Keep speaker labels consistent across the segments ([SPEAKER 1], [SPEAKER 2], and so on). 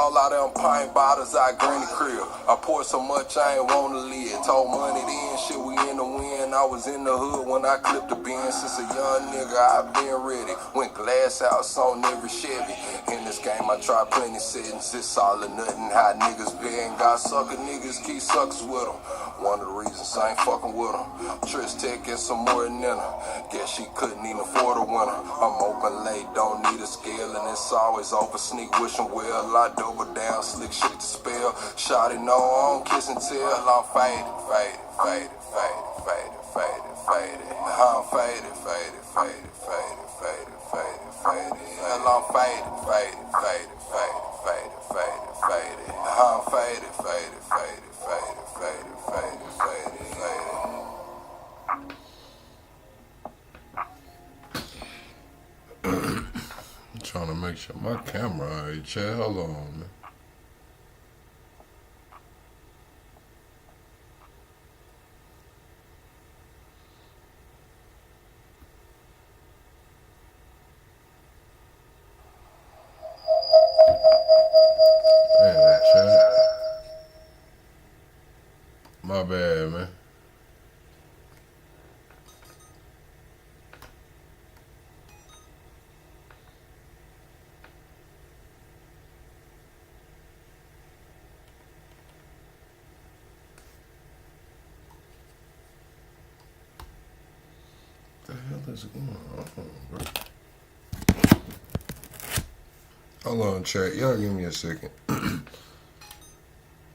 [SPEAKER 1] all out them pint bottles out granny crib. I poured so much I ain't want to live. Told money then, shit we in the wind. I was in the hood when I clipped the bin. Since a young nigga I been ready. Went glass house on every Chevy. In this game I tried plenty settings. It's all or nothing how niggas been. Got sucker niggas, keep suckers with them. One of the reasons I ain't fucking with them. Trish Tech and some more than her. Guess she couldn't even afford a winner. I'm open late, don't need a scale. And it's always over, sneak wishing well. I double down, slick shit to spell. Shawty know I don't kiss and tell. I'm faded, faded, faded, faded, faded, faded, faded. I'm faded, faded, faded, faded, faded, faded, faded. Hell, I'm faded, faded, faded, faded, faded, faded, faded. I'm faded, faded, faded, faded, faded, faded, faded, faded.
[SPEAKER 2] I'm trying to make sure my camera alright, Chad. Hold on, man. Damn, Chad. My bad, man. What the hell is going on, bro? Hold on, chat. Y'all give me a second.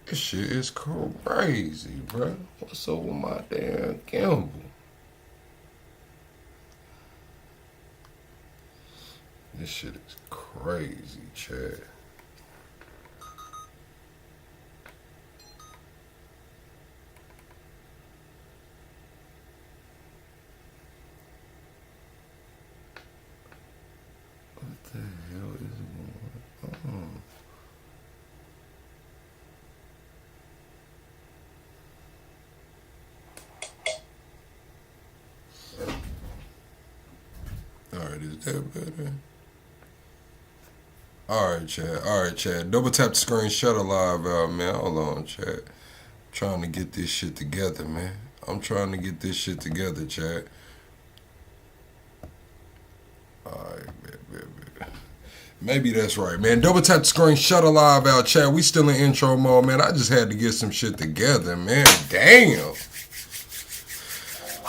[SPEAKER 2] This shit is crazy, bro. What's up with my damn gimbal? This shit is crazy, chat. What the hell is going on? Alright, is that better? Alright, Chad. Double tap the screen, shut a live out, man. Hold on, Chad. Trying to get this shit together, man. I'm trying to get this shit together, Chad. Alright, bet. Maybe that's right, man. Double tap the screen, shut a live out, Chad. We still in intro mode, man. I just had to get some shit together, man. Damn.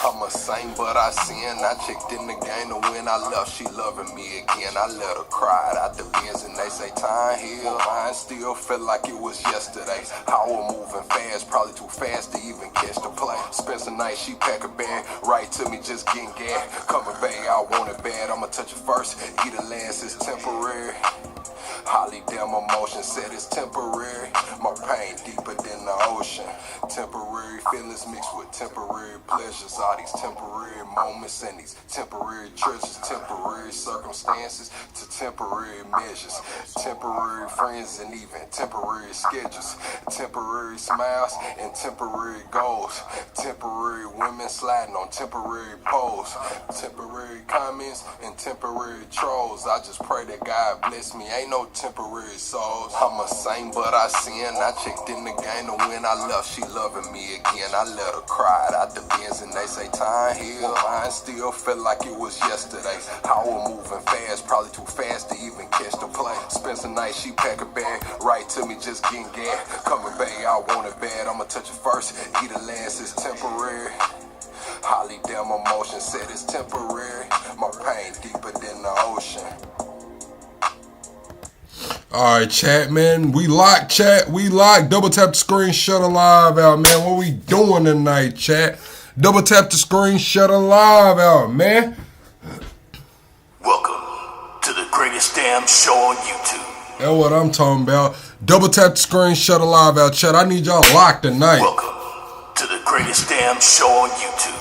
[SPEAKER 1] I'm a saint, but I sin. I checked in the game to win. I left, she loving me again. I let her cry out the bins and they say time heal. Mine still feel like it was yesterday. I was moving fast, probably too fast to even catch the play. Spend some night, she pack a bag, right to me, just getting gas. Coming back, I want it bad. I'ma touch it first, eat it last, it's temporary. Holly damn emotion said it's temporary. My pain deeper than the ocean. Temporary feelings mixed with temporary pleasures. All these temporary moments and these temporary treasures. Temporary circumstances to temporary measures. Temporary friends and even temporary schedules. Temporary smiles and temporary goals. Temporary women sliding on temporary poles. Temporary comments and temporary trolls. I just pray that God bless me. Ain't no temporary souls. I'm a saint, but I sin. I checked in the game to win. I left, she loving me again. I let her cry out the bins and they say time heal. Mine still feel like it was yesterday. I was moving fast, probably too fast to even catch the play. Spend some night, she pack a bag, right to me, just getting gas. Coming back, I want it bad. I'ma touch it first, eat it last, it's temporary. Holly damn emotion said it's temporary. My pain deeper than the ocean.
[SPEAKER 2] Alright, chat, man. We locked, chat. We locked. Double tap the screen, shut a live out, man. What we doing tonight, chat? Double tap the screen, shut a live out, man.
[SPEAKER 3] Welcome to the greatest damn show on YouTube.
[SPEAKER 2] That's what I'm talking about. Double tap the screen, shut a live out, chat. I need y'all locked tonight.
[SPEAKER 3] Welcome to the greatest damn show on YouTube.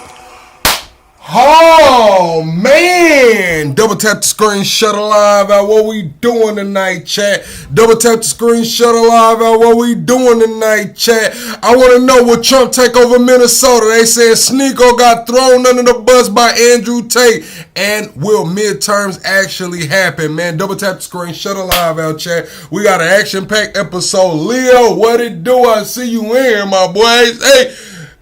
[SPEAKER 2] Oh, man. Double tap the screen, shut live out. What we doing tonight, chat? Double tap the screen, shut live out. What we doing tonight, chat? I want to know, will Trump take over Minnesota? They said Sneako got thrown under the bus by Andrew Tate. And will midterms actually happen, man? Double tap the screen, shut live out, chat. We got an action-packed episode. Leo, what it do? I see you in here, my boys.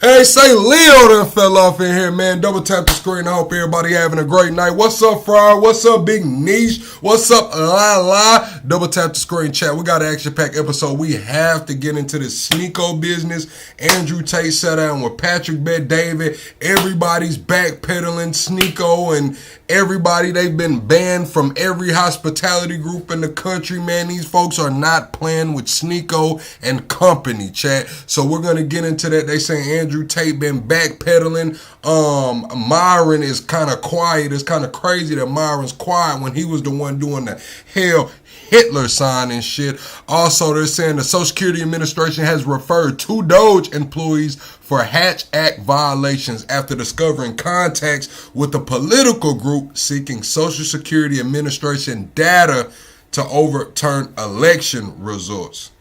[SPEAKER 2] Hey, say Leo done fell off in here, man. Double tap the screen. I hope everybody having a great night. What's up, Friar? What's up, Big Niche? What's up, La? Double tap the screen, chat. We got an action-packed episode. We have to get into this Sneako business. Andrew Tate sat down with Patrick Bet-David. Everybody's backpedaling Sneako and everybody. They've been banned from every hospitality group in the country, man. These folks are not playing with Sneako and company, chat. So we're going to get into that. They say Andrew Tate been backpedaling. Myron is kind of quiet. It's kind of crazy that Myron's quiet when he was the one doing the Hail Hitler sign and shit. Also, they're saying the Social Security Administration has referred 2 Doge employees for Hatch Act violations after discovering contacts with the political group seeking Social Security Administration data to overturn election results.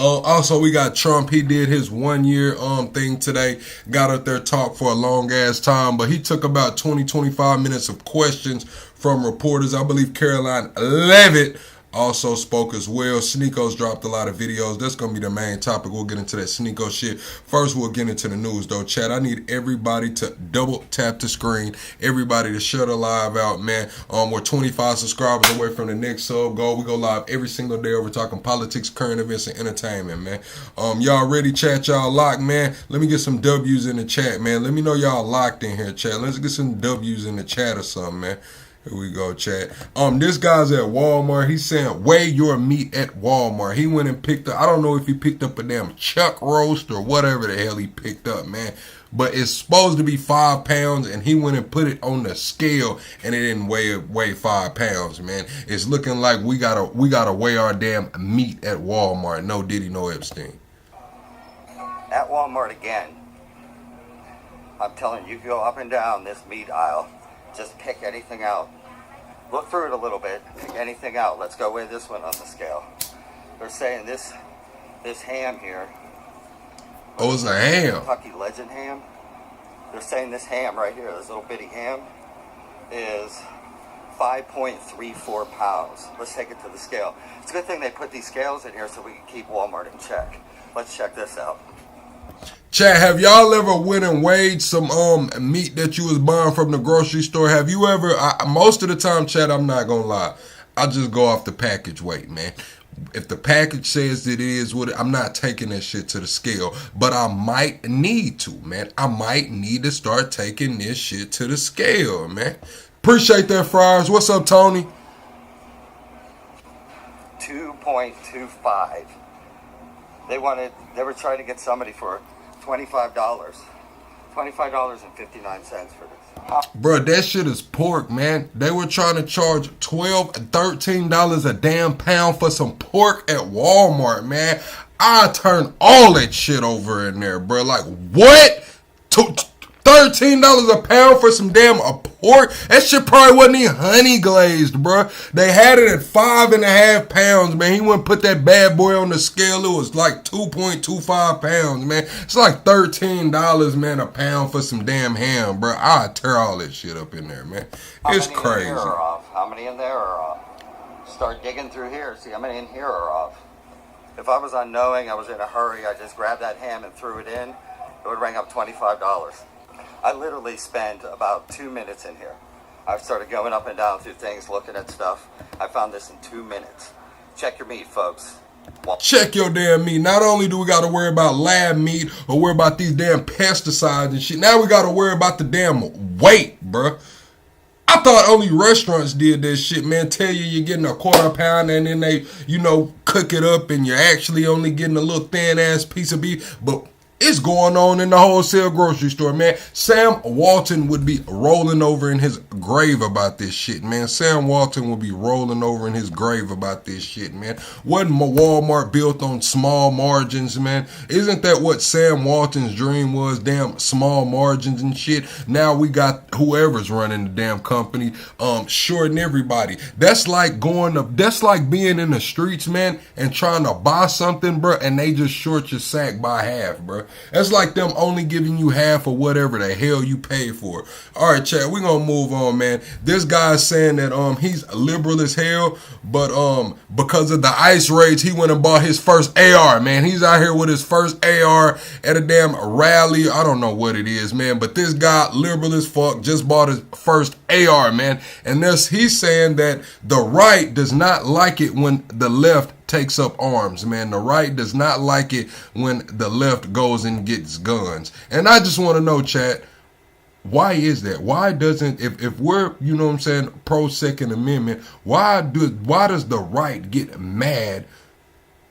[SPEAKER 2] Also, we got Trump. He did his 1 year thing today. Got up there, talked for a long ass time, but he took about 20-25 minutes of questions from reporters. I believe Caroline Leavitt also spoke as well. Sneako's dropped a lot of videos. That's going to be the main topic. We'll get into that Sneako shit. First, we'll get into the news, though, chat. I need everybody to double tap the screen. Everybody to shut a live out, man. We're 25 subscribers away from the next sub goal. We go live every single day over talking politics, current events, and entertainment, man. Y'all ready, chat? Y'all locked, man? Let me get some W's in the chat, man. Let me know y'all locked in here, chat. Let's get some W's in the chat or something, man. Here we go, chat. This guy's at Walmart. He's saying, weigh your meat at Walmart. He went and picked up, I don't know if he picked up a damn chuck roast or whatever the hell he picked up, man. But it's supposed to be 5 pounds, and he went and put it on the scale, and it didn't weigh 5 pounds, man. It's looking like we gotta weigh our damn meat at Walmart. No Diddy, no Epstein.
[SPEAKER 4] At Walmart again. I'm telling you, go up and down this meat aisle. Just pick anything out. Look through it a little bit. Pick anything out. Let's go weigh this one on the scale. They're saying this ham here.
[SPEAKER 2] Oh, it's a ham.
[SPEAKER 4] Kentucky Legend ham. They're saying this ham right here, this little bitty ham, is 5.34 pounds. Let's take it to the scale. It's a good thing they put these scales in here so we can keep Walmart in check. Let's check this out.
[SPEAKER 2] Chat, have y'all ever went and weighed some meat that you was buying from the grocery store? Have you ever, most of the time, chat, I'm not gonna lie, I just go off the package weight, man. If the package says it is what I'm not taking that shit to the scale, but I might need to, man. I might need to start taking this shit to the scale, man. Appreciate that, Friars. What's up, Tony?
[SPEAKER 4] 2.25. They were trying to get somebody for $25. $25.59 for this.
[SPEAKER 2] Bro, that shit is pork, man. They were trying to charge $12, $13 a damn pound for some pork at Walmart, man. I turn all that shit over in there, bro. Like, what? $13 a pound for some damn pork? That shit probably wasn't even honey glazed, bro. They had it at 5.5 pounds, man. He went and put that bad boy on the scale. It was like 2.25 pounds, man. It's like $13, man, a pound for some damn ham, bro. I tear all that shit up in there, man. It's crazy.
[SPEAKER 4] How many in there are off? Start digging through here. See how many in here are off. If I was unknowing, I was in a hurry, I just grabbed that ham and threw it in, it would ring up $25. I literally spent about 2 minutes in here. I've started going up and down through things, looking at stuff. I found this in 2 minutes. Check your meat, folks.
[SPEAKER 2] Check your damn meat. Not only do we got to worry about lab meat or worry about these damn pesticides and shit, now we got to worry about the damn weight, bruh. I thought only restaurants did this shit, man. Tell you you're getting a quarter pound and then they, cook it up and you're actually only getting a little thin ass piece of beef. But It's going on in the wholesale grocery store, man. Sam Walton would be rolling over in his grave about this shit, man. Sam Walton would be rolling over in his grave about this shit, man. Wasn't Walmart built on small margins, man? Isn't that what Sam Walton's dream was? Damn small margins and shit. Now we got whoever's running the damn company, shorting everybody. That's like that's like being in the streets, man, and trying to buy something, bro, and they just short your sack by half, bro. That's like them only giving you half of whatever the hell you paid for. All right, chat, we're gonna move on, man. This guy's saying that he's liberal as hell, but because of the ICE raids, he went and bought his first AR, man. He's out here with his first AR at a damn rally. I don't know what it is, man, but this guy, liberal as fuck, just bought his first AR, man. And he's saying that the right does not like it when the left takes up arms, man. The right does not like it when the left goes and gets guns. And I just want to know, chat, why is that? Why doesn't, if we're, you know what I'm saying, pro Second Amendment, why does the right get mad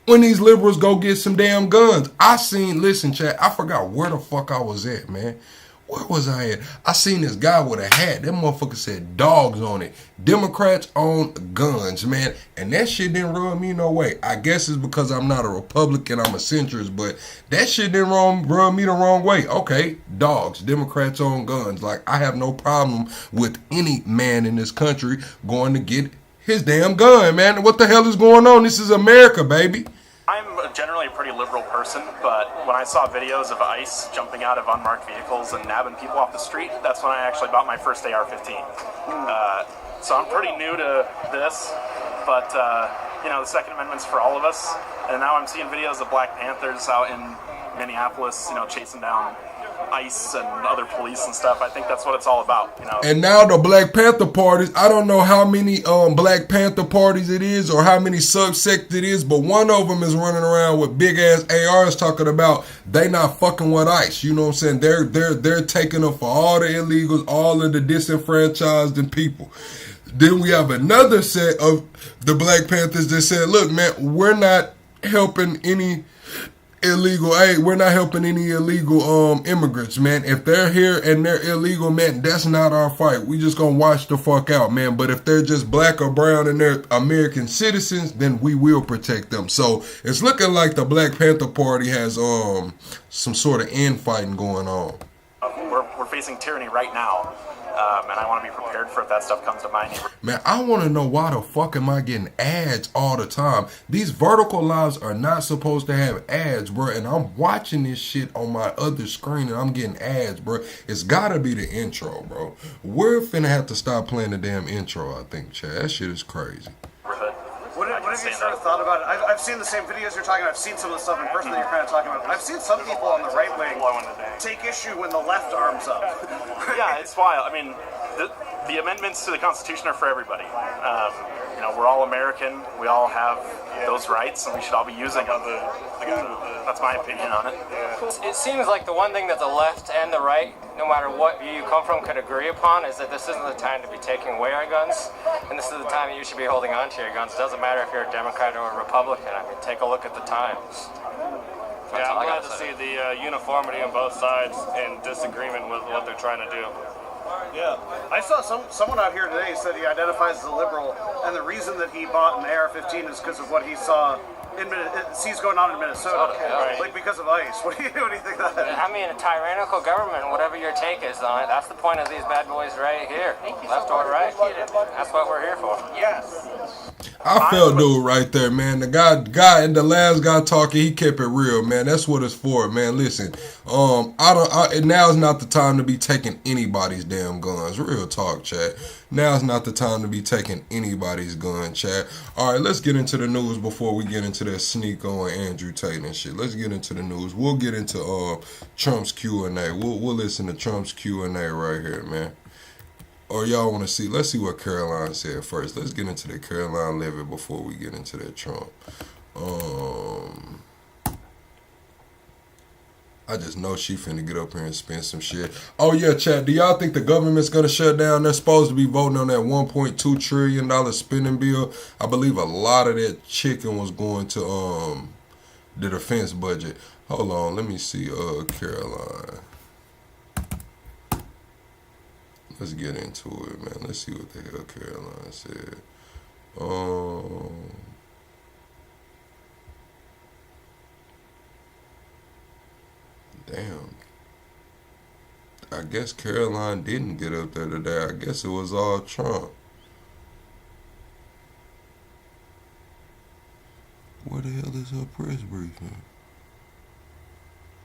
[SPEAKER 2] when these liberals go get some damn guns? Listen, chat, I forgot where the fuck I was at, man. Where was I at? I seen this guy with a hat. That motherfucker said dogs on it. Democrats own guns, man. And that shit didn't rub me no way. I guess it's because I'm not a Republican, I'm a centrist, but that shit didn't rub me the wrong way. Okay, dogs. Democrats own guns. Like, I have no problem with any man in this country going to get his damn gun, man. What the hell is going on? This is America, baby.
[SPEAKER 5] I'm generally a pretty liberal person, but when I saw videos of ICE jumping out of unmarked vehicles and nabbing people off the street, that's when I actually bought my first AR-15. So I'm pretty new to this, but the Second Amendment's for all of us. And now I'm seeing videos of Black Panthers out in Minneapolis, chasing down ICE and other police and stuff. I think that's what it's all about,
[SPEAKER 2] And now the Black Panther parties, I don't know how many Black Panther parties it is or how many subsects it is, but one of them is running around with big ass ARs talking about they not fucking with ICE. You know what I'm saying? They're taking up for all the illegals, all of the disenfranchised and people. Then we have another set of the Black Panthers that said, look, man, we're not helping any illegal, we're not helping any illegal immigrants, man. If they're here and they're illegal, man, that's not our fight. We just gonna watch the fuck out, man. But if they're just black or brown and they're American citizens, then we will protect them. So it's looking like the Black Panther Party has some sort of infighting going on.
[SPEAKER 5] We're facing tyranny right now. And I want to be prepared for if that stuff comes to my neighborhood.
[SPEAKER 2] Man, I want to know why the fuck am I getting ads all the time? These vertical lives are not supposed to have ads, bro. And I'm watching this shit on my other screen and I'm getting ads, bro. It's got to be the intro, bro. We're finna have to stop playing the damn intro, I think, Chad. That shit is crazy.
[SPEAKER 6] What have you sort of thought about it? I've seen the same videos you're talking about. I've seen some of the stuff in person that you're kind of talking about. I've seen some people on the right wing take issue when the left arms up.
[SPEAKER 5] Yeah, it's wild. I mean, the amendments to the Constitution are for everybody. We're all American. We all have those rights, and we should all be using them. That's my opinion on it.
[SPEAKER 7] It seems like the one thing that the left and the right, no matter what view you come from, could agree upon is that this isn't the time to be taking away our guns, and this is the time that you should be holding on to your guns. It doesn't matter if you're a Democrat or a Republican. I mean, take a look at the times.
[SPEAKER 8] Yeah, I'm glad to see the uniformity on both sides and disagreement with what they're trying to do.
[SPEAKER 6] Yeah, I saw someone out here today said he identifies as a liberal, and the reason that he bought an AR-15 is because of what he sees going on in Minnesota, like because of ICE. What do you think of that?
[SPEAKER 7] I mean, a tyrannical government, whatever your take is on it, that's the point of these bad boys right here. Left or right. That's what we're here for.
[SPEAKER 6] Yes.
[SPEAKER 2] I felt dude right there, man. The guy, and the last guy talking, he kept it real, man. That's what it's for, man. Listen, now's not the time to be taking anybody's damn guns. Real talk, chat. Now's not the time to be taking anybody's gun, chat. All right, let's get into the news before we get into that sneak on Andrew Tate and shit. Let's get into the news. We'll get into Trump's Q&A. We'll listen to Trump's Q&A right here, man. Or y'all want to see? Let's see what Caroline said first. Let's get into the Caroline Levy before we get into that Trump. I just know she finna get up here and spend some shit. Oh yeah, chat. Do y'all think the government's gonna shut down? They're supposed to be voting on that $1.2 trillion spending bill. I believe a lot of that chicken was going to the defense budget. Hold on, let me see. Caroline. Let's get into it, man. Let's see what the hell Caroline said. Damn. I guess Caroline didn't get up there today. I guess it was all Trump. Where the hell is her press briefing?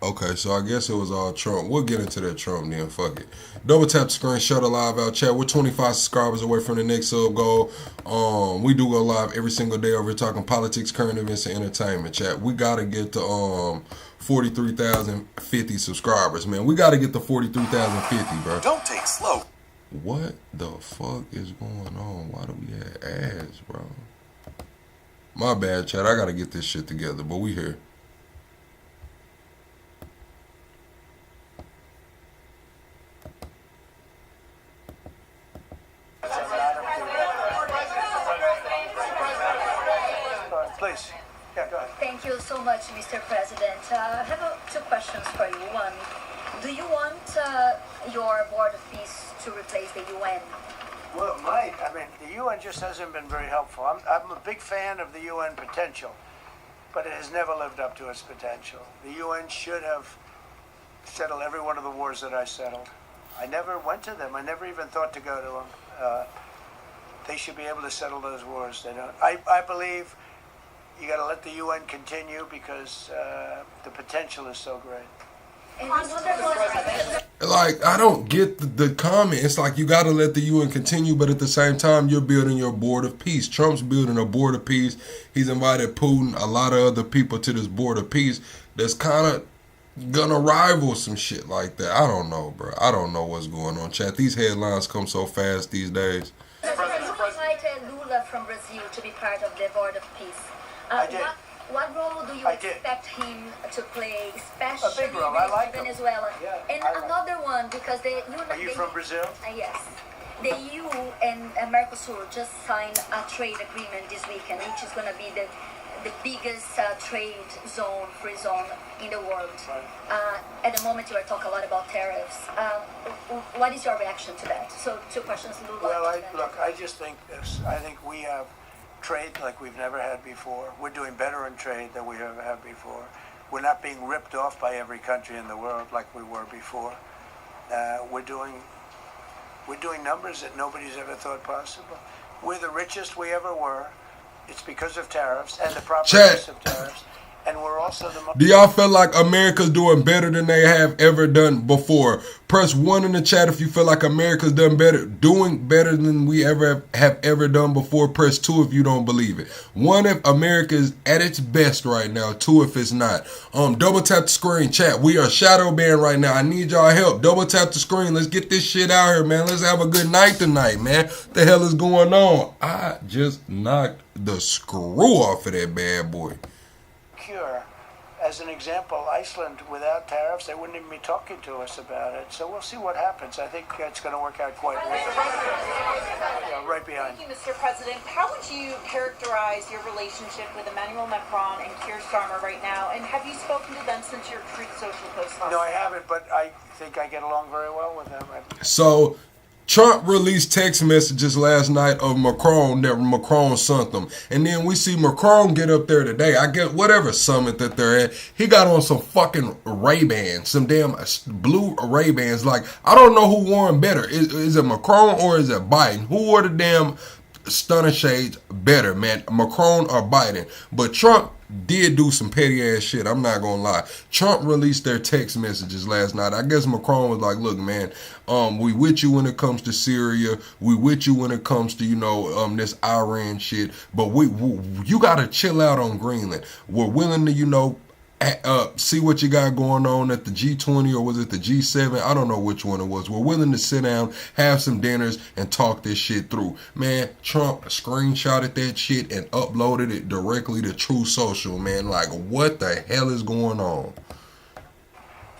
[SPEAKER 2] Okay, so I guess it was all Trump. We'll get into that Trump then. Fuck it. Double tap the screen, shut the live out chat. We're 25 subscribers away from the next sub goal. We do go live every single day over here talking politics, current events, and entertainment chat. We gotta get to 43,050 subscribers, man. We gotta get to 43,050, bro.
[SPEAKER 3] Don't take slow.
[SPEAKER 2] What the fuck is going on? Why do we have ads, bro? My bad, chat. I gotta get this shit together, but we here.
[SPEAKER 6] Please. Yeah, go ahead.
[SPEAKER 9] Thank you so much, Mr. President. I have two questions for you. One, do you want your Board of Peace to replace the UN?
[SPEAKER 10] Well, it might. I mean, the UN just hasn't been very helpful. I'm a big fan of the UN potential, but it has never lived up to its potential. The UN should have settled every one of the wars that I settled. I never went to them. I never even thought to go to them. They should be able to settle those wars. They don't. I believe you got to let the UN continue because the potential is so great.
[SPEAKER 2] Like, I don't get the comment. It's like you got to let the UN continue, but at the same time, you're building your Board of Peace. Trump's building a Board of Peace. He's invited Putin, a lot of other people to this Board of Peace that's kind of gonna rival some shit like that. I don't know, bro. I don't know what's going on, chat. These headlines come so fast these days.
[SPEAKER 9] You invited Lula from Brazil to be part of the Board of Peace.
[SPEAKER 10] I did.
[SPEAKER 9] What role do you expect him to play, especially
[SPEAKER 10] a big role. I like
[SPEAKER 9] Venezuela?
[SPEAKER 10] Yeah,
[SPEAKER 9] and another one, because
[SPEAKER 10] Are you from Brazil?
[SPEAKER 9] Yes. The EU and Mercosur just signed a trade agreement this weekend, which is going to be the biggest trade zone, free zone in the world. Right. At the moment, you are talking a lot about tariffs. What is your reaction to that? So, two questions, Lula.
[SPEAKER 10] Well, look, I just think this. I think we have trade like we've never had before. We're doing better in trade than we ever have before. We're not being ripped off by every country in the world like we were before. We're doing numbers that nobody's ever thought possible. We're the richest we ever were. It's because of tariffs and the proper use of tariffs. And we're also the most...
[SPEAKER 2] Do y'all feel like America's doing better than they have ever done before? Press 1 in the chat if you feel like America's doing better than we have ever done before. Press 2 if you don't believe it. 1 if America is at its best right now. 2 if it's not. Double tap the screen, chat. We are shadow banned right now. I need y'all help. Double tap the screen. Let's get this shit out here, man. Let's have a good night tonight, man. What the hell is going on? I just knocked the screw off of that bad boy.
[SPEAKER 10] Cure. As an example, Iceland, without tariffs, they wouldn't even be talking to us about it. So we'll see what happens. I think it's going to work out quite well. Yeah, right behind.
[SPEAKER 11] Thank you, Mr. President. How would you characterize your relationship with Emmanuel Macron and Keir Starmer right now? And have you spoken to them since your Truth Social post last
[SPEAKER 10] No, I haven't, but I think I get along very well with them.
[SPEAKER 2] So Trump released text messages last night of Macron that Macron sent them. And then we see Macron get up there today. I get whatever summit that they're at. He got on some fucking Ray-Bans, some damn blue Ray-Bans. Like, I don't know who wore them better. Is it Macron or is it Biden? Who wore the damn stunner shades better, man? Macron or Biden? But Trump did do some petty ass shit. I'm not gonna lie. Trump released their text messages last night. I guess Macron was like, look, man, we with you when it comes to Syria. We with you when it comes to, this Iran shit. But you gotta chill out on Greenland. We're willing to, see what you got going on at the G20 or was it the G7? I don't know which one it was. We're willing to sit down, have some dinners, and talk this shit through. Man, Trump screenshotted that shit and uploaded it directly to Truth Social, man. Like, what the hell is going on?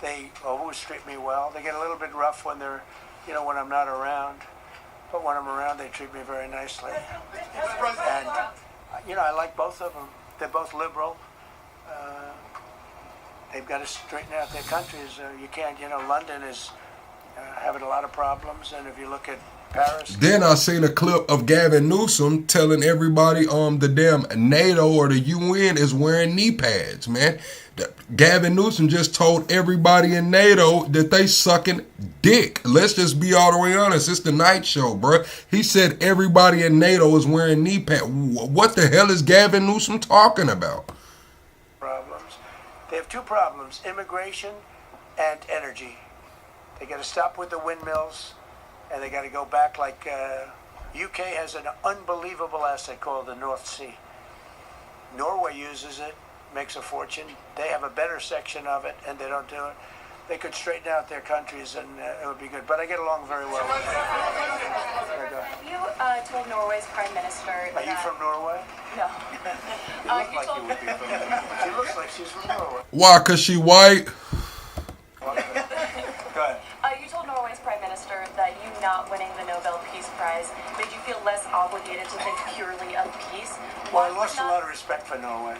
[SPEAKER 10] They always treat me well. They get a little bit rough when they're, when I'm not around. But when I'm around, they treat me very nicely. And, I like both of them. They're both liberal. they've got to straighten out their countries. You can't, London is having a lot of problems, and if you look at Paris.
[SPEAKER 2] Then I seen a clip of Gavin Newsom telling everybody the damn NATO or the UN is wearing knee pads, man. Gavin Newsom just told everybody in NATO that they sucking dick. Let's just be all the way honest. It's the night show, bro. He said everybody in NATO is wearing knee pads. What the hell is Gavin Newsom talking about?
[SPEAKER 10] Problems. They have two problems: immigration and energy. They got to stop with the windmills, and they got to go back. Like UK has an unbelievable asset called the North Sea. Norway uses it, makes a fortune. They have a better section of it, and they don't do it. They could straighten out their countries, and it would be good. But I get along very well with them.
[SPEAKER 12] You told Norway's prime minister.
[SPEAKER 10] Are you from Norway?
[SPEAKER 12] No.
[SPEAKER 10] You look like you would be from Norway. She looks like she's from Norway.
[SPEAKER 2] Why? 'Cause she white?
[SPEAKER 10] Go ahead.
[SPEAKER 12] You told Norway's prime minister that you not winning the Nobel Peace Prize made you feel less obligated to think purely of peace.
[SPEAKER 10] Well, I lost a lot of respect for Norway.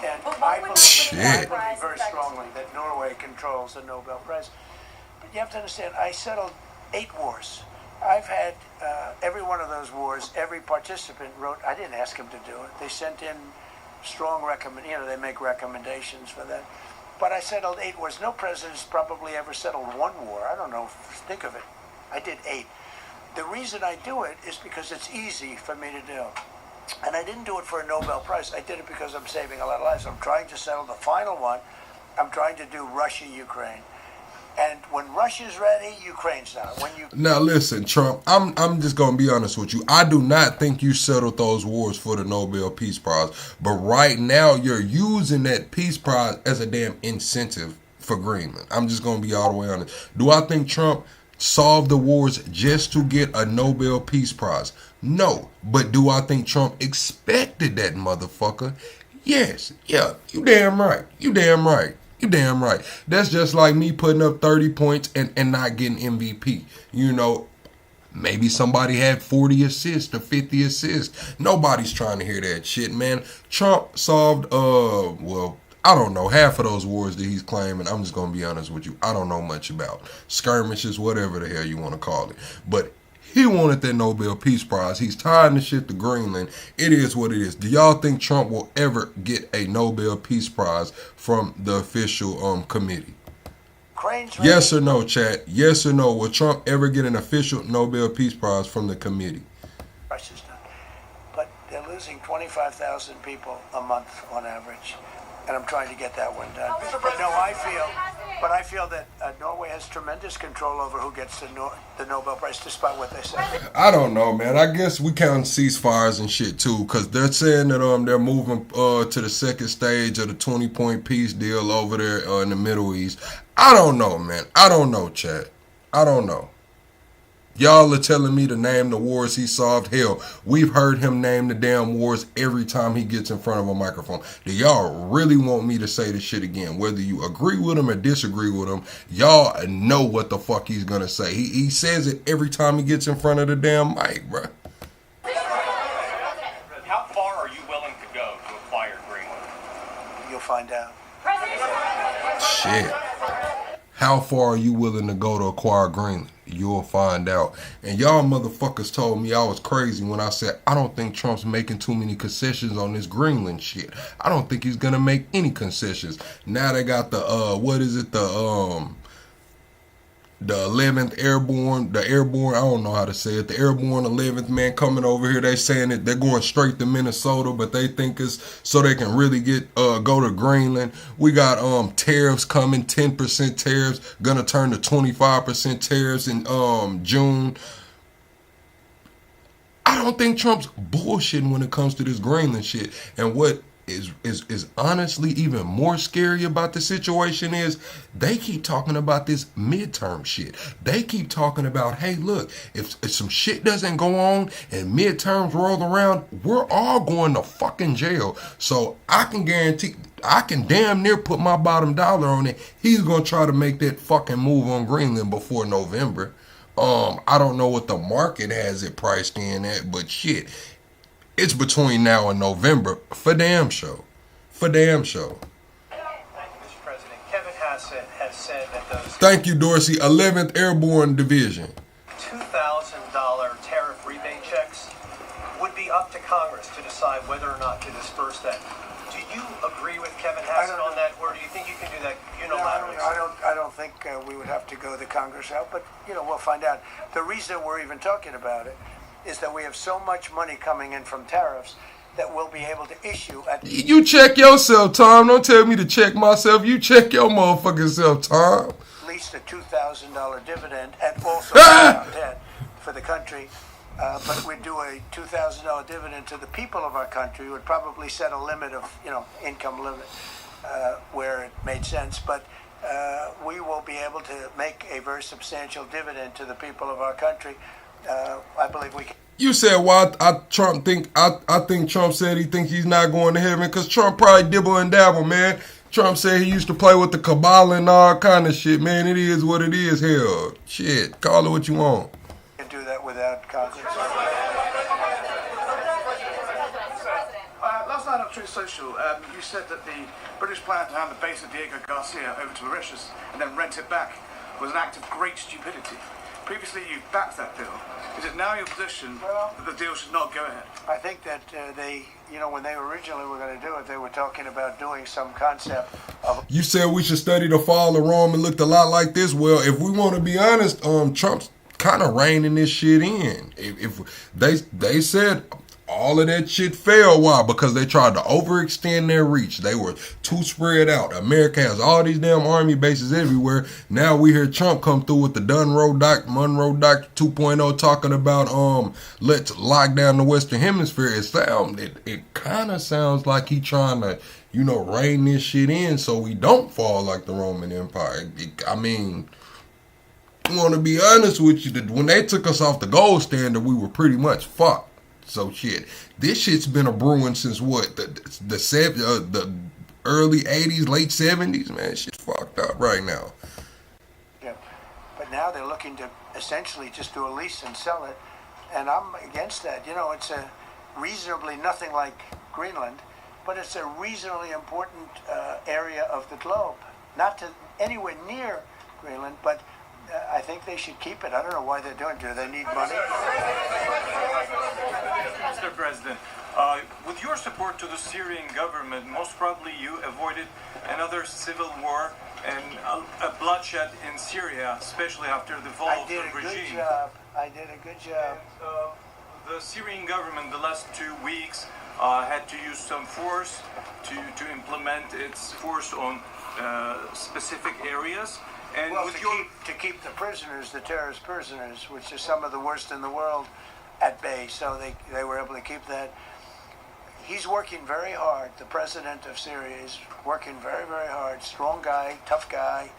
[SPEAKER 10] And I believe very strongly that Norway controls the Nobel Prize. But you have to understand, I settled 8 wars. I've had every one of those wars, every participant wrote, I didn't ask him to do it. They sent in strong they make recommendations for that. But I settled 8 wars. No president's probably ever settled 1 war. I don't know, think of it. I did 8. The reason I do it is because it's easy for me to do. And I didn't do it for a Nobel Prize. I did it because I'm saving a lot of lives. I'm trying to settle the final one. I'm trying to do Russia-Ukraine. And when Russia's ready, Ukraine's not.
[SPEAKER 2] Now listen, Trump, I'm just gonna be honest with you. I do not think you settled those wars for the Nobel Peace Prize. But right now you're using that Peace Prize as a damn incentive for Greenland. I'm just gonna be all the way honest. Do I think Trump solved the wars just to get a Nobel Peace Prize? No. But do I think Trump expected that motherfucker? Yes. Yeah. You damn right. You damn right. You damn right. That's just like me putting up 30 points and not getting MVP. Maybe somebody had 40 assists or 50 assists. Nobody's trying to hear that shit, man. Trump solved, I don't know, half of those wars that he's claiming. I'm just going to be honest with you. I don't know much about skirmishes, whatever the hell you want to call it. But he wanted that Nobel Peace Prize. He's tired of shit to Greenland. It is what it is. Do y'all think Trump will ever get a Nobel Peace Prize from the official committee? Yes or no, chat? Yes or no? Will Trump ever get an official Nobel Peace Prize from the committee?
[SPEAKER 10] Russia's done. But they're losing 25,000 people a month on average. And I'm trying to get that one done. But no, I feel that Norway has tremendous control over who gets the Nobel Prize, despite what they say.
[SPEAKER 2] I don't know, man. I guess we count ceasefires and shit too, because they're saying that they're moving to the second stage of the 20-point peace deal over there in the Middle East. I don't know, man. I don't know, chat. I don't know. Y'all are telling me to name the wars he solved. Hell, we've heard him name the damn wars every time he gets in front of a microphone. Do y'all really want me to say this shit again? Whether you agree with him or disagree with him, y'all know what the fuck he's gonna say. He says it every time he gets in front of the damn mic, bruh.
[SPEAKER 3] How far are you willing to go to acquire Greenland?
[SPEAKER 10] You'll find out.
[SPEAKER 2] Shit. How far are you willing to go to acquire Greenland? You'll find out. And y'all motherfuckers told me I was crazy when I said I don't think Trump's making too many concessions on this Greenland shit. I don't think he's gonna make any concessions. Now they got the 11th Airborne, the Airborne, I don't know how to say it, the Airborne 11th man coming over here. They saying that they're going straight to Minnesota, but they think it's so they can really go to Greenland. We got tariffs coming, 10% tariffs, gonna turn to 25% tariffs in June. I don't think Trump's bullshitting when it comes to this Greenland shit. And what is honestly even more scary about the situation is they keep talking about this midterm shit. They keep talking about, hey, look, if some shit doesn't go on and midterms roll around, we're all going to fucking jail. So I can guarantee, I can damn near put my bottom dollar on it. He's going to try to make that fucking move on Greenland before November. I don't know what the market has it priced in at, but shit, it's between now and November, for damn sure. For damn sure.
[SPEAKER 3] Mr. President,
[SPEAKER 13] Hassett has said that those
[SPEAKER 2] Thank you, Dorsey. 11th Airborne Division.
[SPEAKER 13] $2,000 tariff rebate checks would be up to Congress to decide whether or not to disperse that. Do you agree with Kevin Hassett on that, or do you think you can do that unilaterally?
[SPEAKER 10] I don't think we would have to go the Congress out, but we'll find out. The reason we're even talking about it is that we have so much money coming in from tariffs that we'll be able to issue at
[SPEAKER 2] You check yourself, Tom. Don't tell me to check myself. You check your motherfucking self, Tom.
[SPEAKER 10] least a $2,000 dividend and also debt for the country. But we'd do a $2,000 dividend to the people of our country. Would probably set a limit of, income limit where it made sense. But we will be able to make a very substantial dividend to the people of our country. I believe we can.
[SPEAKER 2] You said why I think Trump said he thinks he's not going to heaven because Trump probably dibble and dabble, man. Trump said he used to play with the cabal and all kind of shit, man. It is what it is. Hell, shit. Call it what you want.
[SPEAKER 10] You can do that without Congress.
[SPEAKER 14] Last night on Truth Social, you said that the British plan to hand the base of Diego Garcia over to Mauritius and then rent it back was an act of great stupidity. Previously, you backed that deal. Is it now your position that the deal should not go ahead?
[SPEAKER 10] I think that they, when they originally were going to do it, they were talking about doing some concept of.
[SPEAKER 2] You said we should study the fall of Rome and looked a lot like this. Well, if we want to be honest, Trump's kind of reining this shit in. If they said all of that shit failed, why? Because they tried to overextend their reach. They were too spread out. America has all these damn army bases everywhere. Now we hear Trump come through with the Monroe Doctrine 2.0 talking about let's lock down the Western Hemisphere. It kind of sounds like he trying to, rein this shit in so we don't fall like the Roman Empire. I want to be honest with you, when they took us off the gold standard, we were pretty much fucked. So shit, this shit's been a brewing since what the early '80s, late '70s. Man, shit's fucked up right now.
[SPEAKER 10] Yeah, but now they're looking to essentially just do a lease and sell it, and I'm against that. It's a reasonably nothing like Greenland, but it's a reasonably important area of the globe. Not to anywhere near Greenland, but. I think they should keep it. I don't know why they're doing it. Do they need money?
[SPEAKER 15] Mr. President, with your support to the Syrian government, most probably you avoided another civil war and a bloodshed in Syria, especially after the fall of the regime.
[SPEAKER 10] I did a good job.
[SPEAKER 15] The Syrian government, the last 2 weeks, had to use some force to implement its force on specific areas. And
[SPEAKER 10] to keep the prisoners, the terrorist prisoners, which are some of the worst in the world, at bay. So they were able to keep that. He's working very hard. The president of Syria is working very, very hard. Strong guy, tough guy.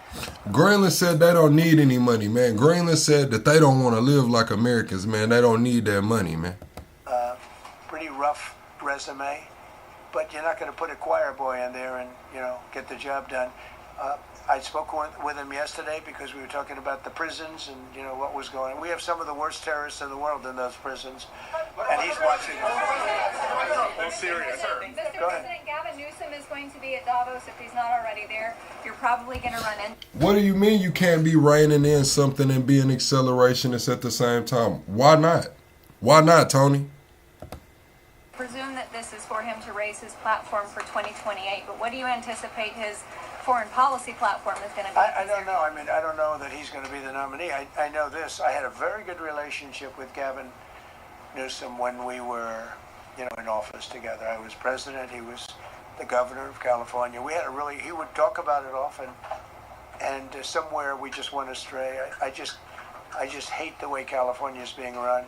[SPEAKER 2] Greenland said they don't need any money, man. Greenland said that they don't want to live like Americans, man. They don't need that money, man.
[SPEAKER 10] Pretty rough resume, but you're not going to put a choir boy in there and get the job done. I spoke with him yesterday because we were talking about the prisons and what was going on. We have some of the worst terrorists in the world in those prisons, and he's watching them.
[SPEAKER 16] Well, serious. Mr. President, Gavin Newsom is going to be at Davos if he's not already there. You're probably going to run in.
[SPEAKER 2] What do you mean you can't be reining in something and be an accelerationist at the same time? Why not? Why not, Tony?
[SPEAKER 16] Presume that this is for him to raise his platform for 2028, but what do you anticipate his foreign policy platform is going to be?
[SPEAKER 10] I don't know. I don't know that he's going to be the nominee. I know this. I had a very good relationship with Gavin Newsom when we were, in office together. I was president. He was the governor of California. We had he would talk about it often, and somewhere we just went astray. I just hate the way California is being run.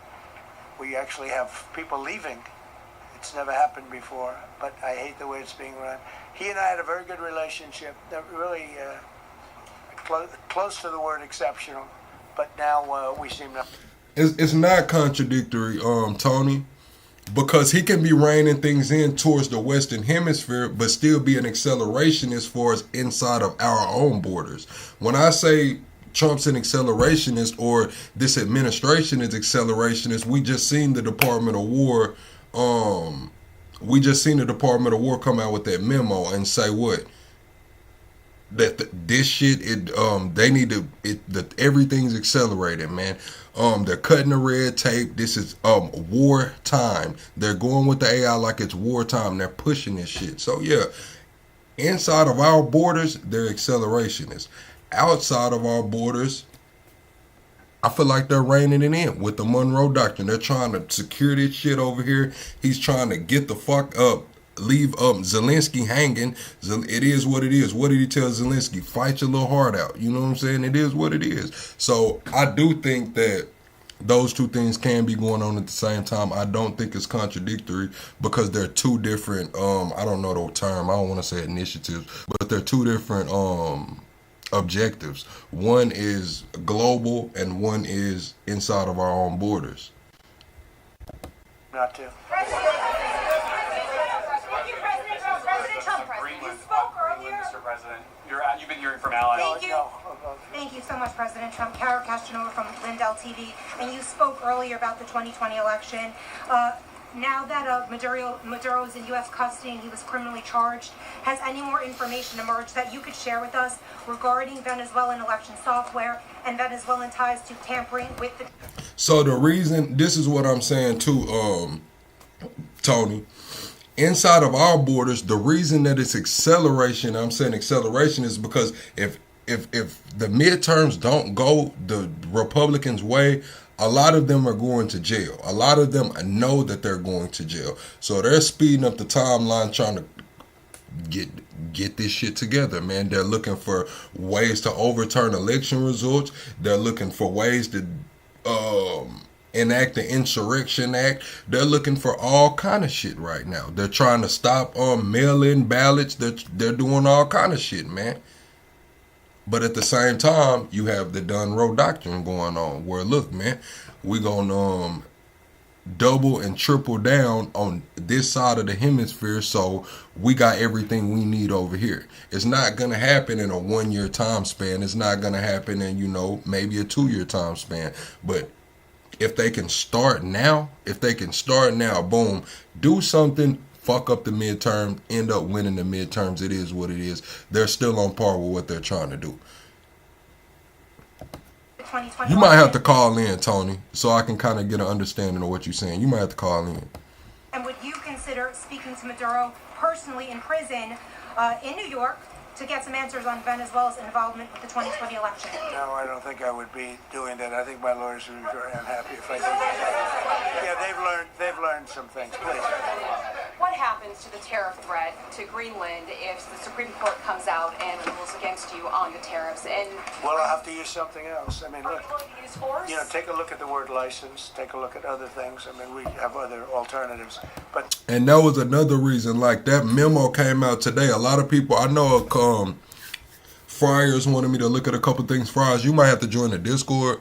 [SPEAKER 10] We actually have people leaving. It's never happened before, but I hate the way it's being run. He and I had a very good relationship, really close to the word exceptional, but now we seem to...
[SPEAKER 2] It's not contradictory, Tony, because he can be reining things in towards the Western Hemisphere, but still be an accelerationist for us inside of our own borders. When I say Trump's an accelerationist or this administration is accelerationist, we just seen the Department of War... come out with that memo and say what? that this shit, they need to, everything's accelerated, man. They're cutting the red tape. This is war time. They're going with the AI like it's war time. They're pushing this shit. So yeah, inside of our borders, they're accelerationists. Outside of our borders, I feel like they're reining it in with the Monroe Doctrine. They're trying to secure this shit over here. He's trying to get the fuck up, leave Zelensky hanging. It is what it is. What did he tell Zelensky? Fight your little heart out. You know what I'm saying? It is what it is. So I do think that those two things can be going on at the same time. I don't think it's contradictory because they're two different, I don't know the term. I don't want to say initiatives, but they're two different objectives. One is global and one is inside of our own borders.
[SPEAKER 10] Not to.
[SPEAKER 11] President Trump, you spoke earlier.
[SPEAKER 5] Mr. President, you've been hearing from allies.
[SPEAKER 11] Thank you so much, President Trump. Kara Castanova from Lindell TV, and you spoke earlier about the 2020 election. Now that Maduro is in U.S. custody and he was criminally charged, has any more information emerged that you could share with us regarding Venezuelan election software and Venezuelan ties to tampering with the...
[SPEAKER 2] So the reason, this is what I'm saying too, Tony. Inside of our borders, the reason that it's acceleration, I'm saying acceleration, is because if the midterms don't go the Republicans' way, a lot of them are going to jail. A lot of them know that they're going to jail. So they're speeding up the timeline trying to get this shit together, man. They're looking for ways to overturn election results. They're looking for ways to enact the Insurrection Act. They're looking for all kind of shit right now. They're trying to stop mail-in ballots. They're doing all kind of shit, man. But at the same time, you have the Monroe Doctrine going on where, look, man, we're going to double and triple down on this side of the hemisphere, so we got everything we need over here. It's not going to happen in a 1-year time span. It's not going to happen in, maybe a 2-year time span. But if they can start now, boom, do something, fuck up the midterm, end up winning the midterms. It is what it is. They're still on par with what they're trying to do. You might have to call in, Tony, so I can kind of get an understanding of what you're saying. You might have to call in.
[SPEAKER 11] And would you consider speaking to Maduro personally in prison in New York to get some answers on Venezuela's involvement with the 2020 election?
[SPEAKER 10] No, I don't think I would be doing that. I think my lawyers would be very unhappy if I did that. Yeah, they've learned some things. Please.
[SPEAKER 12] What happens to the tariff threat to Greenland if the Supreme Court comes out and rules against you on the tariffs? And
[SPEAKER 10] well, I'll have to use something else. I mean, look,
[SPEAKER 12] use force?
[SPEAKER 10] Take a look at the word license. Take a look at other things. I mean, we have other alternatives. But
[SPEAKER 2] and that was another reason. Like that memo came out today. A lot of people I know. Friars wanted me to look at a couple things. Friars, you might have to join the Discord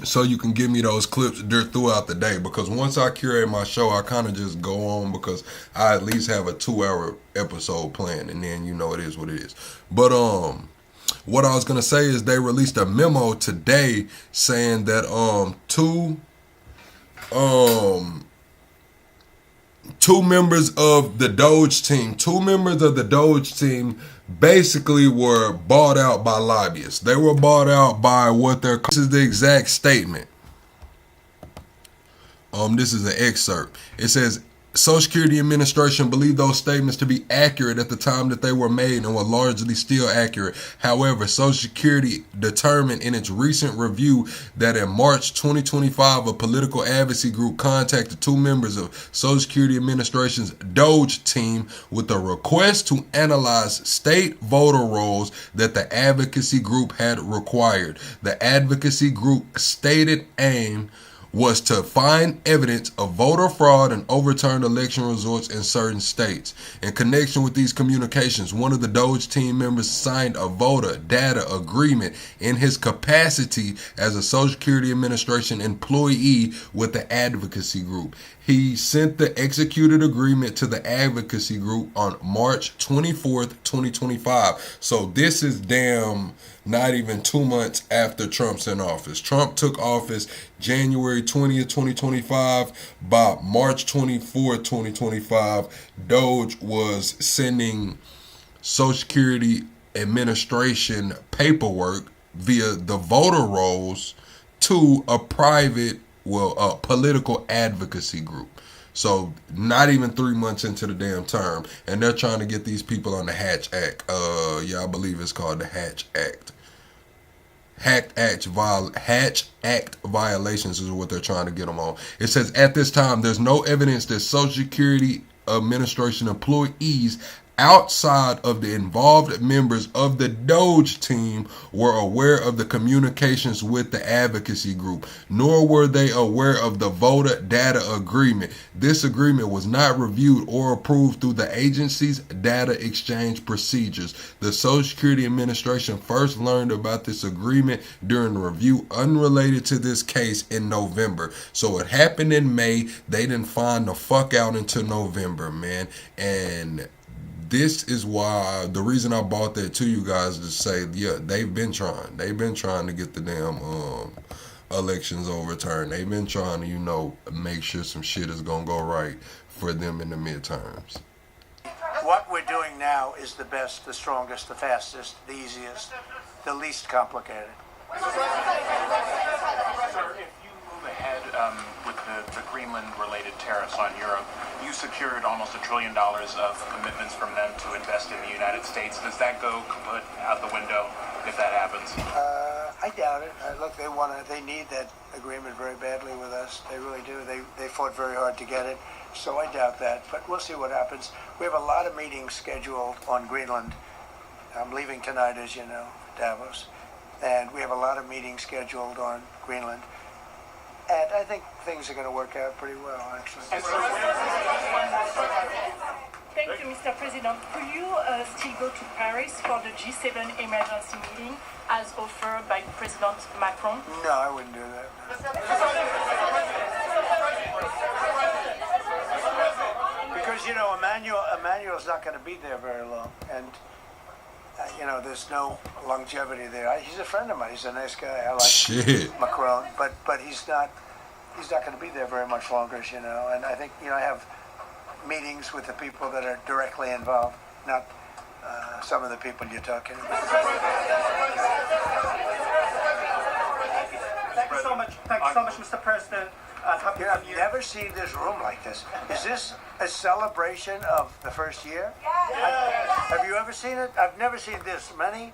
[SPEAKER 2] so you can give me those clips throughout the day, because once I curate my show, I kind of just go on because I at least have a 2-hour episode planned, and then it is what it is. But what I was gonna say is they released a memo today saying that two members of the Doge team basically were bought out by lobbyists. They were bought out by this is the exact statement. This is an excerpt. It says, Social Security Administration believed those statements to be accurate at the time that they were made and were largely still accurate. However, Social Security determined in its recent review that in March 2025, a political advocacy group contacted 2 members of Social Security Administration's Doge team with a request to analyze state voter rolls that the advocacy group had required. The advocacy group stated aim was to find evidence of voter fraud and overturned election results in certain states. In connection with these communications, one of the Doge team members signed a voter data agreement in his capacity as a Social Security Administration employee with the advocacy group. He sent the executed agreement to the advocacy group on March 24th, 2025. So this is not even 2 months after Trump's in office. Trump took office January 20th, 2025. By March 24th, 2025, Doge was sending Social Security administration paperwork via the voter rolls to a private, a political advocacy group. So not even 3 months into the damn term, and they're trying to get these people on the Hatch Act. I believe it's called the Hatch Act. Hatch Act violations is what they're trying to get them on. It says, at this time, there's no evidence that Social Security Administration employees outside of the involved members of the Doge team were aware of the communications with the advocacy group, nor were they aware of the voter data agreement. This agreement was not reviewed or approved through the agency's data exchange procedures. The Social Security Administration first learned about this agreement during a review unrelated to this case in November. So it happened in May. They didn't find the fuck out until November, man. And this is why, the reason I bought that to you guys, to say, yeah, they've been trying. They've been trying to get the damn elections overturned. They've been trying to, make sure some shit is going to go right for them in the midterms.
[SPEAKER 10] What we're doing now is the best, the strongest, the fastest, the easiest, the least complicated.
[SPEAKER 17] Sir, if you move ahead with the Greenland-related tariffs on Europe, you secured almost $1 trillion of commitments from them to invest in the United States. Does that go kaput out the window if that happens?
[SPEAKER 10] I doubt it. Look, they need that agreement very badly with us. They really do. They fought very hard to get it, so I doubt that. But we'll see what happens. We have a lot of meetings scheduled on Greenland. I'm leaving tonight, as you know, Davos, and we have a lot of meetings scheduled on Greenland. And I think things are going to work out pretty well, actually.
[SPEAKER 12] Thank you, Mr. President. Could you still go to Paris for the G7 emergency meeting as offered by President Macron?
[SPEAKER 10] No, I wouldn't do that. Because, Emmanuel's not going to be there very long. And, there's no longevity there. He's a friend of mine. He's a nice guy. I like Macron. But he's not going to be there very much longer, And I think, I have meetings with the people that are directly involved, not some of the people you're talking about.
[SPEAKER 6] Thank you so much, Mr. President.
[SPEAKER 10] I've never seen this room like this. Is this a celebration of the first year? Yes. Have you ever seen it? I've never seen this many.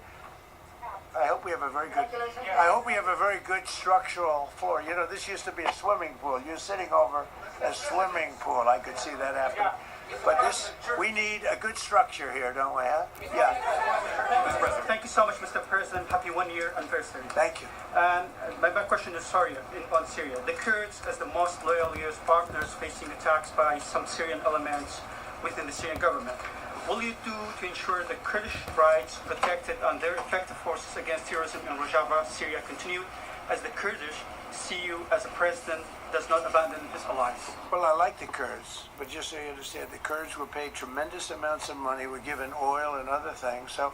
[SPEAKER 10] I hope we have a very good structural floor. This used to be a swimming pool. You're sitting over a swimming pool. I could see that happen. But we need a good structure here, don't we, huh? Yeah.
[SPEAKER 6] Thank you so much, Mr. President. Happy 1 year anniversary.
[SPEAKER 10] Thank you.
[SPEAKER 6] And my question is on Syria. The Kurds, as the most loyal U.S. partners, facing attacks by some Syrian elements within the Syrian government. Will you do to ensure the Kurdish rights protected and their effective forces against terrorism in Rojava, Syria continue, as the Kurdish see you as a president does not abandon his allies?
[SPEAKER 10] Well, I like the Kurds, but just so you understand, the Kurds were paid tremendous amounts of money, were given oil and other things, so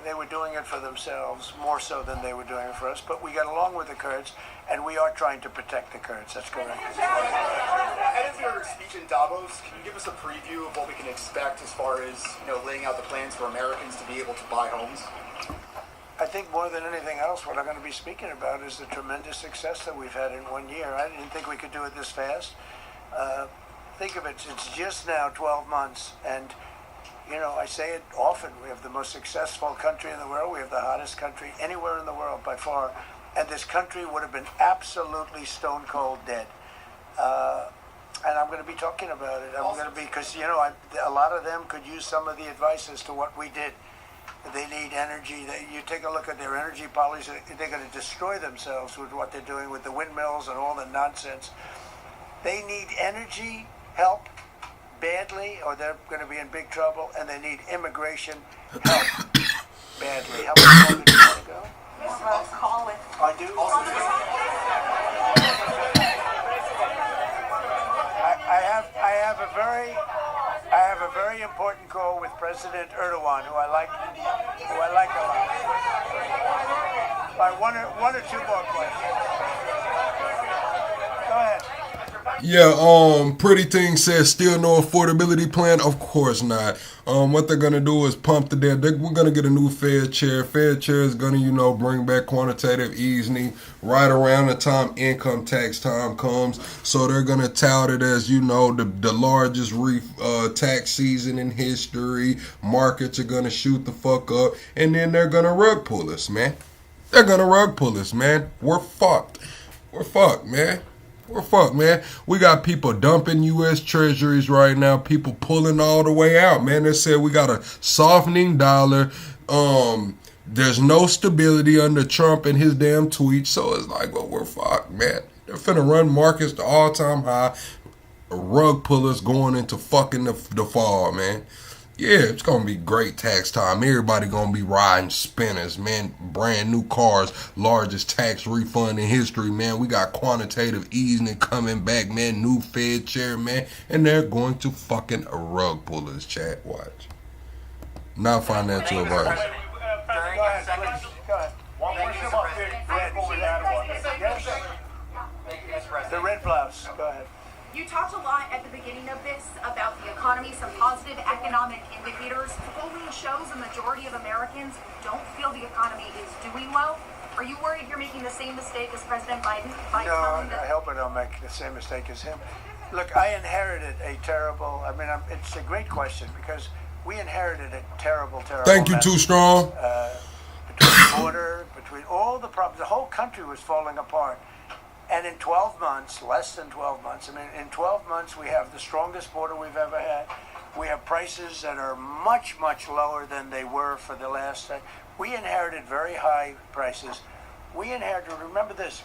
[SPEAKER 10] they were doing it for themselves, more so than they were doing it for us, but we got along with the Kurds, and we are trying to protect the Kurds, that's correct.
[SPEAKER 18] Ahead of your speech in Davos, can you give us a preview of what we can expect as far as, laying out the plans for Americans to be able to buy homes?
[SPEAKER 10] I think more than anything else, what I'm going to be speaking about is the tremendous success that we've had in 1 year. I didn't think we could do it this fast. Think of it, it's just now 12 months, and I say it often, we have the most successful country in the world, we have the hottest country anywhere in the world by far, and this country would have been absolutely stone cold dead. And I'm going to be talking about it. Because a lot of them could use some of the advice as to what we did. They need energy. You take a look at their energy policy, they're going to destroy themselves with what they're doing with the windmills and all the nonsense. They need energy help badly, or they're going to be in big trouble, and they need immigration help badly. How much longer do you want to go?
[SPEAKER 12] Call it.
[SPEAKER 10] I do. I have a very important call with President Erdogan, who I like a lot. By one or two more questions. Go ahead.
[SPEAKER 2] Yeah, Pretty Thing says still no affordability plan. Of course not. What they're gonna do is pump the debt. We're gonna get a new Fed chair. Fed chair is gonna, bring back quantitative easing right around the time income tax time comes. So they're gonna tout it as the largest tax season in history. Markets are gonna shoot the fuck up, and then they're gonna rug pull us, man. They're gonna rug pull us, man. We're fucked. We're fucked, man. We're fucked, man. We got people dumping U.S. treasuries right now. People pulling all the way out, man. They said we got a softening dollar. There's no stability under Trump and his damn tweets. So it's like, well, we're fucked, man. They're finna run markets to all-time high. Rug pullers going into fucking the fall, man. Yeah, it's going to be great tax time. Everybody going to be riding spinners, man. Brand new cars. Largest tax refund in history, man. We got quantitative easing coming back, man. New Fed chair, man. And they're going to fucking rug pull us, chat. Watch. Not financial advice.
[SPEAKER 10] Go ahead. One question about the red blouse. Go ahead.
[SPEAKER 19] You talked a lot at the beginning of this about the economy, some positive economic indicators. Polling shows a majority of Americans don't feel the economy is doing well. Are you worried you're making the same mistake as President Biden?
[SPEAKER 10] No, I hope I don't make the same mistake as him. Look, I inherited a terrible, it's a great question because we inherited a terrible
[SPEAKER 2] Thank you, Too Strong.
[SPEAKER 10] Between the border, between all the problems, the whole country was falling apart. And in 12 months, less than 12 months, in 12 months we have the strongest border we've ever had. We have prices that are much, much lower than they were for the last. We inherited very high prices. We inherited, remember this,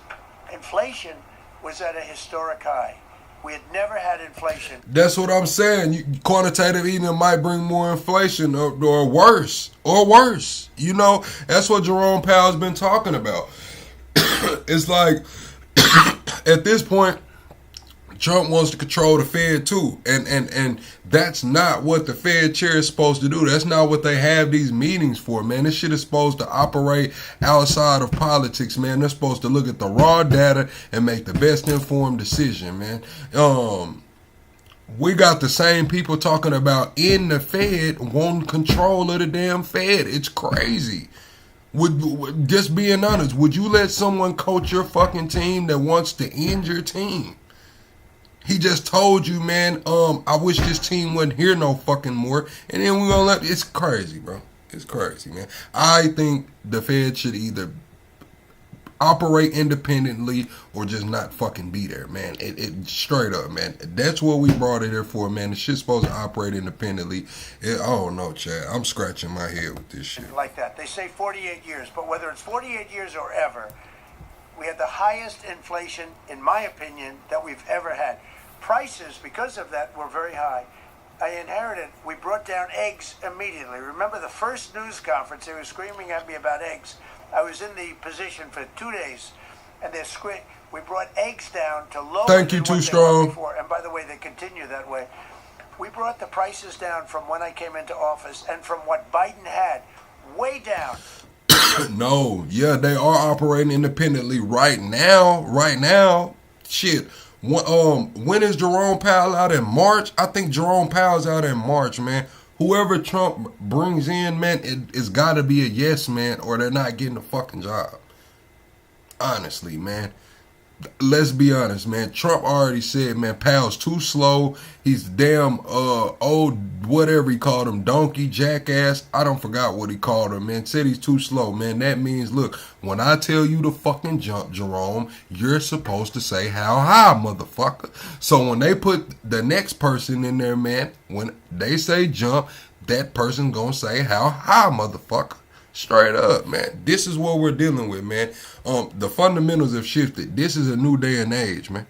[SPEAKER 10] inflation was at a historic high. We had never had inflation.
[SPEAKER 2] That's what I'm saying. Quantitative easing might bring more inflation or worse. Or worse. That's what Jerome Powell's been talking about. It's like, at this point, Trump wants to control the Fed too. And that's not what the Fed chair is supposed to do. That's not what they have these meetings for, man. This shit is supposed to operate outside of politics, man. They're supposed to look at the raw data and make the best informed decision, man. We got the same people talking about in the Fed wanting control of the damn Fed. It's crazy. Just being honest, would you let someone coach your fucking team that wants to end your team? He just told you, man, I wish this team wasn't here no fucking more. And then we're gonna it's crazy, bro. It's crazy, man. I think the Fed should either operate independently or just not fucking be there, man. It straight up, man. That's what we brought it here for, man. The shit's supposed to operate independently. I don't know, Chad. I'm scratching my head with this shit.
[SPEAKER 10] Like that. They say 48 years, but whether it's 48 years or ever, we had the highest inflation, in my opinion, that we've ever had. Prices, because of that, were very high. I inherited, we brought down eggs immediately. Remember the first news conference, they were screaming at me about eggs. I was in the position for 2 days, and they're we brought eggs down to lower
[SPEAKER 2] Thank you, Too Strong.
[SPEAKER 10] Before. And by the way, they continue that way. We brought the prices down from when I came into office and from what Biden had, way down.
[SPEAKER 2] No, yeah, they are operating independently right now. Right now, shit. When is Jerome Powell out in March? I think Jerome Powell's out in March, man. Whoever Trump brings in, man, it's got to be a yes man or they're not getting a fucking job. Honestly, man. Let's be honest, man. Trump already said, man, Powell's too slow. He's damn old, whatever he called him, donkey, jackass. I don't forgot what he called him, man. Said he's too slow, man. That means, look, when I tell you to fucking jump, Jerome, you're supposed to say how high, motherfucker. So when they put the next person in there, man, when they say jump, that person gonna say how high, motherfucker. Straight up, man. This is what we're dealing with, man. The fundamentals have shifted. This is a new day and age, man.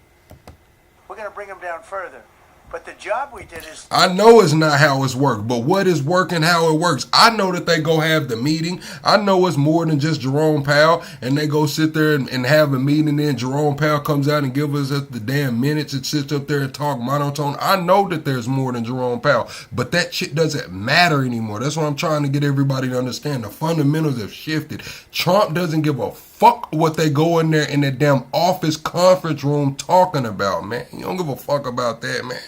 [SPEAKER 10] We're going to bring them down further. But the job we did is...
[SPEAKER 2] I know it's not how it's worked, but what is working, how it works. I know that they go have the meeting. I know it's more than just Jerome Powell, and they go sit there and have a meeting, and then Jerome Powell comes out and gives us the damn minutes and sits up there and talk monotone. I know that there's more than Jerome Powell, but that shit doesn't matter anymore. That's what I'm trying to get everybody to understand. The fundamentals have shifted. Trump doesn't give a fuck what they go in there in the damn office conference room talking about, man. You don't give a fuck about that, man.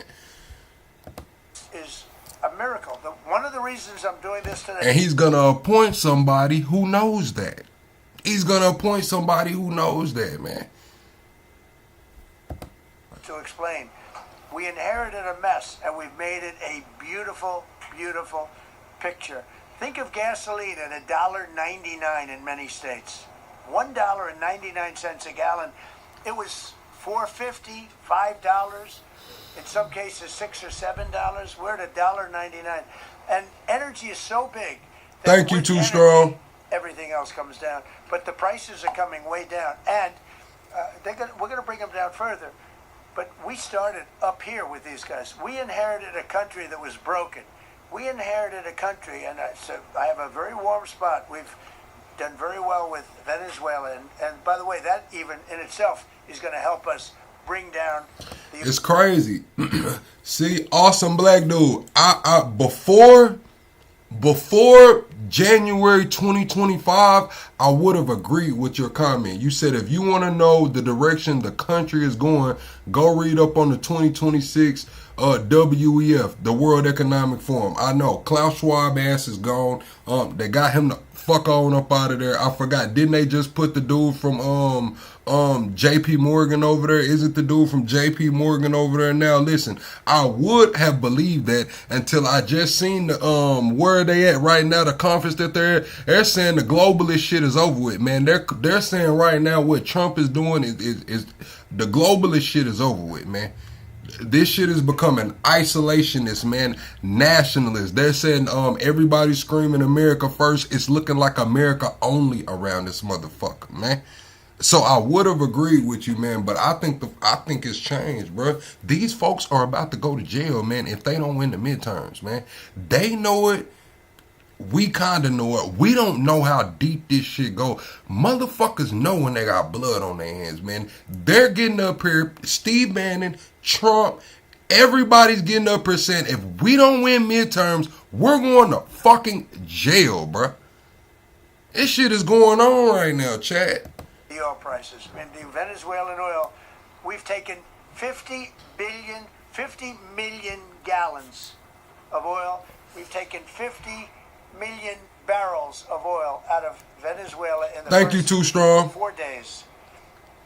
[SPEAKER 10] Is a miracle. One of the reasons I'm doing this today.
[SPEAKER 2] And he's going to appoint somebody who knows that. He's going to appoint somebody who knows that, man.
[SPEAKER 10] To explain, we inherited a mess and we've made it a beautiful, beautiful picture. Think of gasoline at $1.99 in many states. $1.99 a gallon. It was $4.50, $5. In some cases, $6 or $7. We're at $1.99. And energy is so big.
[SPEAKER 2] Thank you, Too Strong.
[SPEAKER 10] Everything else comes down. But the prices are coming way down. And we're going to bring them down further. But we started up here with these guys. We inherited a country that was broken. We inherited a country, and so I have a very warm spot. We've done very well with Venezuela. And by the way, that even in itself is going to help us bring down the...
[SPEAKER 2] It's crazy. See, awesome black dude. Before January 2025, I would have agreed with your comment. You said if you want to know the direction the country is going, go read up on the 2026 WEF, the World Economic Forum. I know Klaus Schwab ass is gone. They got him the fuck on up out of there. I forgot. Didn't they just put the dude from JP Morgan over there? Is it the dude from JP Morgan over there now? Listen, I would have believed that until I just seen the where they at right now, the conference that they're saying the globalist shit is over with, man. They're saying right now what Trump is doing is the globalist shit is over with, man. This shit is becoming isolationist, man, nationalist. They're saying everybody's screaming America first. It's looking like America only around this motherfucker, man. So I would have agreed with you, man, but I think it's changed, bro. These folks are about to go to jail, man, if they don't win the midterms, man. They know it. We kind of know it. We don't know how deep this shit go. Motherfuckers know when they got blood on their hands, man. They're getting up here. Steve Bannon, Trump, everybody's getting up here saying if we don't win midterms, we're going to fucking jail, bro. This shit is going on right now, chat.
[SPEAKER 10] The oil prices. I mean, the Venezuelan oil, we've taken 50 million gallons of oil. We've taken 50 million barrels of oil out of Venezuela in the first 4 days.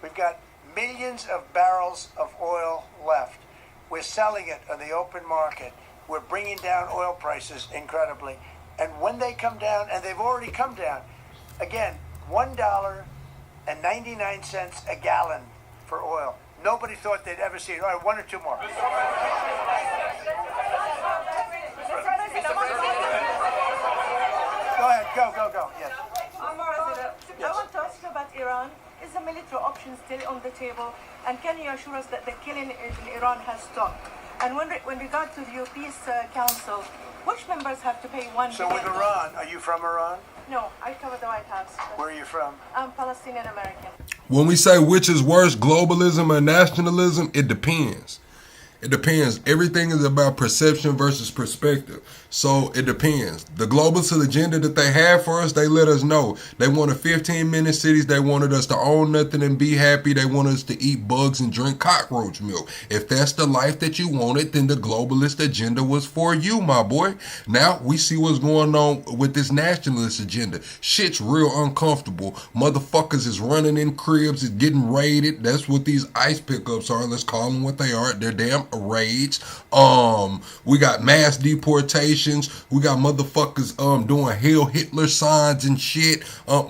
[SPEAKER 10] We've got millions of barrels of oil left. We're selling it on the open market. We're bringing down oil prices incredibly. And when they come down, and they've already come down, again, $1.99 a gallon for oil. Nobody thought they'd ever see it. All right, one or two more. Go ahead, go. Yes.
[SPEAKER 12] I want to ask you about Iran. Is the military option still on the table? And can you assure us that the killing in Iran has stopped? And when regard to the Peace Council, which members have to pay $1 billion?
[SPEAKER 10] So with Iran, are you from Iran?
[SPEAKER 12] No, I cover the White House.
[SPEAKER 10] Where are you from?
[SPEAKER 12] I'm Palestinian American.
[SPEAKER 2] When we say which is worse, globalism or nationalism, it depends. It depends. Everything is about perception versus perspective. So it depends. The globalist agenda that they have for us, they let us know. They wanted 15-minute cities. They wanted us to own nothing and be happy. They want us to eat bugs and drink cockroach milk. If that's the life that you wanted, then the globalist agenda was for you, my boy. Now we see what's going on with this nationalist agenda. Shit's real uncomfortable. Motherfuckers is running in cribs, is getting raided. That's what these ICE pickups are. Let's call them what they are. They're damn raids. We got mass deportations. We got motherfuckers doing Hail Hitler signs and shit.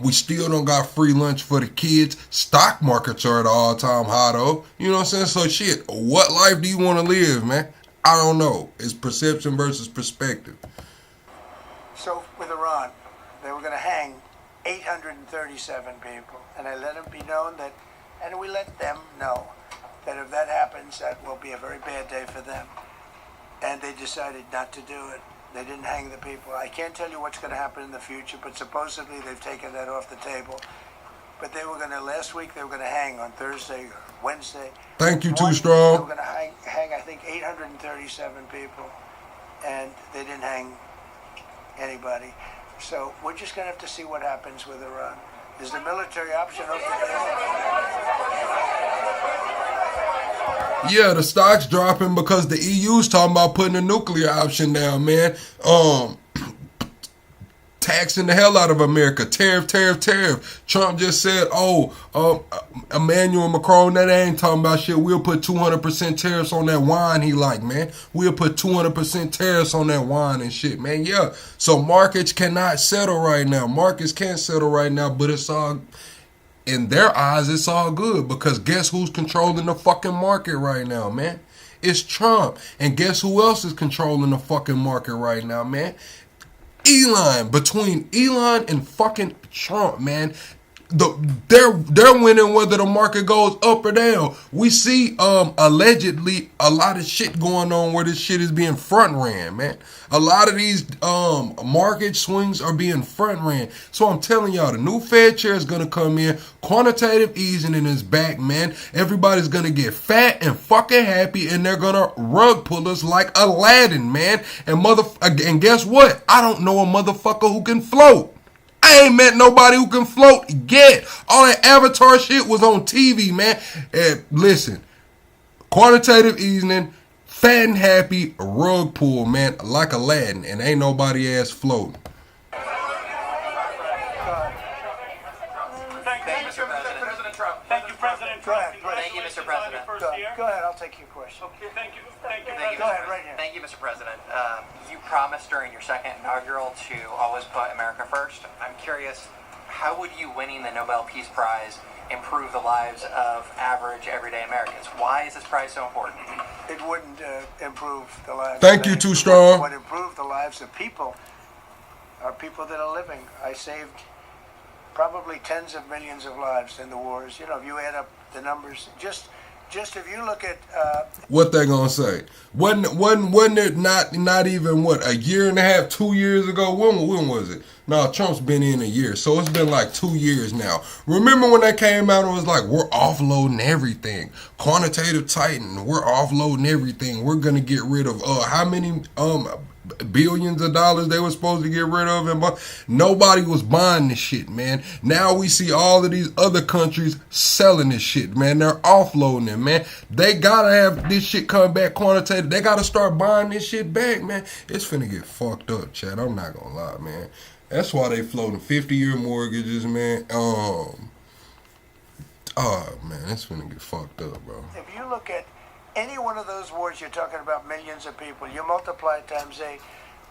[SPEAKER 2] We still don't got free lunch for the kids. Stock markets are at an all-time high though. You know what I'm saying? So shit, what life do you want to live, man? I don't know. It's perception versus perspective.
[SPEAKER 10] So with Iran, they were going to hang 837 people, and I let them be known that, and we let them know that if that happens, that will be a very bad day for them. And they decided not to do it. They didn't hang the people. I can't tell you what's going to happen in the future, but supposedly they've taken that off the table. But they were going to, last week, they were going to hang on Thursday or Wednesday.
[SPEAKER 2] Thank you, Too Strong.
[SPEAKER 10] They were going to hang, I think, 837 people, and they didn't hang anybody. So we're just going to have to see what happens with Iran. Is the military option okay?
[SPEAKER 2] Yeah, the stock's dropping because the EU's talking about putting a nuclear option down, man. Taxing the hell out of America. Tariff. Trump just said, Emmanuel Macron, that ain't talking about shit. We'll put 200% tariffs on that wine he like, man. We'll put 200% tariffs on that wine and shit, man. Yeah. So markets cannot settle right now. Markets can't settle right now, but it's all, in their eyes, it's all good because guess who's controlling the fucking market right now, man? It's Trump. And guess who else is controlling the fucking market right now, man? Elon. Between Elon and fucking Trump, man, they're winning whether the market goes up or down. We see allegedly a lot of shit going on where this shit is being front ran, man. A lot of these market swings are being front ran. So I'm telling y'all, the new Fed chair is gonna come in, quantitative easing in his back, man. Everybody's gonna get fat and fucking happy, and they're gonna rug pull us like Aladdin, man. And guess what? I don't know a motherfucker who can float. I ain't met nobody who can float yet. All that Avatar shit was on TV, man. And listen, quantitative easing, fat and happy, rug pull, man, like Aladdin, and ain't nobody ass floating.
[SPEAKER 13] Thank you, President Trump.
[SPEAKER 4] Thank you, Mr. President.
[SPEAKER 10] Go ahead, I'll take your question.
[SPEAKER 13] Okay, thank you.
[SPEAKER 10] Go ahead, right here.
[SPEAKER 4] Thank you, Mr. President. You promised during your second inaugural to always put America first. I'm curious, how would you winning the Nobel Peace Prize improve the lives of average, everyday Americans? Why is this prize so important?
[SPEAKER 10] It wouldn't improve the lives.
[SPEAKER 2] Thank you, Too Strong.
[SPEAKER 10] What improved the lives of people are people that are living. I saved probably tens of millions of lives in the wars. You know, if you add up the numbers, just if you look at
[SPEAKER 2] what they gonna say? Wasn't it not even what, a year and a half, 2 years ago? When was it? No, Trump's been in a year, so it's been like 2 years now. Remember when that came out? It was like, we're offloading everything. Quantitative tightening, we're offloading everything. We're gonna get rid of how many billions of dollars they were supposed to get rid of, and nobody was buying this shit, man. Now we see all of these other countries selling this shit, man. They're offloading it, man. They gotta have this shit come back quantitative. They gotta start buying this shit back, man. It's finna get fucked up, Chad. I'm not gonna lie, man. That's why they floating 50-year mortgages, man. Oh man, it's finna get fucked up, bro.
[SPEAKER 10] If you look at any one of those wars, you're talking about millions of people. You multiply it times 8.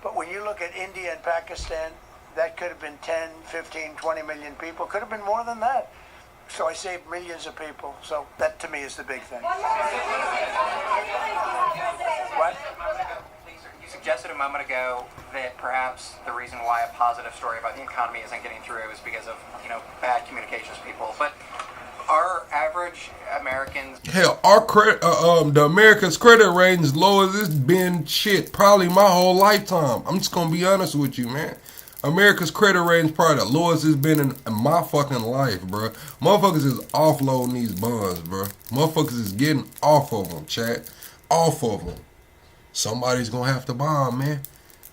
[SPEAKER 10] But when you look at India and Pakistan, that could have been 10, 15, 20 million people. Could have been more than that. So I saved millions of people. So that, to me, is the big thing. What?
[SPEAKER 4] You suggested a moment ago that perhaps the reason why a positive story about the economy isn't getting through is because of, bad communications people. But our average Americans,
[SPEAKER 2] hell, our credit, the America's credit rating is low as it's been shit probably my whole lifetime. I'm just gonna be honest with you, man. America's credit rating is probably the lowest it's been in my fucking life, bro. Motherfuckers is offloading these bonds, bro. Motherfuckers is getting off of them, chat. Off of them. Somebody's gonna have to buy them, man.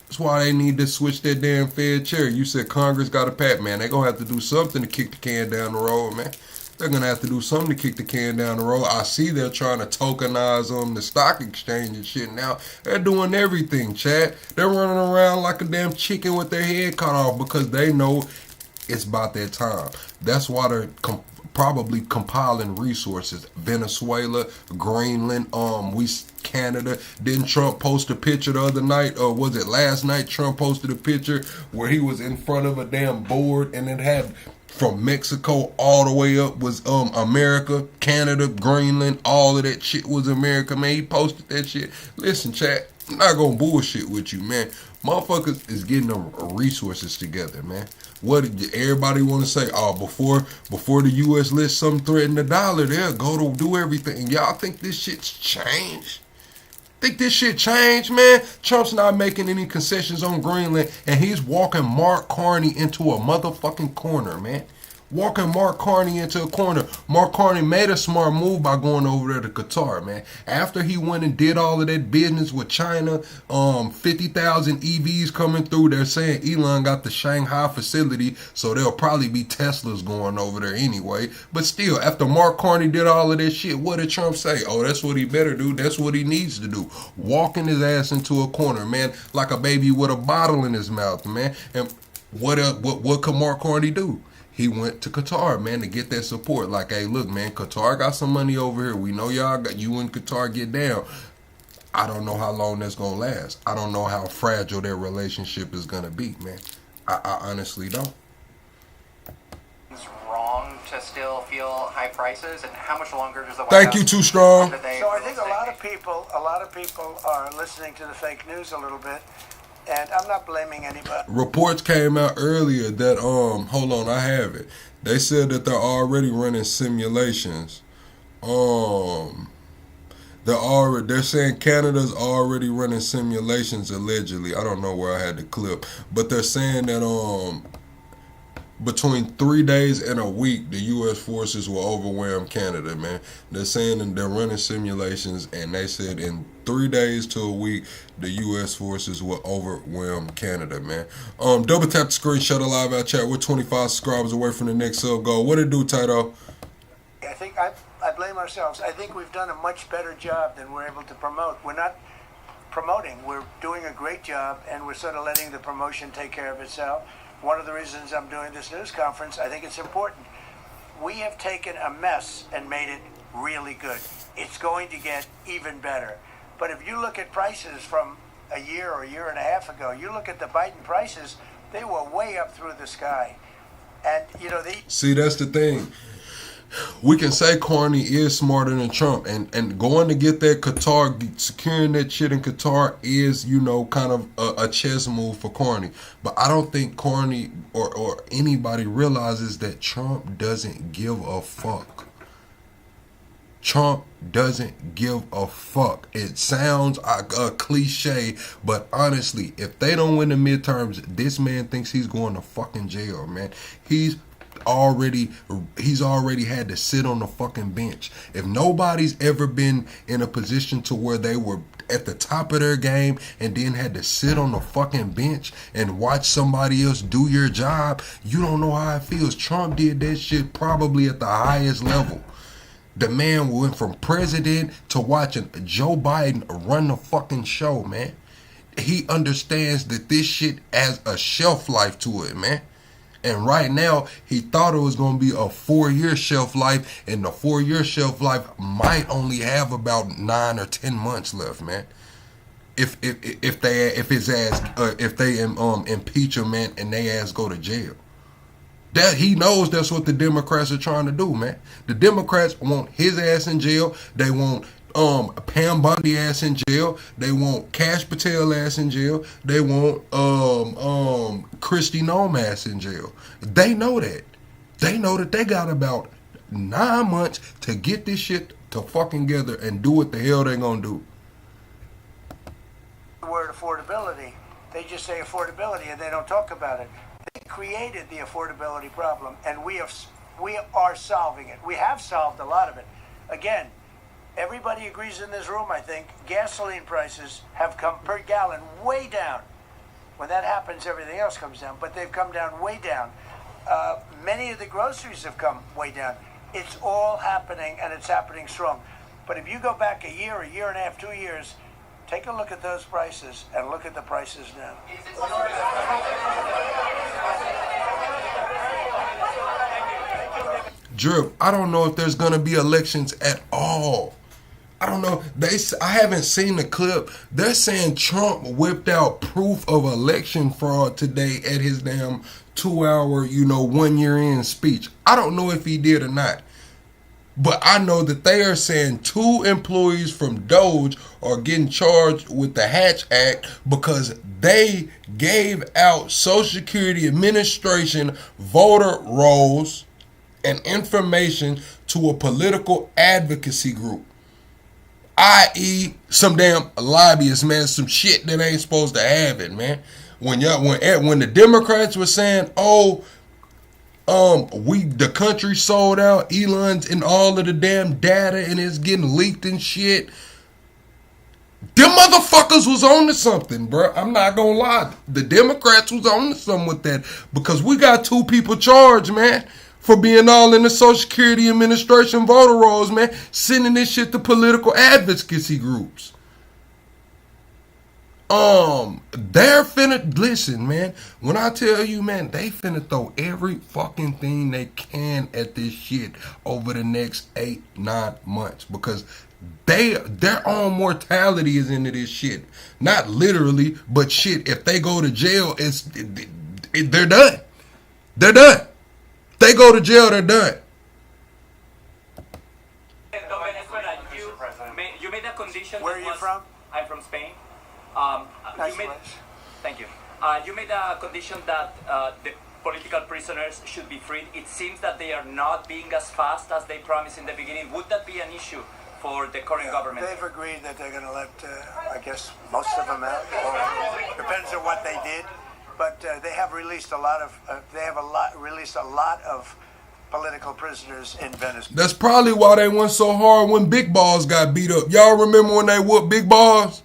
[SPEAKER 2] That's why they need to switch that damn Fed chair. You said Congress got a pat, man. They gonna have to do something to kick the can down the road, man. They're going to have to do something to kick the can down the road. I see they're trying to tokenize the stock exchange and shit now. They're doing everything, Chad. They're running around like a damn chicken with their head cut off because they know it's about that time. That's why they're probably compiling resources. Venezuela, Greenland, Canada. Didn't Trump post a picture the other night, or was it last night? Trump posted a picture where he was in front of a damn board and it had from Mexico all the way up was America, Canada, Greenland, all of that shit was America, man. He posted that shit. Listen, chat, I'm not gonna bullshit with you, man. Motherfuckers is getting the resources together, man. What did everybody want to say? Oh, before the U.S. lets something threaten the dollar, they'll go to do everything. Y'all think this shit's changed? Think this shit changed, man? Trump's not making any concessions on Greenland, and he's walking Mark Carney into a motherfucking corner, man. walking Mark Carney into a corner. Mark Carney made a smart move by going over there to Qatar, man. After he went and did all of that business with China, 50,000 EVs coming through, they're saying Elon got the Shanghai facility, so there'll probably be Teslas going over there anyway. But still, after Mark Carney did all of that shit, what did Trump say? Oh, that's what he better do. That's what he needs to do. Walking his ass into a corner, man, like a baby with a bottle in his mouth, man. And what could Mark Carney do? He went to Qatar, man, to get that support. Like, hey, look, man, Qatar got some money over here. We know y'all got, you and Qatar get down. I don't know how long that's going to last. I don't know how fragile their relationship is going to be, man. I honestly don't.
[SPEAKER 20] It's wrong to still feel high prices, and how much longer does the White
[SPEAKER 2] Thank
[SPEAKER 20] House
[SPEAKER 2] you, Too Strong.
[SPEAKER 10] So I think a lot of people are listening to the fake news a little bit. And I'm not blaming anybody.
[SPEAKER 2] Reports came out earlier that hold on, I have it. They said that they're already running simulations. They're saying Canada's already running simulations allegedly. I don't know where I had the clip, but they're saying that between 3 days and a week, the U.S. forces will overwhelm Canada, man. They're saying that they're running simulations, and they said in 3 days to a week, the U.S. forces will overwhelm Canada, man. Double tap the screen, shut a live out chat. We're 25 subscribers away from the next sub goal. What it do, Tato?
[SPEAKER 10] I think I blame ourselves. I think we've done a much better job than we're able to promote. We're not promoting. We're doing a great job, and we're sort of letting the promotion take care of itself. One of the reasons I'm doing this news conference, I think it's important. We have taken a mess and made it really good. It's going to get even better. But if you look at prices from a year or a year and a half ago, you look at the Biden prices, they were way up through the sky. And, you know,
[SPEAKER 2] see, that's the thing. We can say Carney is smarter than Trump, and going to get that Qatar, securing that shit in Qatar is, you know, kind of a chess move for Carney. But I don't think Carney or anybody realizes that Trump doesn't give a fuck. Trump doesn't give a fuck. It sounds like a cliche, but honestly, if they don't win the midterms, this man thinks he's going to fucking jail, man. He's already had to sit on the fucking bench. If nobody's ever been in a position to where they were at the top of their game and then had to sit on the fucking bench and watch somebody else do your job, you don't know how it feels. Trump did that shit probably at the highest level. The man went from president to watching Joe Biden run the fucking show, man. He understands that this shit has a shelf life to it, man. And right now, he thought it was going to be a 4-year shelf life, and the 4-year shelf life might only have about 9 or 10 months left, man. If they impeach him, man, and they ass go to jail. That he knows that's what the Democrats are trying to do, man. The Democrats want his ass in jail. They want Pam Bondi ass in jail. They want Kash Patel ass in jail. They want Kristi Noem ass in jail. They know that. They know that they got about 9 months to get this shit to fucking together and do what the hell they gonna do.
[SPEAKER 10] The word affordability. They just say affordability and they don't talk about it. They created the affordability problem, and we are solving it. We have solved a lot of it. Again, everybody agrees in this room, I think, gasoline prices have come per gallon way down. When that happens, everything else comes down, but they've come down way down. Many of the groceries have come way down. It's all happening, and it's happening strong. But if you go back a year and a half, 2 years, take a look at those prices and look at the prices now.
[SPEAKER 2] Drip, I don't know if there's going to be elections at all. I don't know. I haven't seen the clip. They're saying Trump whipped out proof of election fraud today at his damn 2-hour, 1 year in speech. I don't know if he did or not. But I know that they are saying 2 employees from Doge are getting charged with the Hatch Act because they gave out Social Security Administration voter rolls and information to a political advocacy group. I.e. some damn lobbyists, man, some shit that ain't supposed to have it, man. When the Democrats were saying, oh, The country sold out, Elon's in all of the damn data and it's getting leaked and shit. Them motherfuckers was on to something, bro. I'm not gonna lie. The Democrats was on to something with that because we got 2 people charged, man, for being all in the Social Security Administration voter rolls, man, sending this shit to political advocacy groups. They're finna, listen, man, when I tell you, man, they finna throw every fucking thing they can at this shit over the next 8-9 months because their own mortality is into this shit. Not literally, but shit, if they go to jail, they're done. They're done. They go to jail, they're done.
[SPEAKER 21] You made a condition.
[SPEAKER 10] Where are you from?
[SPEAKER 21] I'm from Spain.
[SPEAKER 10] Nice
[SPEAKER 21] thank you. You made a condition that the political prisoners should be freed. It seems that they are not being as fast as they promised in the beginning. Would that be an issue for the current government?
[SPEAKER 10] They've agreed that they're going to let, I guess, most of them out. Depends on what they did, but they have released a lot of. Released a lot of political prisoners in Venezuela.
[SPEAKER 2] That's probably why they went so hard when Big Balls got beat up. Y'all remember when they whooped Big Balls?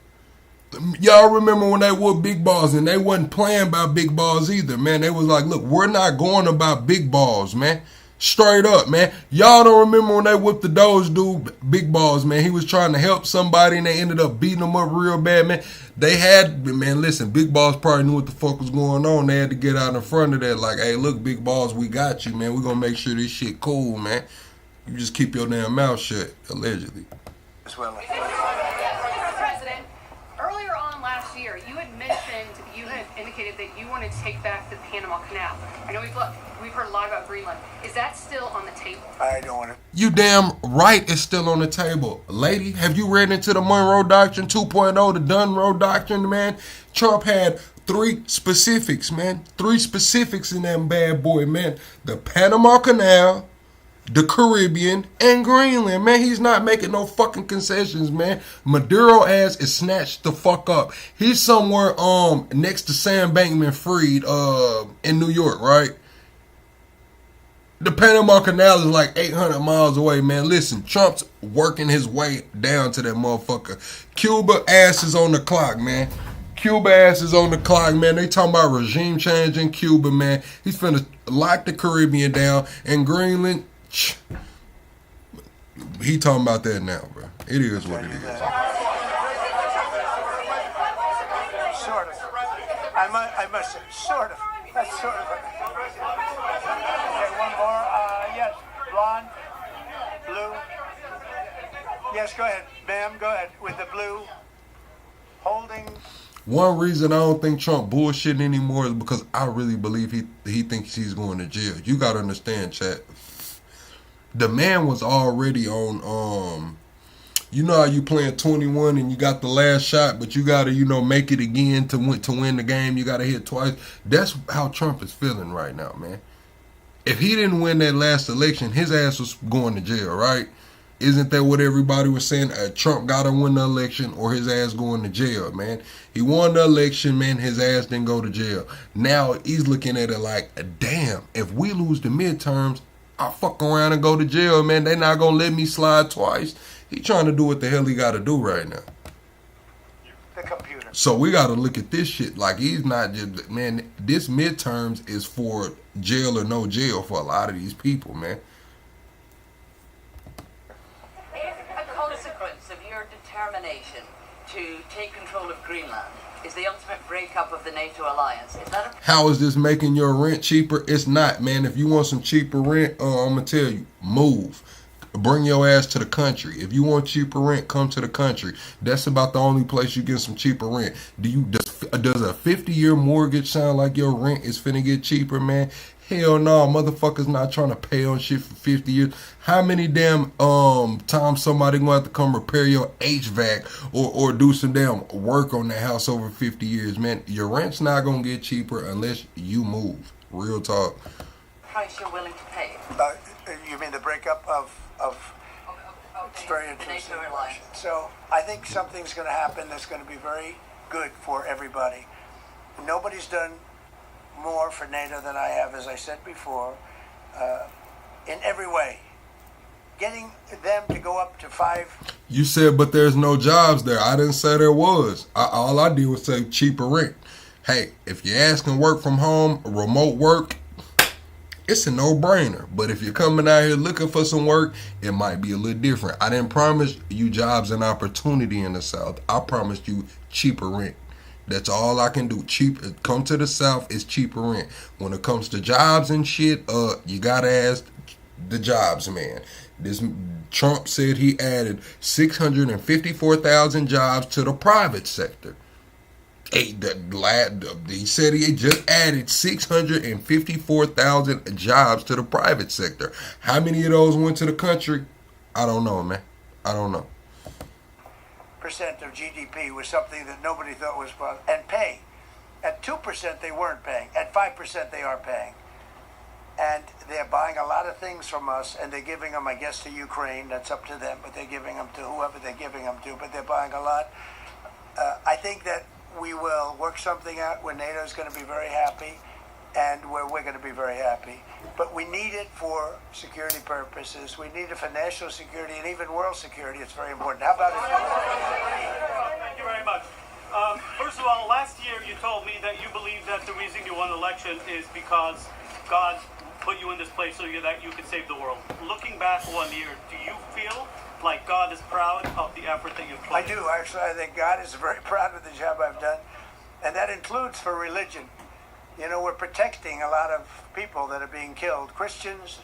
[SPEAKER 2] Y'all remember when they whooped Big Balls and they wasn't playing by Big Balls either, man. They was like, look, we're not going about Big Balls, man. Straight up, man. Y'all don't remember when they whipped the Doge dude, Big Balls, man. He was trying to help somebody and they ended up beating him up real bad, man. They had, man, listen, Big Balls probably knew what the fuck was going on. They had to get out in front of that like, hey, look, Big Balls, we got you, man. We're going to make sure this shit cool, man. You just keep your damn mouth shut, allegedly.
[SPEAKER 10] As well.
[SPEAKER 22] President, earlier on last year, you had indicated that you wanted to take back the Panama Canal. I know we've heard a lot about Greenland. Is that still on the table?
[SPEAKER 10] I don't want to.
[SPEAKER 2] You damn right it's still on the table. Lady, have you read into the Monroe Doctrine 2.0, the Dunroe Doctrine, man? Trump had 3 specifics, man. 3 specifics in that bad boy, man. The Panama Canal, the Caribbean, and Greenland, man. He's not making no fucking concessions, man. Maduro ass is snatched the fuck up. He's somewhere next to Sam Bankman-Fried in New York, right? The Panama Canal is like 800 miles away, man. Listen, Trump's working his way down to that motherfucker. Cuba ass is on the clock, man. Cuba ass is on the clock, man. They talking about regime change in Cuba, man. He's finna lock the Caribbean down. And Greenland, he talking about that now, bro. It is what it is.
[SPEAKER 10] Sort of. I must say, sort of. That's sort of. Okay, one more. Yes, blonde, blue. Yes, go ahead, ma'am. Go ahead with the blue. Holding.
[SPEAKER 2] One reason I don't think Trump bullshitting anymore is because I really believe he thinks he's going to jail. You gotta understand, chat. The man was already on, you know how you playing 21 and you got the last shot, but you got to, make it again to win the game. You got to hit twice. That's how Trump is feeling right now, man. If he didn't win that last election, his ass was going to jail, right? Isn't that what everybody was saying? Trump got to win the election or his ass going to jail, man. He won the election, man. His ass didn't go to jail. Now he's looking at it like, damn, if we lose the midterms, I'll fuck around and go to jail, man. They not going to let me slide twice. He trying to do what the hell he got to do right now.
[SPEAKER 10] The computer.
[SPEAKER 2] So we got to look at this shit like he's not just, man, this midterms is for jail or no jail for a lot of these people, man.
[SPEAKER 23] If a consequence of your determination to take control of Greenland is the ultimate breakup of the NATO alliance, is that
[SPEAKER 2] How is this making your rent cheaper? It's not, man. If you want some cheaper rent, I'm going to tell you, move. Bring your ass to the country. If you want cheaper rent, come to the country. That's about the only place you get some cheaper rent. Does a 50-year mortgage sound like your rent is finna get cheaper, man? Hell no, motherfuckers not trying to pay on shit for 50 years. How many damn times somebody gonna have to come repair your HVAC or do some damn work on the house over 50 years, man? Your rent's not gonna get cheaper unless you move. Real talk.
[SPEAKER 23] price you're willing to pay?
[SPEAKER 10] You mean the breakup of it's very interesting. So I think something's going to happen that's going to be very good for everybody. Nobody's done more for NATO than I have, as I said before. in every way. Getting them to go up to 5.
[SPEAKER 2] You said, but there's no jobs there. I didn't say there was. All I did was say cheaper rent. Hey, if you're asking work from home, remote work, it's a no-brainer. But if you're coming out here looking for some work, it might be a little different. I didn't promise you jobs and opportunity in the South. I promised you cheaper rent. That's all I can do. Come to the South, it's cheaper rent. When it comes to jobs and shit, you gotta ask the jobs man. Trump said he added 654,000 jobs to the private sector. He said he just added 654,000 jobs to the private sector. How many of those went to the country? I don't know, man. I don't know.
[SPEAKER 10] Percent of GDP was something that nobody thought was possible. And pay. At 2% they weren't paying. At 5% they are paying. And they're buying a lot of things from us, and they're giving them, I guess, to Ukraine. That's up to them, but they're giving them to whoever they're giving them to. But they're buying a lot. I think that we will work something out where NATO's going to be very happy, and where we're going to be very happy. But we need it for security purposes. We need it for national security and even world security. It's very important. How about it?
[SPEAKER 1] Thank you very much. First of all, last year you told me that you believe that the reason you won the election is because God put you in this place so that you could save the world. Looking back 1 year, do you feel like God is proud of the effort that you've put in?
[SPEAKER 10] I do. Actually, I think God is very proud of the job I've done. And that includes for religion. You know, we're protecting a lot of people that are being killed. Christians,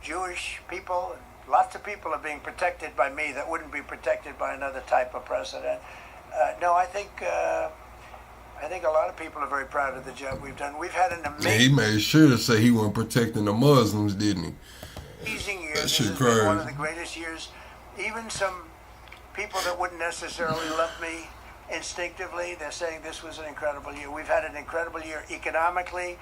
[SPEAKER 10] Jewish people, and lots of people are being protected by me that wouldn't be protected by another type of president. No, I think a lot of people are very proud of the job we've done. We've had an amazing...
[SPEAKER 2] Yeah, he made sure to say he wasn't protecting the Muslims, didn't he?
[SPEAKER 10] Amazing year.
[SPEAKER 2] That shit
[SPEAKER 10] This has
[SPEAKER 2] crazy.
[SPEAKER 10] been one of the greatest years. Even some people that wouldn't necessarily love me instinctively, they're saying this was an incredible year. We've had an incredible year economically.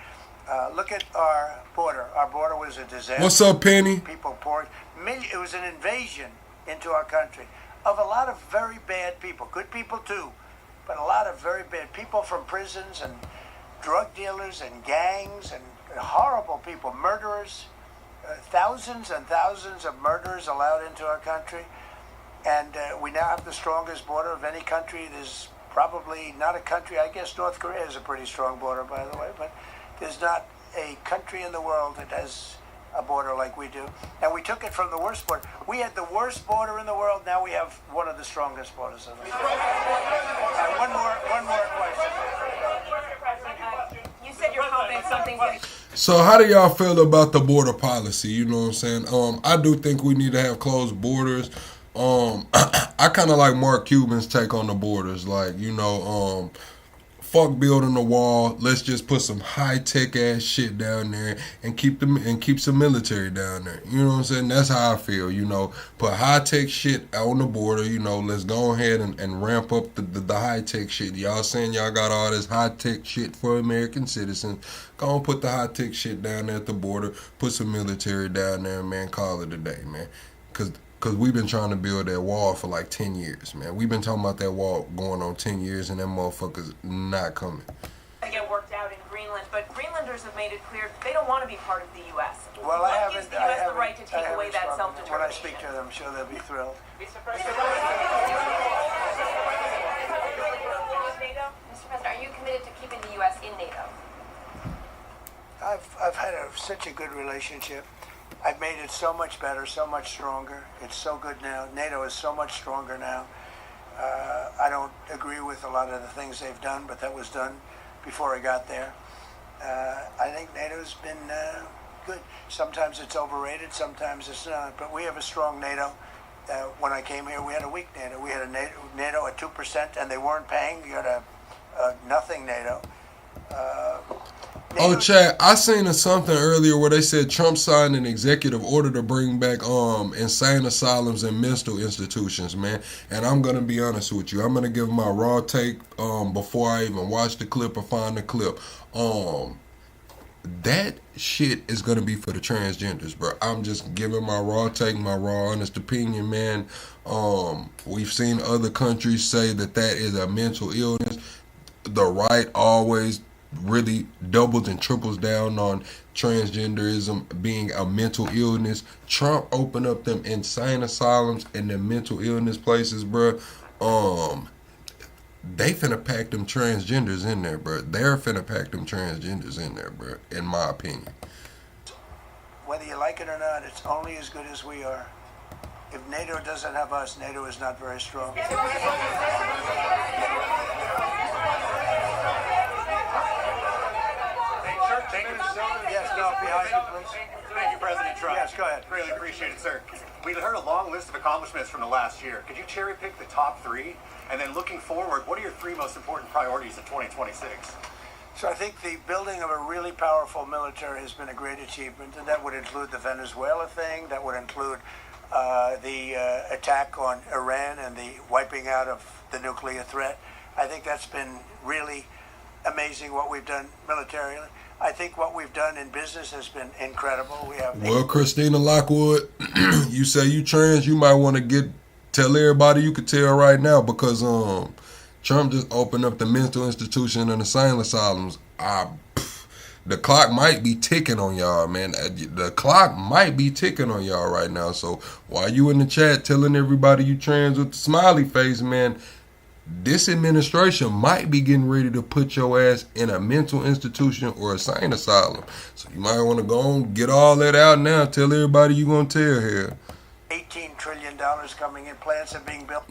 [SPEAKER 10] Look at our border. Our border was a disaster.
[SPEAKER 2] What's up, Penny?
[SPEAKER 10] People poured. It was an invasion into our country of a lot of very bad people. Good people too, but a lot of very bad people from prisons and drug dealers and gangs and horrible people, murderers. Thousands and thousands of murderers allowed into our country. And we now have the strongest border of any country. There's probably not a country, I guess North Korea has a pretty strong border, by the way, but there's not a country in the world that has a border like we do. And we took it from the worst border. We had the worst border in the world. Now we have one of the strongest borders in the world. One more question.
[SPEAKER 12] You said you're hoping something very...
[SPEAKER 2] So how do y'all feel about the border policy? You know what I'm saying? I do think we need to have closed borders. I kind of like Mark Cuban's take on the borders. Like, you know, fuck building a wall. Let's just put some high-tech ass shit down there and keep some military down there. You know what I'm saying? That's how I feel, you know. Put high-tech shit on the border, you know. Let's go ahead and ramp up the high-tech shit. Y'all saying y'all got all this high-tech shit for American citizens. Go and put the high-tech shit down there at the border. Put some military down there, man. Call it a day, man. Because we've been trying to build that wall for like 10 years, man. We've been talking about that wall going on 10 years, and that motherfucker's not coming.
[SPEAKER 12] Get worked out in Greenland, but Greenlanders have made it clear they don't want to be part of the U.S.
[SPEAKER 10] Well,
[SPEAKER 12] what gives the U.S. the right to take away that self-determination?
[SPEAKER 10] When I speak to them, I'm sure they'll be thrilled.
[SPEAKER 12] Mr. President, are you committed to keeping the U.S. in NATO?
[SPEAKER 10] I've had such a good relationship. I've made it so much better, so much stronger. It's so good now. NATO is so much stronger now. I don't agree with a lot of the things they've done, but that was done before I got there. I think NATO's been good. Sometimes it's overrated, sometimes it's not. But we have a strong NATO. When I came here, we had a weak NATO. We had a NATO at 2%, and they weren't paying. You had a nothing NATO.
[SPEAKER 2] Oh, Chad, I seen something earlier where they said Trump signed an executive order to bring back insane asylums and mental institutions, man. And I'm going to be honest with you. I'm going to give my raw take before I even watch the clip or find the clip. That shit is going to be for the transgenders, bro. I'm just giving my raw take, my raw honest opinion, man. We've seen other countries say that is a mental illness. The right always really doubles and triples down on transgenderism being a mental illness. Trump opened up them insane asylums and them mental illness places, bro. They finna pack them transgenders in there, bro. They're finna pack them transgenders in there, bro, in my opinion.
[SPEAKER 10] Whether you like it or not, it's only as good as we are. If NATO doesn't have us, NATO is not very strong.
[SPEAKER 13] Yes,
[SPEAKER 10] no, behind you, please.
[SPEAKER 18] Thank you, President Trump.
[SPEAKER 10] Yes, go ahead.
[SPEAKER 18] Really appreciate it, sir. We heard a long list of accomplishments from the last year. Could you cherry pick the top 3? And then looking forward, what are your 3 most important priorities in 2026?
[SPEAKER 10] So I think the building of a really powerful military has been a great achievement, and that would include the Venezuela thing, that would include the attack on Iran and the wiping out of the nuclear threat. I think that's been really amazing what we've done militarily. I think what we've done in business has been incredible. We have
[SPEAKER 2] Well, Christina Lockwood, you say you trans, you might want to tell everybody you could tell right now, because Trump just opened up the mental institution and insane asylums. The clock might be ticking on y'all, man. The clock might be ticking on y'all right now. So while you in the chat telling everybody you trans with the smiley face, man, this administration might be getting ready to put your ass in a mental institution or a sane asylum. So you might want to go on, get all that out now. Tell everybody you gonna tell here.
[SPEAKER 10] $18 trillion coming in. Plants are being built.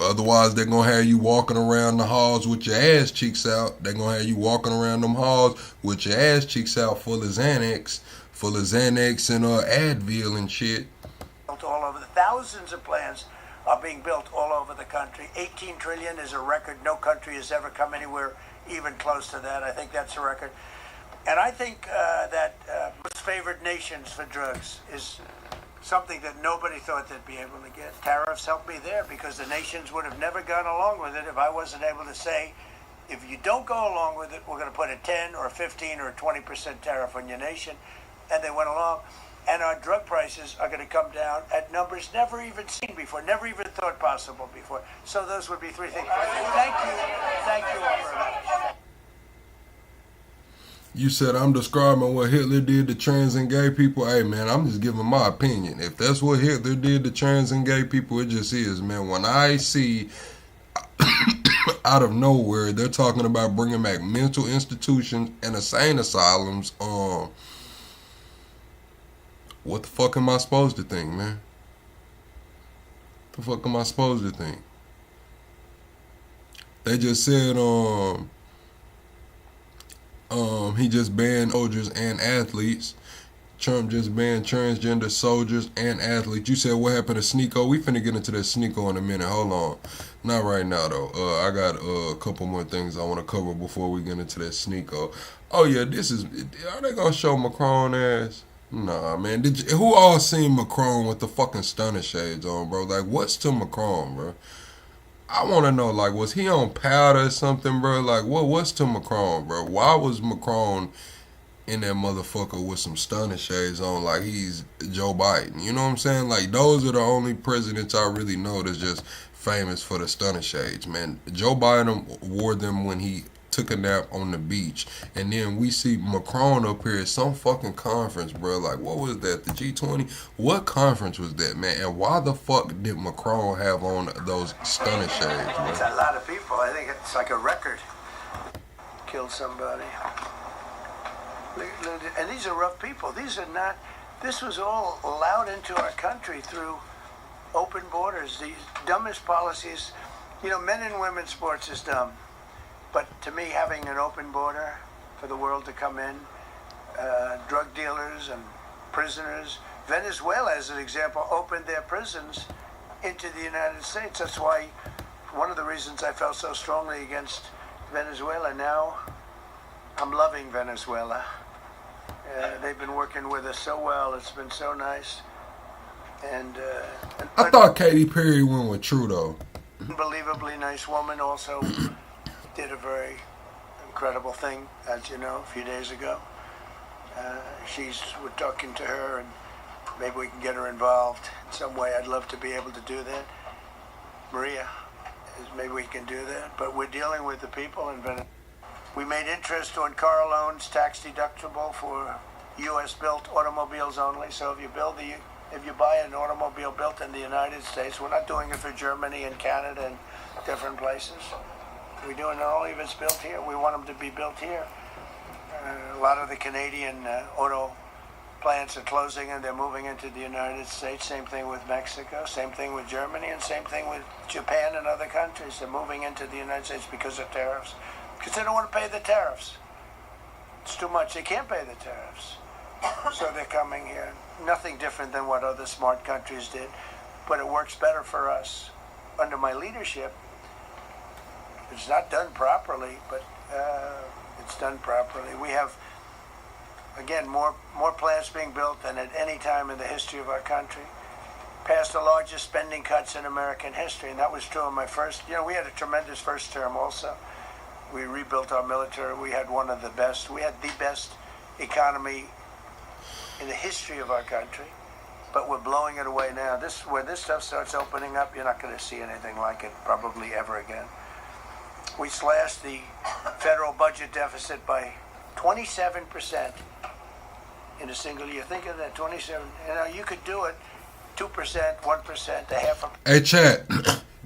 [SPEAKER 2] Otherwise, they're going to have you walking around the halls with your ass cheeks out. They're going to have you walking around them halls with your ass cheeks out full of Xanax and Advil and shit.
[SPEAKER 10] All over. Thousands of plants are being built all over the country. 18 trillion is a record. No country has ever come anywhere even close to that. I think that's a record. And I think that most favored nations for drugs is something that nobody thought they'd be able to get. Tariffs helped me there because the nations would have never gone along with it if I wasn't able to say, if you don't go along with it, we're going to put a 10 or 15 or 20% tariff on your nation. And they went along. And our drug prices are going to come down at numbers never even seen before, never even thought possible before. So those would be 3 things. Thank you. Thank you all very much.
[SPEAKER 2] You said I'm describing what Hitler did to trans and gay people. Hey, man, I'm just giving my opinion. If that's what Hitler did to trans and gay people, it just is, man. When I see out of nowhere they're talking about bringing back mental institutions and insane asylums, what the fuck am I supposed to think, man? The fuck am I supposed to think? They just said, he just banned soldiers and athletes. Trump just banned transgender soldiers and athletes. You said what happened to Sneeko? We finna get into that Sneeko in a minute. Hold on. Not right now, though. I got a couple more things I want to cover before we get into that Sneeko. Oh, yeah, are they gonna show Macron ass? Nah, man. Who all seen Macron with the fucking stunner shades on, bro? Like, what's to Macron, bro? I want to know, like, was he on powder or something, bro? Like, what's to Macron, bro? Why was Macron in that motherfucker with some stunner shades on like he's Joe Biden? You know what I'm saying? Like, those are the only presidents I really know that's just famous for the stunner shades, man. Joe Biden wore them when he took a nap on the beach. And then we see Macron up here at some fucking conference, bro. Like, what was that? The G20? What conference was that, man? And why the fuck did Macron have on those stunner shades, bro?
[SPEAKER 10] It's a lot of people. I think it's like a record. Killed somebody. And these are rough people. These are not, this was all allowed into our country through open borders. These dumbest policies, you know, men and women's sports is dumb. But to me, having an open border for the world to come in, drug dealers and prisoners, Venezuela, as an example, opened their prisons into the United States. That's why one of the reasons I felt so strongly against Venezuela. Now I'm loving Venezuela. They've been working with us so well. It's been so nice. And
[SPEAKER 2] I thought Katy Perry went with Trudeau.
[SPEAKER 10] Unbelievably nice woman. Also did a very incredible thing, as you know, a few days ago. We're talking to her, and maybe we can get her involved in some way. I'd love to be able to do that. Maria, maybe we can do that. But we're dealing with the people in Venezuela. We made interest on car loans tax deductible for U.S. built automobiles only. So if you buy an automobile built in the United States, we're not doing it for Germany and Canada and different places. We're doing it only if it's built here. We want them to be built here. A lot of the Canadian auto plants are closing and they're moving into the United States. Same thing with Mexico, same thing with Germany, and same thing with Japan and other countries. They're moving into the United States because of tariffs. Because they don't want to pay the tariffs. It's too much. They can't pay the tariffs. So they're coming here. Nothing different than what other smart countries did. But it works better for us. Under my leadership, it's not done properly, but it's done properly. We have, again, more plants being built than at any time in the history of our country. Passed the largest spending cuts in American history, and that was true in my first. We had a tremendous first term also. We rebuilt our military. We had one of the best. We had the best economy in the history of our country, but we're blowing it away now. When this stuff starts opening up, you're not going to see anything like it probably ever again. We slashed the federal budget deficit by 27% in a single year. Think of that, 27. You could do it 2%, 1%, a half a.
[SPEAKER 2] Hey, chat.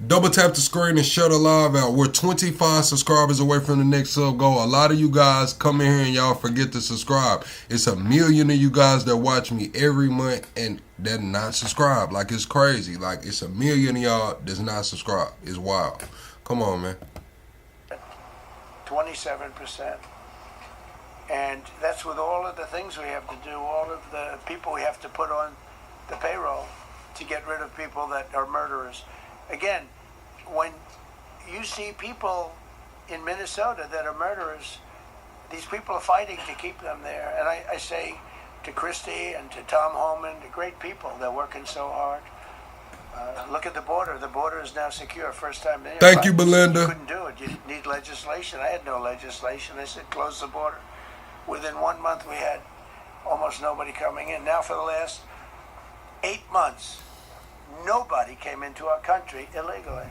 [SPEAKER 2] Double tap the screen and shut the live out. We're 25 subscribers away from the next sub goal. A lot of you guys come in here and y'all forget to subscribe. It's 1 million of you guys that watch me every month and they're not subscribed. Like, it's crazy. Like, it's 1 million of y'all that's not subscribed. It's wild. Come on, man.
[SPEAKER 10] 27%. And that's with all of the things we have to do, all of the people we have to put on the payroll to get rid of people that are murderers. Again, when you see people in Minnesota that are murderers, these people are fighting to keep them there. And I say to Christie and to Tom Homan, the great people, they're working so hard. Look at the border. The border is now secure. First time there.
[SPEAKER 2] Thank you, Belinda.
[SPEAKER 10] You couldn't do it. You need legislation. I had no legislation. They said close the border. Within 1 month, we had almost nobody coming in. Now for the last 8 months, nobody came into our country illegally.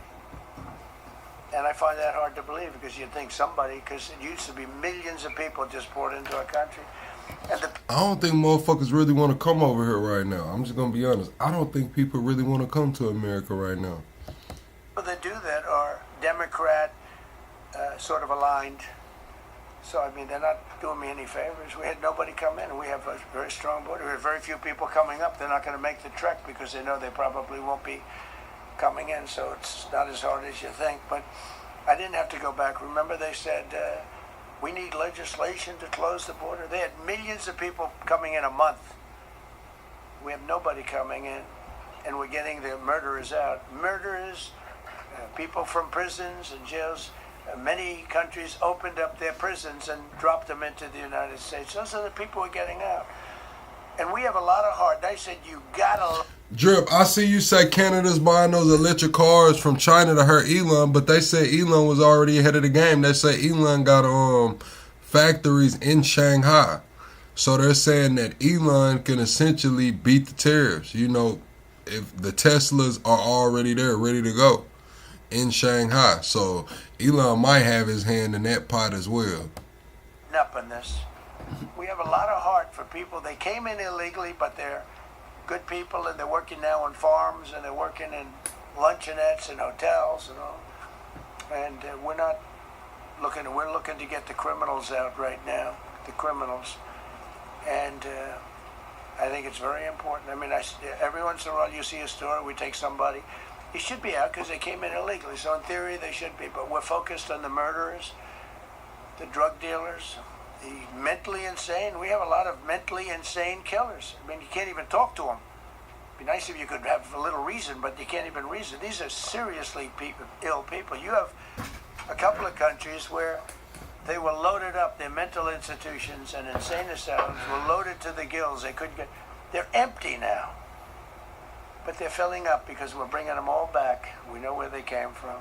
[SPEAKER 10] And I find that hard to believe because you'd think somebody, because it used to be millions of people just poured into our country. And
[SPEAKER 2] I don't think motherfuckers really want to come over here right now. I'm just going to be honest. I don't think people really want to come to America right now.
[SPEAKER 10] People that do that are Democrat sort of aligned. So, I mean, they're not doing me any favors. We had nobody come in. We have a very strong border. We have very few people coming up. They're not going to make the trek because they know they probably won't be coming in. So it's not as hard as you think. But I didn't have to go back. Remember they said we need legislation to close the border. They had millions of people coming in a month. We have nobody coming in. And we're getting the murderers out. Murderers, people from prisons and jails. Many countries opened up their prisons and dropped them into the United States. Those are the people we're getting out. And we have a lot of heart. They said, you gotta...
[SPEAKER 2] Drip, I see you say Canada's buying those electric cars from China to hurt Elon, but they say Elon was already ahead of the game. They say Elon got factories in Shanghai. So they're saying that Elon can essentially beat the tariffs. If the Teslas are already there, ready to go in Shanghai. So Elon might have his hand in that pot as well.
[SPEAKER 10] Up in this. We have a lot of heart for people. They came in illegally, but they're good people, and they're working now on farms, and they're working in luncheonettes and hotels and all. And we're looking to get the criminals out right now, the criminals. And I think it's very important. I mean, every once in a while you see a story, we take somebody. He should be out because they came in illegally. So in theory, they should be. But we're focused on the murderers, the drug dealers, the mentally insane. We have a lot of mentally insane killers. I mean, you can't even talk to them. It'd be nice if you could have a little reason, but you can't even reason. These are seriously ill people. You have a couple of countries where they were loaded up. Their mental institutions and insane asylums were loaded to the gills. They're empty now. But they're filling up because we're bringing them all back. We know where they came from.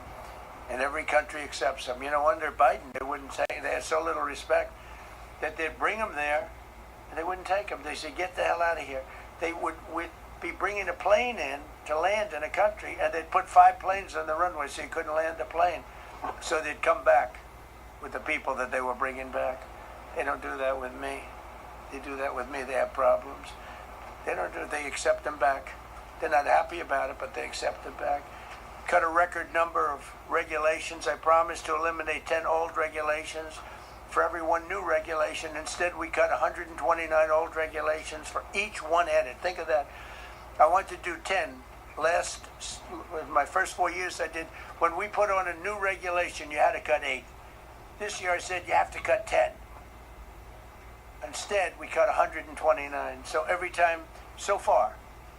[SPEAKER 10] And every country accepts them. Under Biden, they wouldn't say, they had so little respect that they'd bring them there and they wouldn't take them. They said, get the hell out of here. They would be bringing a plane in to land in a country, and they'd put 5 planes on the runway so you couldn't land the plane. So they'd come back. with the people that they were bringing back. They don't do that with me. They do that with me. They have problems. They don't do it. They accept them back. They're not happy about it, but they accept it back. Cut a record number of regulations. I promised to eliminate 10 old regulations for every one new regulation. Instead, we cut 129 old regulations for each one added. Think of that. I want to do 10. My first 4 years I did, when we put on a new regulation, you had to cut 8. This year I said you have to cut 10. Instead, we cut 129. So every time, so far,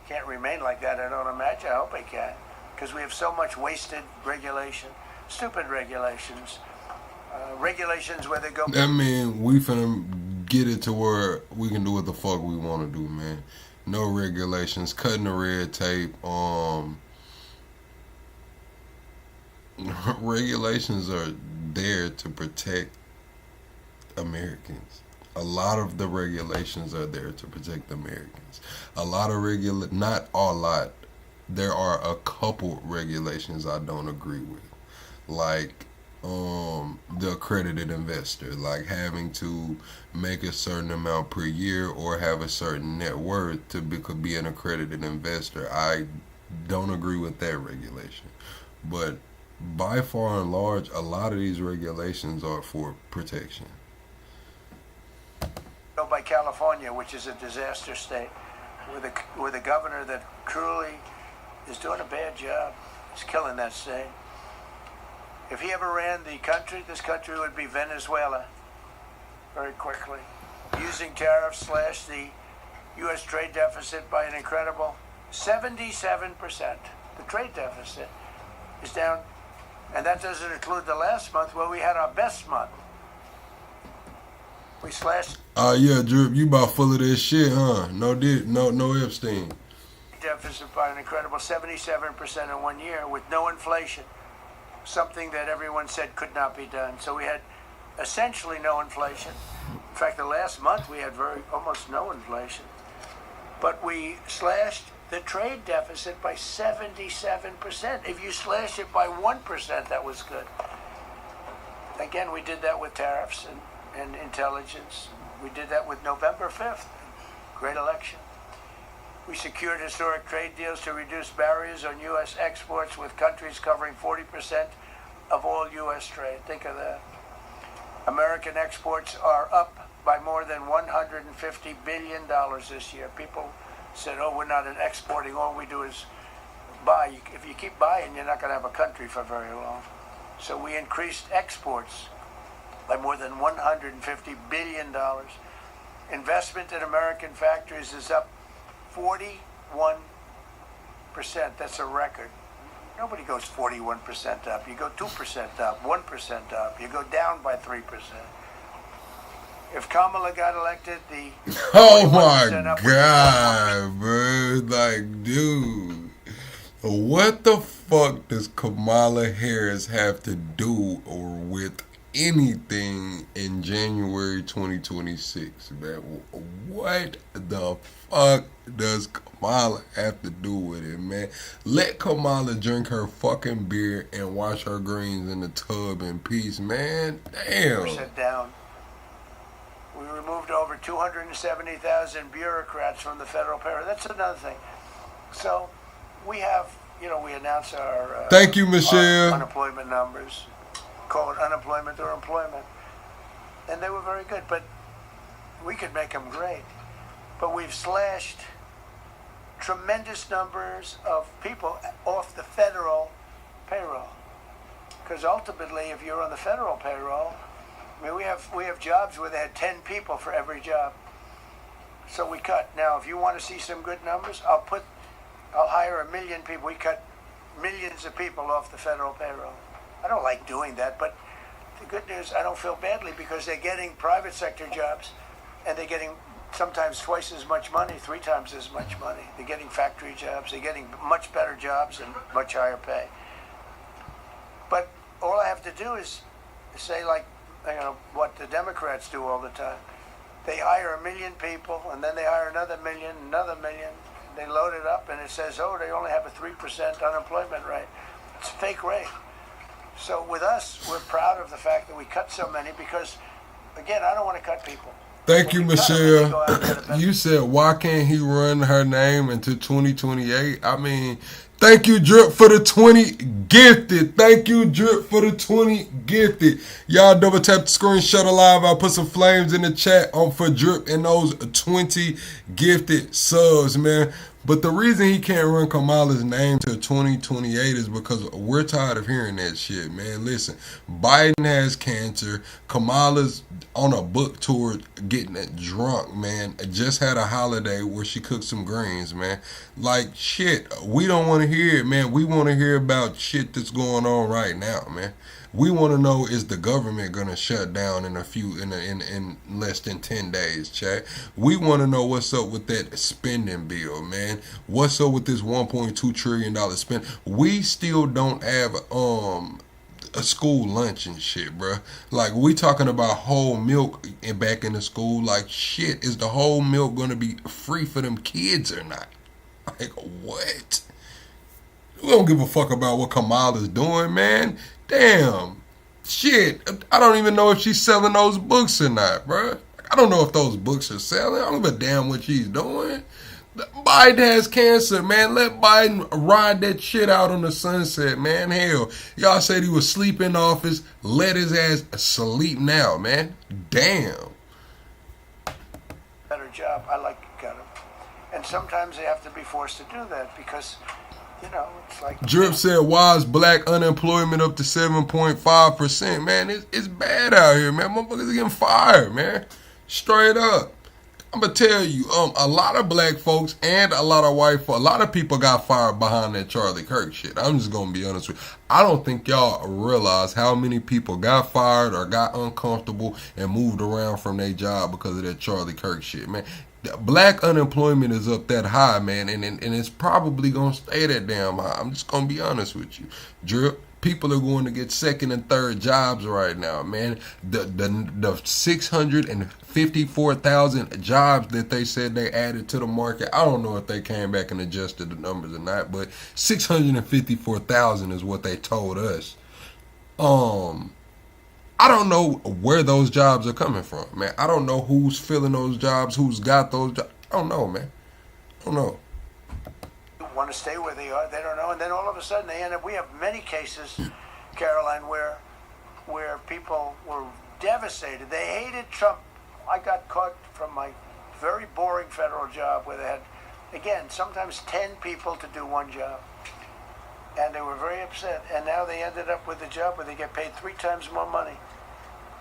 [SPEAKER 10] can't remain like that, I don't imagine. I hope I can, because we have so much wasted regulation, stupid regulations, regulations where they go.
[SPEAKER 2] I mean, we finna get it to where we can do what the fuck we want to do, man. No regulations, cutting the red tape. Regulations are there to protect Americans. A lot of the regulations are there to protect Americans. A lot of not a lot. There are a couple regulations I don't agree with, like the accredited investor, like having to make a certain amount per year or have a certain net worth to be an accredited investor. I don't agree with that regulation, but by far and large, a lot of these regulations are for protection.
[SPEAKER 10] By California, which is a disaster state, with a governor that truly is doing a bad job. He's killing that state. If he ever ran the country, this country would be Venezuela very quickly. Using tariffs slash the U.S. trade deficit by an incredible 77%. The trade deficit is down, and that doesn't include the last month where we had our best month. We slashed.
[SPEAKER 2] Yeah, Drip, you about full of this shit, huh? No Epstein.
[SPEAKER 10] Deficit by an incredible 77% in 1 year with no inflation. Something that everyone said could not be done. So we had essentially no inflation. In fact, the last month we had almost no inflation. But we slashed the trade deficit by 77%. If you slash it by 1%, that was good. Again, we did that with tariffs and intelligence. We did that with November 5th. Great election. We secured historic trade deals to reduce barriers on U.S. exports with countries covering 40% of all U.S. trade. Think of that. American exports are up by more than $150 billion this year. People said, oh, we're not exporting. All we do is buy. If you keep buying, you're not going to have a country for very long. So we increased exports by more than $150 billion. Investment in American factories is up 41%. That's a record. Nobody goes 41% up. You go 2% up, 1% up. You go down by 3%. If Kamala got elected, the
[SPEAKER 2] oh my God, bro! Like, dude, what the fuck does Kamala Harris have to do or with anything in January 2026, man? What the fuck does Kamala have to do with it, man? Let Kamala drink her fucking beer and wash her greens in the tub in peace, man. Damn.
[SPEAKER 10] Percent down. We removed over 270,000 bureaucrats from the federal payroll. That's another thing. So we have, we announce our
[SPEAKER 2] thank you, Michelle.
[SPEAKER 10] Our unemployment numbers. Call it unemployment or employment. And they were very good, but we could make them great. But we've slashed tremendous numbers of people off the federal payroll. Because ultimately, if you're on the federal payroll, I mean, we have jobs where they had 10 people for every job. So we cut. Now, if you want to see some good numbers, I'll hire 1 million people. We cut millions of people off the federal payroll. I don't like doing that, but the good news, I don't feel badly because they're getting private sector jobs and they're getting sometimes twice as much money, 3 times as much money. They're getting factory jobs. They're getting much better jobs and much higher pay. But all I have to do is say, like, what the Democrats do all the time. They hire 1 million people, and then they hire another million. They load it up, and it says, oh, they only have a 3% unemployment rate. It's a fake rate. So with us, we're proud of the fact that we cut so many because, again, I don't want to cut people.
[SPEAKER 2] Thank you, Michelle. You said, why can't he run her name into 2028? I mean, thank you, Drip, for the 20 gifted. Thank you, Drip, for the 20 gifted. Y'all double tap the screen, shut alive. I'll put some flames in the chat on for Drip and those 20 gifted subs, man. But the reason he can't run Kamala's name to 2028 is because we're tired of hearing that shit, man. Listen, Biden has cancer. Kamala's on a book tour getting drunk, man. Just had a holiday where she cooked some greens, man. Like, shit, we don't want to hear it, man. We want to hear about shit that's going on right now, man. We want to know, is the government going to shut down in less than 10 days, chat? We want to know what's up with that spending bill, man. What's up with this $1.2 trillion spend? We still don't have a school lunch and shit, bruh. Like, we talking about whole milk back in the school. Like, shit, is the whole milk going to be free for them kids or not? Like, what? We don't give a fuck about what Kamala's doing, man. Damn. Shit. I don't even know if she's selling those books or not, bruh. I don't know if those books are selling. I don't give a damn what she's doing. Biden has cancer, man. Let Biden ride that shit out on the sunset, man. Hell, y'all said he was asleep in office. Let his ass sleep now, man. Damn.
[SPEAKER 10] Better job. I like to cut them. And sometimes they have to be forced to do that because, you know, it's like...
[SPEAKER 2] Drip said, why is black unemployment up to 7.5%? Man, it's bad out here, man. Motherfuckers are getting fired, man. Straight up. I'm going to tell you, a lot of black folks and a lot of white folks, a lot of people got fired behind that Charlie Kirk shit. I'm just going to be honest with you. I don't think y'all realize how many people got fired or got uncomfortable and moved around from their job because of that Charlie Kirk shit, man. Black unemployment is up that high, man, and it's probably going to stay that damn high. I'm just going to be honest with you. Drip, people are going to get second and third jobs right now, man. The 654,000 jobs that they said they added to the market, I don't know if they came back and adjusted the numbers or not, but 654,000 is what they told us. I don't know where those jobs are coming from, man. I don't know who's filling those jobs, who's got those jobs. I don't know, man. I don't know.
[SPEAKER 10] Want to stay where they are, they don't know, and then all of a sudden they end up. We have many cases, Caroline, where people were devastated. They hated Trump. I got caught from my very boring federal job where they had, again, sometimes 10 people to do one job, and they were very upset. And now they ended up with a job where they get paid 3 times more money.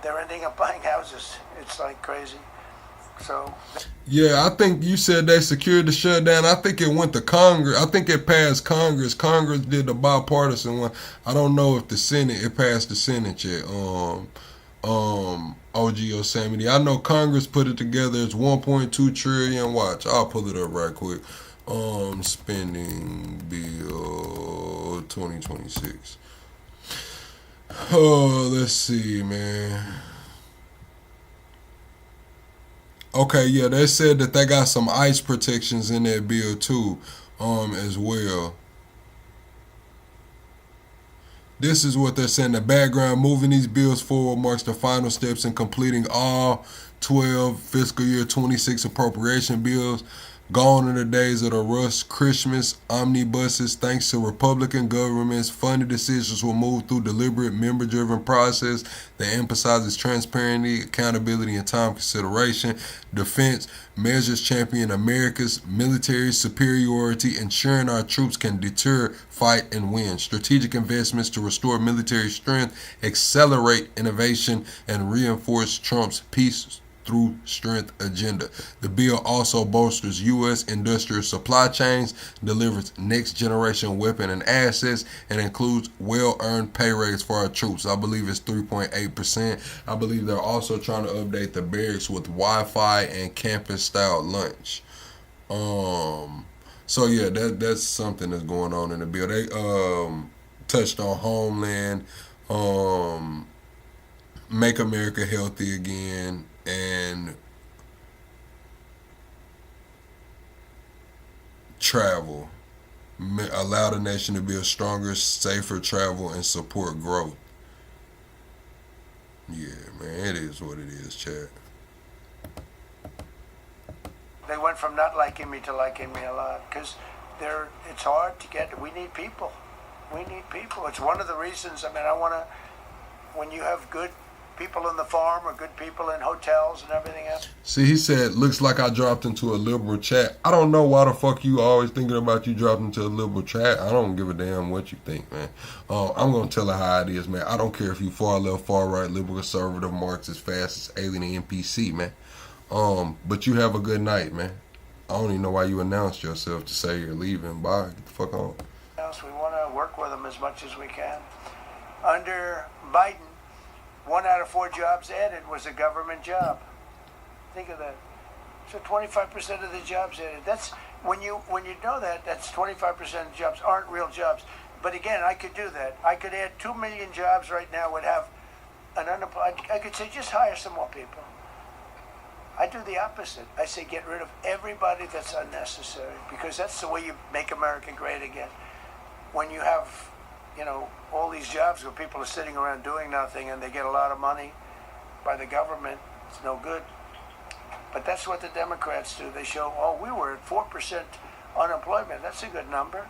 [SPEAKER 10] They're ending up buying houses. It's like crazy. So.
[SPEAKER 2] Yeah, I think you said they secured the shutdown. I think it went to Congress. I think it passed Congress. Congress did the bipartisan one. I don't know if the Senate, it passed the Senate yet. OG Yosemite. I know Congress put it together. It's 1.2 trillion. Watch, I'll pull it up right quick. Spending bill 2026. Oh, let's see, man. Okay, yeah, they said that they got some ICE protections in that bill too, as well. This is what they're saying. The background, moving these bills forward marks the final steps in completing all 12 fiscal year 26 appropriation bills. Gone are the days of the Rush Christmas omnibuses. Thanks to Republican governments, funding decisions will move through deliberate, member-driven process that emphasizes transparency, accountability, and time consideration. Defense measures champion America's military superiority, ensuring our troops can deter, fight, and win. Strategic investments to restore military strength, accelerate innovation, and reinforce Trump's peace through strength agenda. The bill also bolsters U.S. industrial supply chains, delivers next generation weapon and assets, and includes well-earned pay raise for our troops. I believe it's 3.8%. I believe they're also trying to update the barracks with Wi-Fi and campus-style lunch. So yeah, that's something that's going on in the bill. They touched on Homeland, Make America Healthy Again, and travel. Allow the nation to build stronger, safer travel and support growth. Yeah, man, it is what it is, Chad.
[SPEAKER 10] They went from not liking me to liking me a lot because it's hard to get. We need people. We need people. It's one of the reasons. I mean, I want to. When you have good people in the farm or good people in hotels and everything else.
[SPEAKER 2] See, he said, looks like I dropped into a liberal chat. I don't know why the fuck you always thinking about you dropped into a liberal chat. I don't give a damn what you think, man. I'm going to tell it how it is, man. I don't care if you far left, far right, liberal, conservative, Marxist, fascist, alien, NPC, man. But you have a good night, man. I don't even know why you announced yourself to say you're leaving. Bye. Get the fuck on.
[SPEAKER 10] We want to work with them as much as we can. Under Biden, 1 out of 4 jobs added was a government job. Think of that. So 25% of the jobs added. That's when you know that, that's 25% of jobs aren't real jobs. But again, I could do that. I could add 2 million jobs right now. Would have an unemployed. I could say just hire some more people. I do the opposite. I say get rid of everybody that's unnecessary because that's the way you make America great again. When you have, all these jobs where people are sitting around doing nothing and they get a lot of money by the government, it's no good. But that's what the Democrats do. They show, we were at 4% unemployment. That's a good number.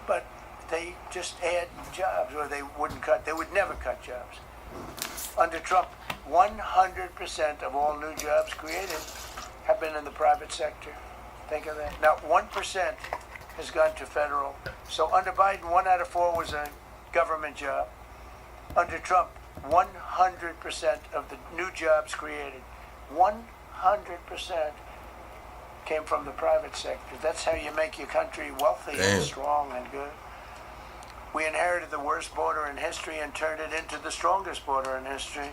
[SPEAKER 10] But they just add jobs or they would never cut jobs. Under Trump, 100% of all new jobs created have been in the private sector. Think of that. Now, 1% has gone to federal. So under Biden, 1 out of 4 was a government job. Under Trump, 100% of the new jobs created, 100% came from the private sector. That's how you make your country wealthy and strong and good. We inherited the worst border in history and turned it into the strongest border in history.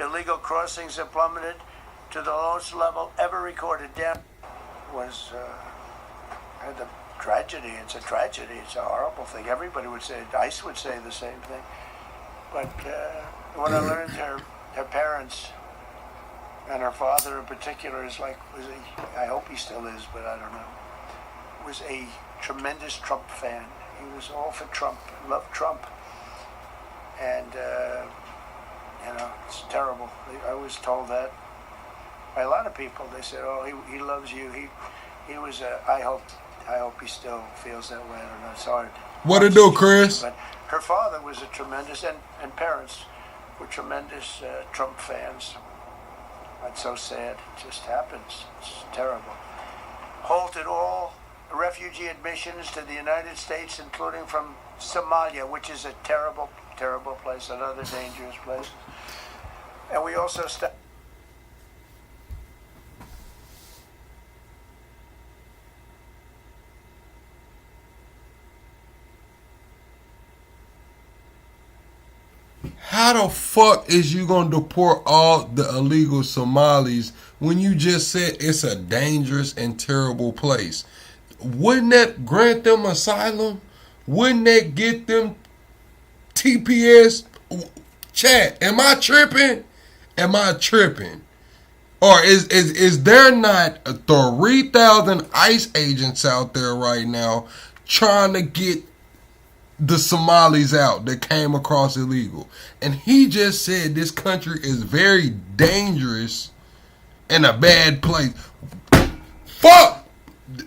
[SPEAKER 10] Illegal crossings have plummeted to the lowest level ever recorded. Down was the tragedy. It's a tragedy. It's a horrible thing. Everybody would say, ICE would say the same thing. But what I learned, her parents and her father in particular I hope he still is, but I don't know, was a tremendous Trump fan. He was all for Trump, loved Trump. And, it's terrible. I was told that by a lot of people. They said, he loves you. He was, I hope he still feels that way. I don't know. It's hard.
[SPEAKER 2] What it do, Chris?
[SPEAKER 10] But her father was a tremendous, and parents were tremendous Trump fans. It's so sad. It just happens. It's terrible. Halted all refugee admissions to the United States, including from Somalia, which is a terrible, terrible place, another dangerous place. And we also
[SPEAKER 2] How the fuck is you gonna deport all the illegal Somalis when you just said it's a dangerous and terrible place? Wouldn't that grant them asylum? Wouldn't that get them TPS? Chat, am I tripping? Am I tripping? Or is there not 3,000 ICE agents out there right now trying to get the Somalis out that came across illegal? And he just said this country is very dangerous and a bad place. Fuck!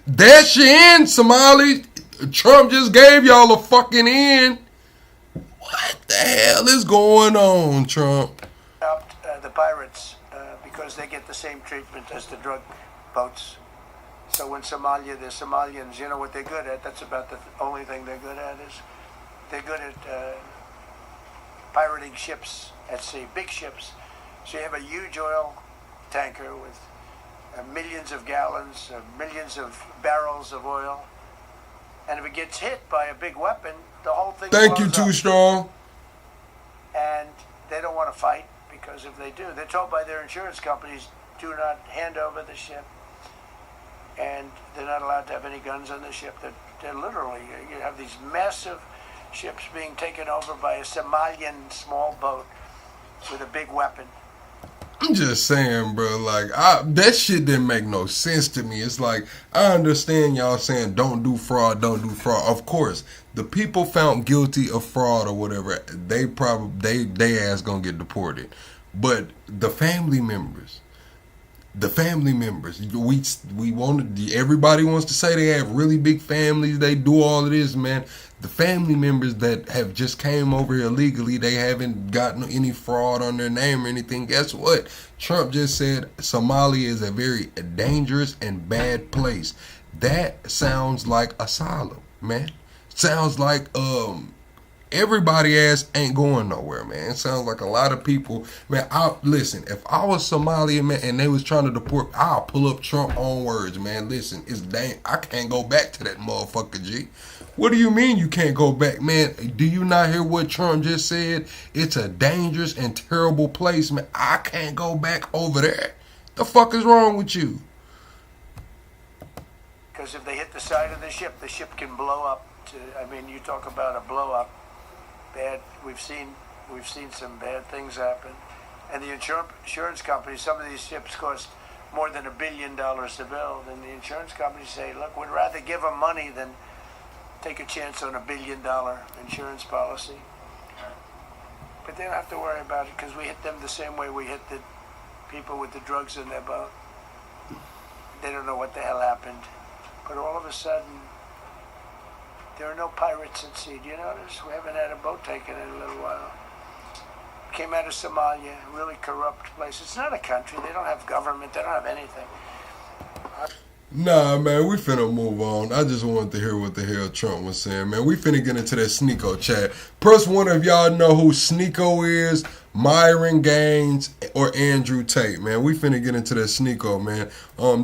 [SPEAKER 2] Dash you in, Somali. Trump just gave y'all a fucking in. What the hell is going on, Trump?
[SPEAKER 10] The pirates, because they get the same treatment as the drug boats. So in Somalia, the Somalians, you know what they're good at? That's about the only thing they're good at is they're good at pirating ships at sea, big ships. So you have a huge oil tanker with millions of gallons, millions of barrels of oil. And if it gets hit by a big weapon, the whole thing
[SPEAKER 2] Thank you,
[SPEAKER 10] blows
[SPEAKER 2] Too
[SPEAKER 10] up.
[SPEAKER 2] Strong.
[SPEAKER 10] And they don't want to fight because if they do, they're told by their insurance companies, do not hand over the ship. And they're not allowed to have any guns on the ship. They're literally, you have these massive ships being taken over by a Somalian small boat with a big weapon.
[SPEAKER 2] I'm just saying, bro, like, that shit didn't make no sense to me. It's like, I understand y'all saying don't do fraud. Of course, the people found guilty of fraud or whatever, they ass gonna get deported. But the family members, we wanted, everybody wants to say they have really big families, they do all of this, man. The family members that have just came over here illegally, they haven't gotten any fraud on their name or anything. Guess what? Trump just said Somalia is a very dangerous and bad place. That sounds like asylum, man. Sounds like everybody ass ain't going nowhere, man. It sounds like a lot of people, man. Listen, if I was Somalia, man, and they was trying to deport, I'll pull up Trump on words, man. Listen, I can't go back to that motherfucker, G. What do you mean you can't go back, man? Do you not hear what Trump just said? It's a dangerous and terrible place, man. I can't go back over there. The fuck is wrong with you?
[SPEAKER 10] Because if they hit the side of the ship can blow up. I mean, you talk about a blow up. Bad. We've seen some bad things happen, and the insurance companies. Some of these ships cost more than $1 billion to build, and the insurance companies say, "Look, we'd rather give them money than take a chance on $1 billion insurance policy." But they don't have to worry about it because we hit them the same way we hit the people with the drugs in their boat. They don't know what the hell happened, but all of a sudden. There are no pirates at sea. Do you notice? We haven't had a boat taken in a little while. Came out of Somalia, really corrupt place. It's not a country. They don't have government. They don't have anything.
[SPEAKER 2] Nah, man, we finna move on. I just wanted to hear what the hell Trump was saying, man. We finna get into that Sneeko chat. Press one if y'all know who Sneeko is, Myron Gaines, or Andrew Tate, man. We finna get into that Sneeko, man.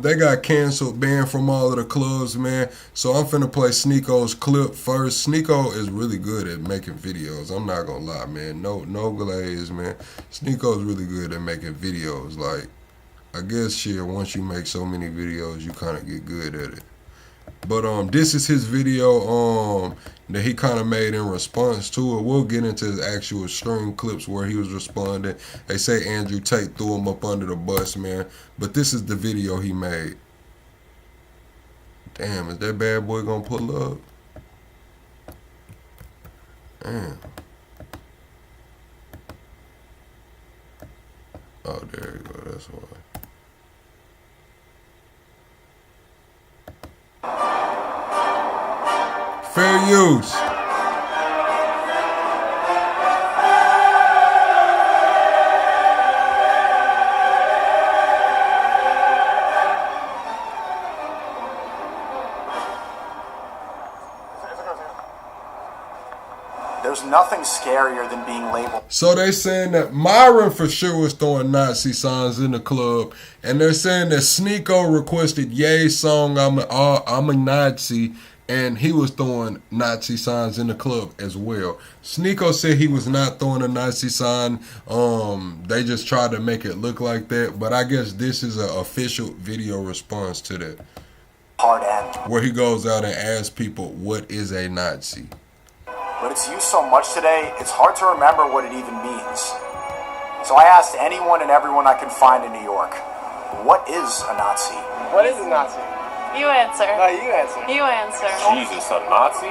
[SPEAKER 2] They got canceled, banned from all of the clubs, man. So I'm finna play Sneeko's clip first. Sneeko is really good at making videos. I'm not gonna lie, man. No glaze, man. Sneeko's really good at making videos, like. I guess shit, once you make so many videos, you kind of get good at it. But this is his video that he kind of made in response to it. We'll get into his actual stream clips where he was responding. They say Andrew Tate threw him up under the bus, man. But this is the video he made. Damn, is that bad boy gonna pull up? Damn. Oh, there you go. That's why. Fair use.
[SPEAKER 18] There's nothing scarier than being labeled.
[SPEAKER 2] So they saying that Myron for sure was throwing Nazi signs in the club, and they're saying that Sneeko requested Ye's song I'm a Nazi, and he was throwing Nazi signs in the club as well. Sneeko said he was not throwing a Nazi sign. They just tried to make it look like that, but I guess this is an official video response to that.
[SPEAKER 18] Hard end.
[SPEAKER 2] Where he goes out and asks people, what is a Nazi?
[SPEAKER 18] But it's used so much today, it's hard to remember what it even means. So I asked anyone and everyone I could find in New York, what is a Nazi?
[SPEAKER 7] What is a Nazi?
[SPEAKER 12] You answer.
[SPEAKER 7] No, you answer.
[SPEAKER 12] You answer.
[SPEAKER 8] Jesus, a Nazi?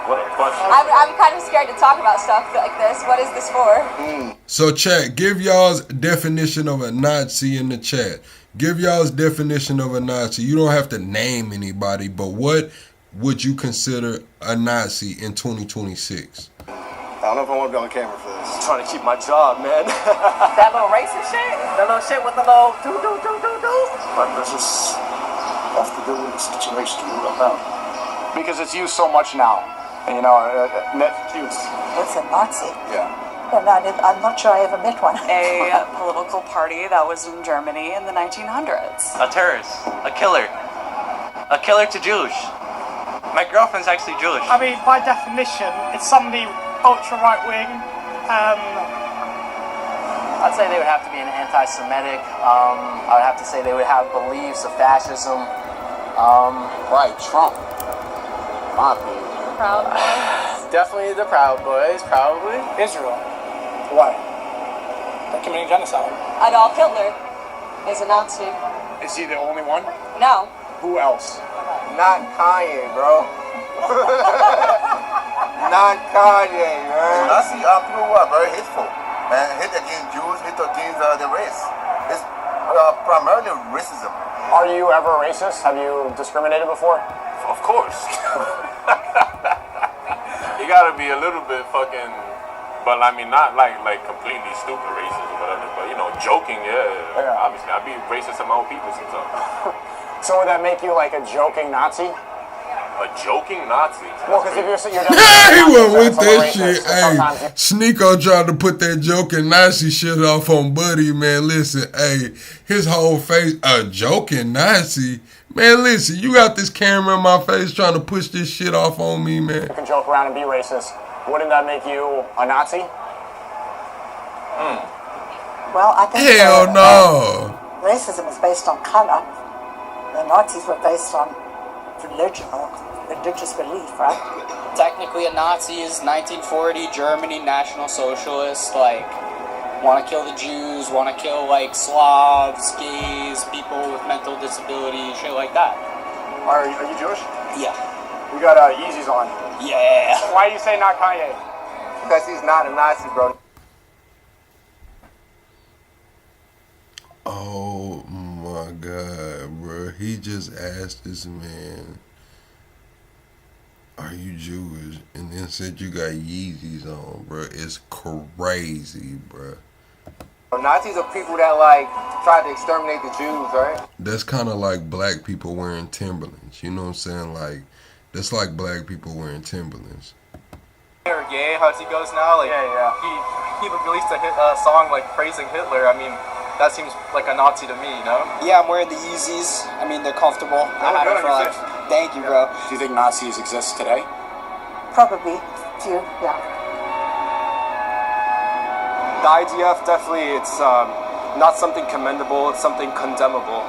[SPEAKER 8] What a bunch of...
[SPEAKER 12] I'm kind of scared to talk about stuff like this. What is this for?
[SPEAKER 2] So chat, give y'all's definition of a Nazi in the chat. Give y'all's definition of a Nazi. You don't have to name anybody, but what would you consider a Nazi in 2026?
[SPEAKER 7] I don't know if I want to be on camera for this.
[SPEAKER 8] I'm trying to keep my job, man.
[SPEAKER 12] That little racist shit? That little shit with the little do.
[SPEAKER 18] But let's just have to deal with the situation about. Because it's used so much now. And, you know,
[SPEAKER 12] What's a Nazi?
[SPEAKER 18] Yeah.
[SPEAKER 12] I'm not sure I ever met one. A political party that was in Germany in the 1900s.
[SPEAKER 21] A terrorist, a killer to Jews. My girlfriend's actually Jewish.
[SPEAKER 12] I mean, by definition, it's somebody ultra right wing.
[SPEAKER 20] I'd say they would have to be an anti-Semitic. I would have to say they would have beliefs of fascism.
[SPEAKER 18] Right, Trump. My opinion.
[SPEAKER 12] Proud Boys.
[SPEAKER 7] Definitely the Proud Boys, probably.
[SPEAKER 12] Israel.
[SPEAKER 7] Why? They're committing genocide.
[SPEAKER 12] Adolf Hitler is a Nazi.
[SPEAKER 18] Is he the only one?
[SPEAKER 12] No.
[SPEAKER 18] Who else?
[SPEAKER 7] Not Kanye, bro. Not Kanye, man.
[SPEAKER 18] Nazi, people who are very hateful.
[SPEAKER 3] And hate against Jews, hate against the race. It's primarily racism.
[SPEAKER 18] Are you ever racist? Have you discriminated before?
[SPEAKER 8] Of course. You gotta be a little bit fucking, but I mean, not like completely stupid racist or whatever, but you know, joking, yeah. Obviously, I be racist to my own people sometimes.
[SPEAKER 18] So would that make you like a joking Nazi?
[SPEAKER 8] A joking Nazi?
[SPEAKER 18] Well, because if you're
[SPEAKER 2] He went with that shit. Hey, Sneeko tried to put that joking Nazi shit off on Buddy, man. Listen, hey, his whole face, a joking Nazi. Man, listen, you got this camera in my face trying to push this shit off on me, man.
[SPEAKER 18] You can joke around and be racist. Wouldn't that make you a Nazi?
[SPEAKER 9] Well, I think
[SPEAKER 2] hell no.
[SPEAKER 9] Racism is based on color. The Nazis were based on religion or religious belief, right?
[SPEAKER 14] Technically, a Nazi is 1940 Germany, National Socialist, like, want to kill the Jews, want to kill, like, Slavs, gays, people with mental disabilities, shit like that.
[SPEAKER 18] Are you Jewish?
[SPEAKER 14] Yeah.
[SPEAKER 18] You got Yeezys on.
[SPEAKER 14] Yeah.
[SPEAKER 18] Why do you say not Kanye?
[SPEAKER 7] Because he's not a Nazi, bro.
[SPEAKER 2] Oh my God, bro. He just asked this man, are you Jewish? And then said you got Yeezys on, bro. It's crazy, bro.
[SPEAKER 7] Nazis are people that like try to exterminate the Jews, right?
[SPEAKER 2] That's kind of like black people wearing Timberlands. You know what I'm saying? Like, that's like black people wearing Timberlands.
[SPEAKER 5] Gay, how he goes now, like he released a song like praising Hitler. I mean, that seems like a Nazi to me, you know?
[SPEAKER 14] Yeah, I'm wearing the Yeezys. I mean, they're comfortable. I had them for life. Thank you, bro.
[SPEAKER 18] Do you think Nazis exist today?
[SPEAKER 9] Probably. Few, yeah.
[SPEAKER 5] The IDF, definitely, it's not something commendable, it's something condemnable.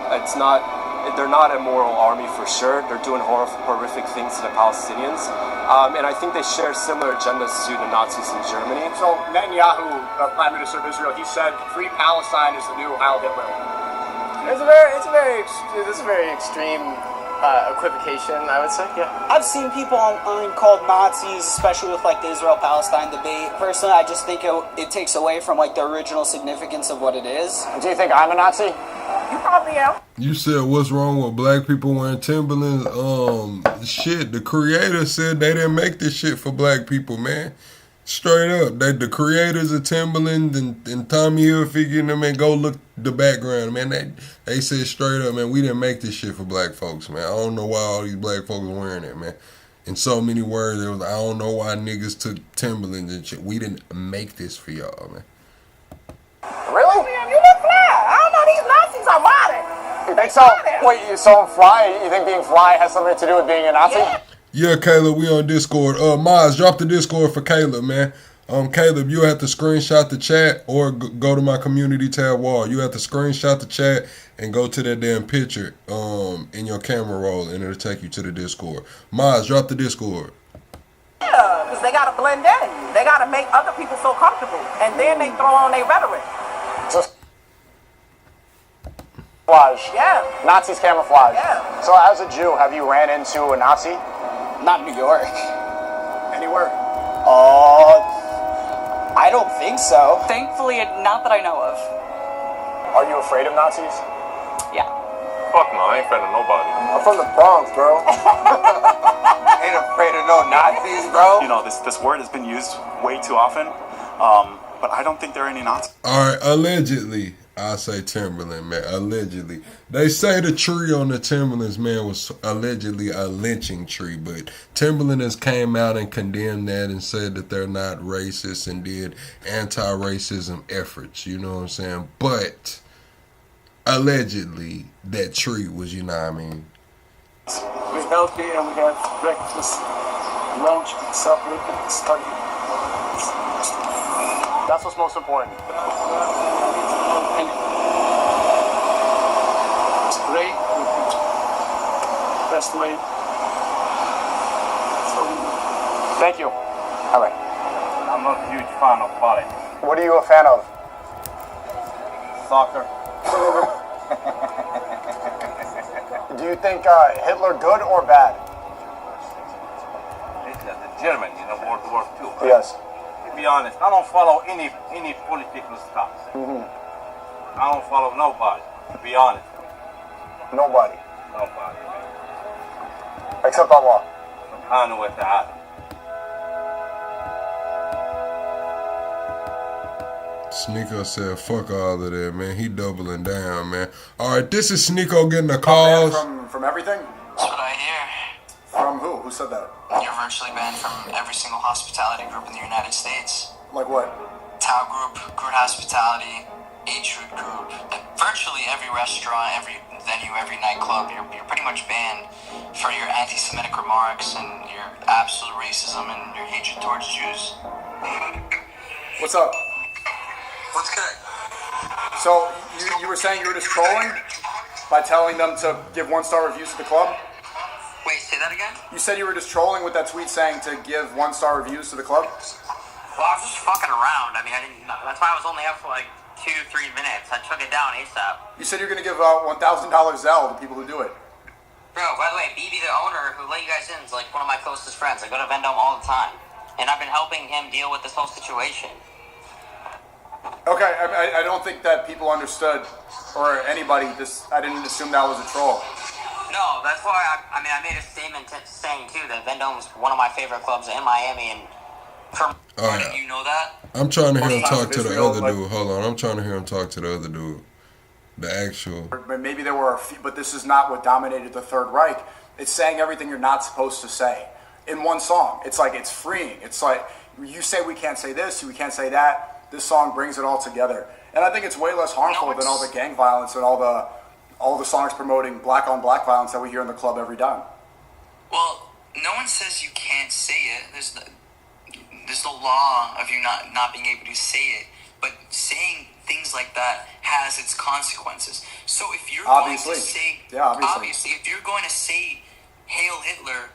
[SPEAKER 5] They're not a moral army for sure. They're doing horrific things to the Palestinians. And I think they share similar agendas to the Nazis in Germany.
[SPEAKER 18] So Netanyahu, Prime Minister of Israel, he said free Palestine is the new Heil Hitler.
[SPEAKER 7] It's a very extreme equivocation, I would say. Yeah.
[SPEAKER 14] I've seen people called Nazis, especially with like the Israel-Palestine debate. Personally, I just think it takes away from like the original significance of what it is.
[SPEAKER 18] Do you think I'm a Nazi?
[SPEAKER 7] You probably am.
[SPEAKER 2] You said what's wrong with black people wearing Timberlands? Shit, the creator said they didn't make this shit for black people, man. Straight up. The creators of Timberland and Tommy Hilfiger and them, man, go look the background, man. They said straight up, man, we didn't make this shit for black folks, man. I don't know why all these black folks wearing it, man. In so many words, it was, I don't know why niggas took Timberlands and shit. We didn't make this for y'all, man.
[SPEAKER 7] Really? You look fly. I don't know, these Nazis are modern.
[SPEAKER 18] You think so? Wait, so fly? You think being fly has something to do with being a Nazi?
[SPEAKER 2] Yeah, Caleb, we on Discord. Maz, drop the Discord for Caleb, man. Caleb, you have to screenshot the chat or go to my community tab wall. You have to screenshot the chat and go to that damn picture in your camera roll, and it'll take you to the Discord. Maz, drop the Discord.
[SPEAKER 7] Yeah, because they got to blend in. They got to make other people so comfortable. And then they throw on their rhetoric.
[SPEAKER 18] Camouflage.
[SPEAKER 7] Yeah.
[SPEAKER 18] Nazis camouflage.
[SPEAKER 7] Yeah.
[SPEAKER 18] So as a Jew, have you ran into a Nazi?
[SPEAKER 14] Not New York.
[SPEAKER 18] Anywhere?
[SPEAKER 14] I don't think so. Thankfully, not that I know of.
[SPEAKER 18] Are you afraid of Nazis?
[SPEAKER 14] Yeah.
[SPEAKER 8] Fuck no, I ain't afraid of nobody.
[SPEAKER 7] I'm from the Bronx, bro.
[SPEAKER 3] Ain't afraid of no Nazis, bro.
[SPEAKER 5] You know, this word has been used way too often, but I don't think there are any Nazis.
[SPEAKER 2] All right, allegedly, I say Timberland, man. Allegedly. They say the tree on the Timberlands, man, was allegedly a lynching tree, but Timberland has came out and condemned that and said that they're not racist and did anti-racism efforts, you know what I'm saying? But allegedly, that tree was, you know what I mean?
[SPEAKER 7] We're healthy and we have breakfast, lunch, supper, study.
[SPEAKER 18] That's what's most important.
[SPEAKER 7] It's great. Best way.
[SPEAKER 18] Thank you. All right.
[SPEAKER 8] I'm not a huge fan of politics.
[SPEAKER 18] What are you a fan of?
[SPEAKER 8] Soccer.
[SPEAKER 18] Do you think Hitler good or bad?
[SPEAKER 8] Hitler, the German, World War II.
[SPEAKER 18] Yes.
[SPEAKER 11] be honest. I don't follow any political stuff. I don't follow nobody. To be honest.
[SPEAKER 18] Nobody.
[SPEAKER 11] Nobody.
[SPEAKER 18] Except Allah.
[SPEAKER 11] Subhanahu wa ta'ala.
[SPEAKER 2] Sneeko said, fuck all of that, man. He doubling down, man. All right, this is Sneeko getting the calls.
[SPEAKER 18] From everything?
[SPEAKER 15] That's what I hear.
[SPEAKER 18] From who? Who said that?
[SPEAKER 15] You're virtually banned from every single hospitality group in the United States.
[SPEAKER 18] Like what?
[SPEAKER 15] Tao Group, Groot Hospitality, H-Root Group, virtually every restaurant, every venue, every nightclub, you're pretty much banned for your anti-Semitic remarks and your absolute racism and your hatred towards Jews.
[SPEAKER 18] What's up?
[SPEAKER 15] What's good?
[SPEAKER 18] So, you were saying you were just trolling by telling them to give 1-star reviews to the club?
[SPEAKER 15] Wait, say that again?
[SPEAKER 18] You said you were just trolling with that tweet saying to give 1-star reviews to the club?
[SPEAKER 15] Well, I was just fucking around. I mean, I didn't know. That's why I was only up for like 2-3 minutes. I took it down ASAP.
[SPEAKER 18] You said you're going to give $1,000 Zelle to people who do it.
[SPEAKER 15] Bro, by the way, BB, the owner who let you guys in, is like one of my closest friends. I go to Vendome all the time. And I've been helping him deal with this whole situation.
[SPEAKER 18] Okay, I don't think that people understood, or anybody, I didn't assume that was a troll.
[SPEAKER 15] No, that's why I made a statement saying too that Vendome's one of my favorite clubs in Miami, and from
[SPEAKER 2] right.
[SPEAKER 15] you know that?
[SPEAKER 2] I'm trying to hear him
[SPEAKER 18] Most
[SPEAKER 2] talk
[SPEAKER 18] times
[SPEAKER 2] to the
[SPEAKER 18] Israel,
[SPEAKER 2] other
[SPEAKER 18] like-
[SPEAKER 2] dude. Hold on, I'm trying to hear him talk to the other dude. The actual.
[SPEAKER 18] Maybe there were a few, but this is not what dominated the Third Reich. It's saying everything you're not supposed to say in one song. It's like, it's freeing. It's like, you say we can't say this, we can't say that. This song brings it all together. And I think it's way less harmful than all the gang violence and all the songs promoting black on black violence that we hear in the club every time.
[SPEAKER 15] Well, no one says you can't say it. There's no law of you not being able to say it. But saying things like that has its consequences. So if you're
[SPEAKER 18] Obviously.
[SPEAKER 15] going to say,
[SPEAKER 18] Yeah, obviously.
[SPEAKER 15] if you're going to say Hail Hitler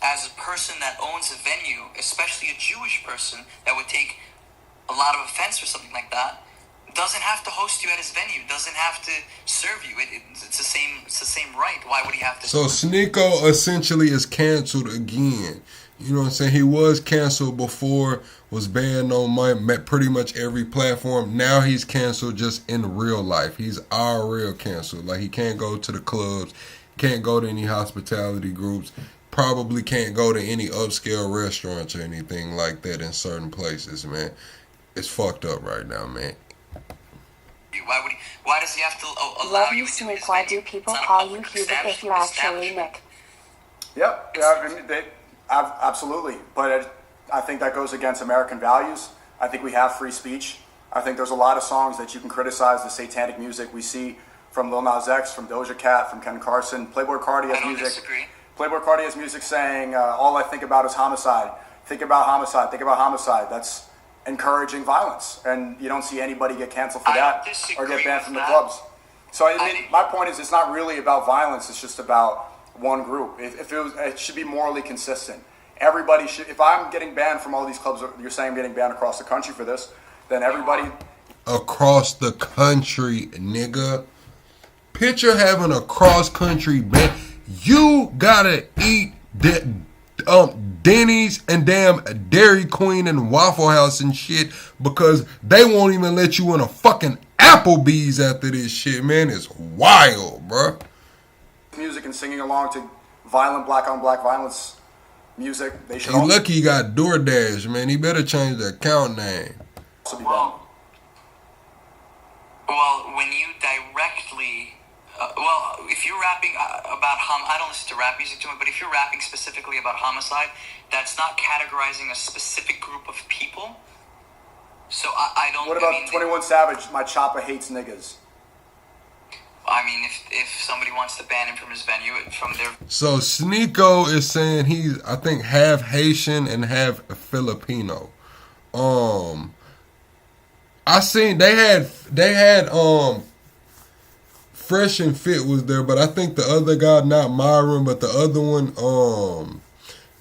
[SPEAKER 15] as a person that owns a venue, especially a Jewish person that would take a lot of offense or something like that, doesn't have to host you at his venue, doesn't have to serve you. It's the same right. Why would he have to?
[SPEAKER 2] So Sneeko essentially is canceled again. You know what I'm saying? He was canceled before, was banned on pretty much every platform. Now he's canceled just in real life. He's real canceled. Like, he can't go to the clubs, can't go to any hospitality groups, probably can't go to any upscale restaurants or anything like that in certain places, man. It's fucked up right now, man.
[SPEAKER 15] Why does he have to allow
[SPEAKER 16] Love you, Sneak. Why do people call you Hubert if you're actually Nick?
[SPEAKER 18] Yep, yeah, I mean, absolutely. But I think that goes against American values. I think we have free speech. I think there's a lot of songs that you can criticize the satanic music we see from Lil Nas X, from Doja Cat, from Ken Carson. Playboy Cardi has music.
[SPEAKER 15] Disagree.
[SPEAKER 18] Playboy Cardi has music saying, all I think about is homicide. Think about homicide. Think about homicide. That's encouraging violence. And you don't see anybody get canceled for that or get banned from the clubs. So I mean, my point is, it's not really about violence. It's just about one group. It should be morally consistent. Everybody should. If I'm getting banned from all these clubs, you're saying I'm getting banned across the country for this, then everybody
[SPEAKER 2] across the country, nigga. Picture having a cross country ban. You gotta eat Denny's and damn Dairy Queen and Waffle House and shit because they won't even let you in a fucking Applebee's after this shit, man. It's wild, bruh.
[SPEAKER 18] Music and singing along to violent black on black violence music. They should.
[SPEAKER 2] He lucky he got DoorDash, man. He better change the account name.
[SPEAKER 15] Well, when you directly, if you're rapping about I don't listen to rap music too much, but if you're rapping specifically about homicide, that's not categorizing a specific group of people. So I don't.
[SPEAKER 18] What about 21 Savage? My chopper hates niggas.
[SPEAKER 15] I mean, if somebody wants to ban him from his venue, from their.
[SPEAKER 2] So Sneeko is saying he's, I think, half Haitian and half Filipino. I seen they had Fresh and Fit was there, but I think the other guy, not Myron, but the other one,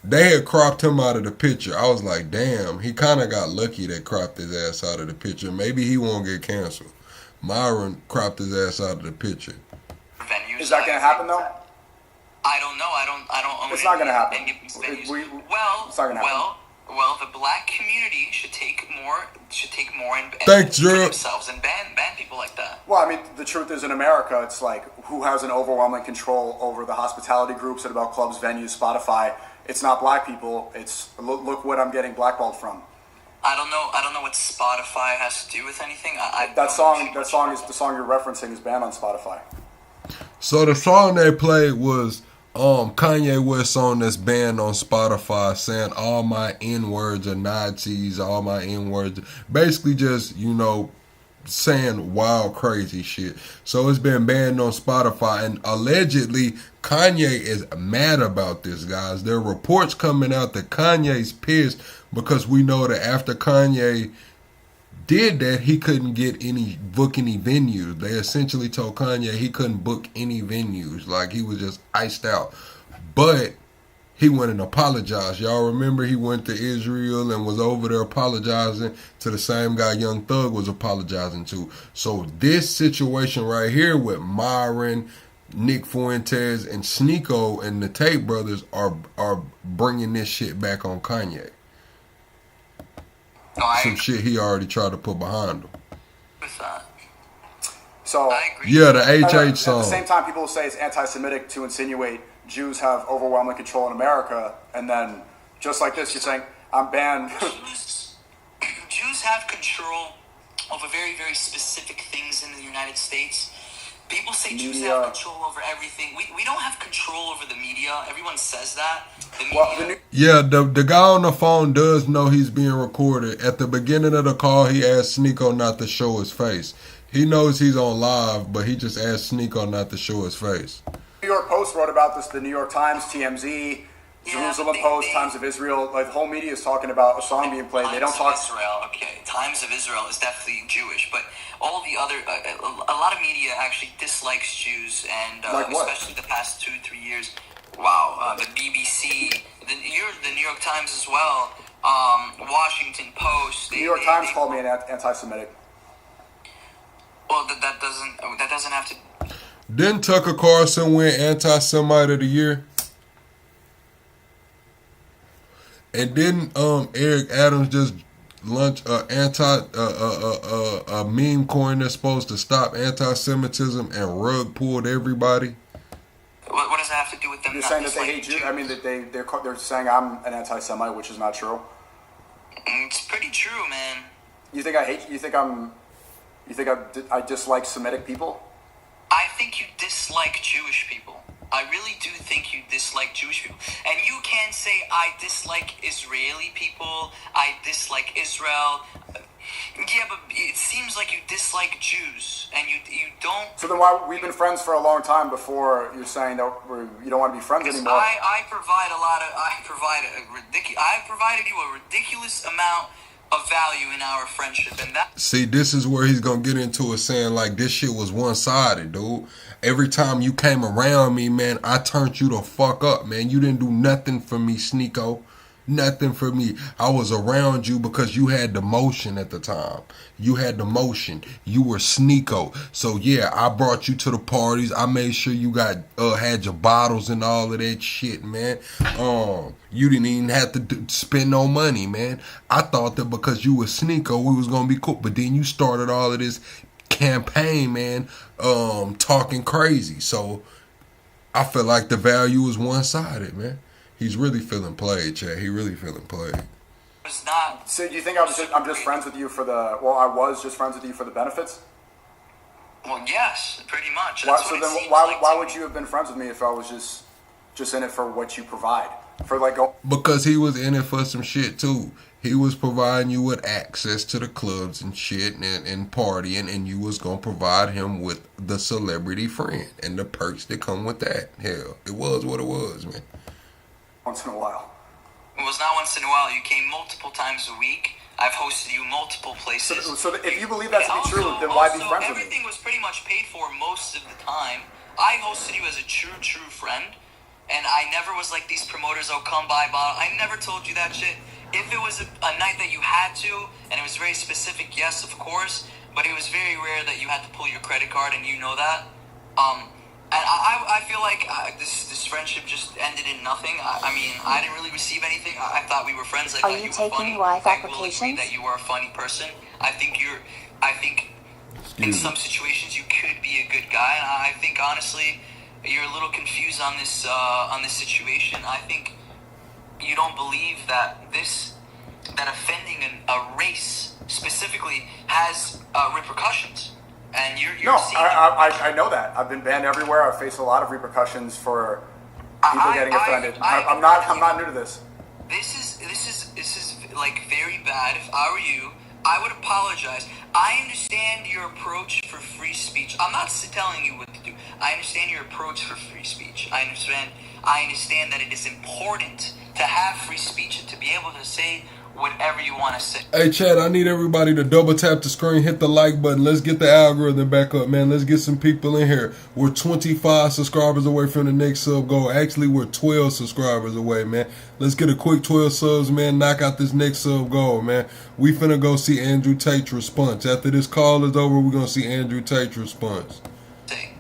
[SPEAKER 2] they had cropped him out of the picture. I was like, damn, he kind of got lucky they cropped his ass out of the picture. Maybe he won't get canceled. Myron cropped his ass out of the picture.
[SPEAKER 18] Is that gonna happen though?
[SPEAKER 15] I don't know. I don't own.
[SPEAKER 18] It's not gonna happen.
[SPEAKER 15] It's
[SPEAKER 18] not gonna happen.
[SPEAKER 15] Well, the black community should take more and
[SPEAKER 2] Thanks, Drew.
[SPEAKER 15] themselves and ban people like that.
[SPEAKER 18] Well, I mean, the truth is in America, it's like who has an overwhelming control over the hospitality groups at about clubs, venues, Spotify. It's not black people. It's look what I'm getting blackballed from.
[SPEAKER 15] I don't know what Spotify has to do with anything.
[SPEAKER 18] That song is the song you're referencing is banned on Spotify.
[SPEAKER 2] So the song they played was Kanye West song that's banned on Spotify, saying all my N-words are Nazis, all my N-words, basically just, you know, saying wild crazy shit. So it's been banned on Spotify, and allegedly Kanye is mad about this, guys. There are reports coming out that Kanye's pissed because we know that after Kanye did that, he couldn't book any venues. They essentially told Kanye he couldn't book any venues, like he was just iced out. But he went and apologized. Y'all remember he went to Israel and was over there apologizing to the same guy Young Thug was apologizing to. So this situation right here with Myron, Nick Fuentes, and Sneeko and the Tate brothers are bringing this shit back on Kanye. Some shit he already tried to put behind him.
[SPEAKER 18] So
[SPEAKER 2] yeah, the HH song.
[SPEAKER 18] At the same time, people say it's anti-Semitic to insinuate Jews have overwhelming control in America, and then just like this, you're saying I'm banned.
[SPEAKER 15] Jews have control over very, very specific things in the United States. People say Jews have control over everything. We don't have control over the media. Everyone says that.
[SPEAKER 2] Yeah, the guy on the phone does know he's being recorded. At the beginning of the call, he asked Sneeko not to show his face. He knows he's on live, but he just asked Sneeko not to show his face.
[SPEAKER 18] New York Post wrote about this. The New York Times, TMZ, Jerusalem Post, Times of Israel. Like the whole media is talking about a song being played. They don't talk.
[SPEAKER 15] Israel, okay. Times of Israel is definitely Jewish, but all the other, a lot of media actually dislikes Jews, and especially the past 2-3 years. Wow, the BBC, the New York Times as well, Washington Post.
[SPEAKER 18] The New York Times called me an anti-Semitic.
[SPEAKER 15] Well, that doesn't have to.
[SPEAKER 2] Didn't Tucker Carlson win Anti-Semite of the Year? And didn't Eric Adams just launch a meme coin that's supposed to stop anti-Semitism and rug pulled everybody?
[SPEAKER 15] What does that have to do with them?
[SPEAKER 18] You're saying that they hate Jews? I mean, that they're saying I'm an anti-Semite, which is not true.
[SPEAKER 15] It's pretty true, man.
[SPEAKER 18] You think I hate? You think I dislike Semitic people?
[SPEAKER 15] I think you dislike Jewish people. I really do think you dislike Jewish people. And you can say, I dislike Israeli people, I dislike Israel. Yeah, but it seems like you dislike Jews, and you don't...
[SPEAKER 18] So then why, we've been friends for a long time before you're saying that you don't want to be friends anymore.
[SPEAKER 15] I provided you a ridiculous amount of value in our friendship, and that...
[SPEAKER 2] See, this is where he's gonna get into it, saying like this shit was one-sided, dude. Every time you came around me, man, I turned you the fuck up, man. You didn't do nothing for me, Sneeko. Nothing for me. I was around you because you had the motion at the time. You had the motion. You were Sneeko. So yeah, I brought you to the parties. I made sure you got had your bottles and all of that shit, man. You didn't even have to spend no money, man. I thought that because you were Sneeko, we was gonna be cool. But then you started all of this campaign, man, talking crazy. So I feel like the value is one-sided, man. He's really feeling played, Chad. He really feeling played.
[SPEAKER 15] It's not.
[SPEAKER 18] So do you think I'm just friends with you for the? Well, I was just friends with you for the benefits.
[SPEAKER 15] Well, yes, pretty much.
[SPEAKER 18] Why would you have been friends with me if I was just in it for what you provide?
[SPEAKER 2] Because he was in it for some shit too. He was providing you with access to the clubs and shit and partying, and you was gonna provide him with the celebrity friend and the perks that come with that. Hell, it was what it was, man.
[SPEAKER 18] Once in a while.
[SPEAKER 15] It was not once in a while. You came multiple times a week. I've hosted you multiple places.
[SPEAKER 18] So if you believe that to be true, then why be friends with me?
[SPEAKER 15] Everything was pretty much paid for most of the time. I hosted you as a true friend, and I never was like these promoters, oh, come buy bottle. I never told you that shit. If it was a night that you had to, and it was very specific, yes, of course, but it was very rare that you had to pull your credit card, and you know that. And I feel like this friendship just ended in nothing. I mean, I didn't really receive anything. I thought we were friends. I
[SPEAKER 16] Are
[SPEAKER 15] thought
[SPEAKER 16] you
[SPEAKER 15] were
[SPEAKER 16] taking
[SPEAKER 15] funny.
[SPEAKER 16] wife
[SPEAKER 15] I will agree
[SPEAKER 16] applications?
[SPEAKER 15] that you are a funny person. I think in some situations you could be a good guy, and I think honestly you're a little confused on this situation. I think you don't believe that offending a race specifically has repercussions. And you're
[SPEAKER 18] No,
[SPEAKER 15] seeing
[SPEAKER 18] I know that. I've been banned everywhere. I've faced a lot of repercussions for people getting offended. I'm not new to this.
[SPEAKER 15] This is like very bad. If I were you, I would apologize. I understand your approach for free speech. I'm not telling you what to do. I understand your approach for free speech. I understand that it is important to have free speech and to be able to say whatever you want to say.
[SPEAKER 2] Hey, Chad, I need everybody to double tap the screen, hit the like button. Let's get the algorithm back up, man. Let's get some people in here. We're 25 subscribers away from the next sub goal. Actually, we're 12 subscribers away, man. Let's get a quick 12 subs, man. Knock out this next sub goal, man. We finna go see Andrew Tate's response. After this call is over, we're gonna see Andrew Tate's response.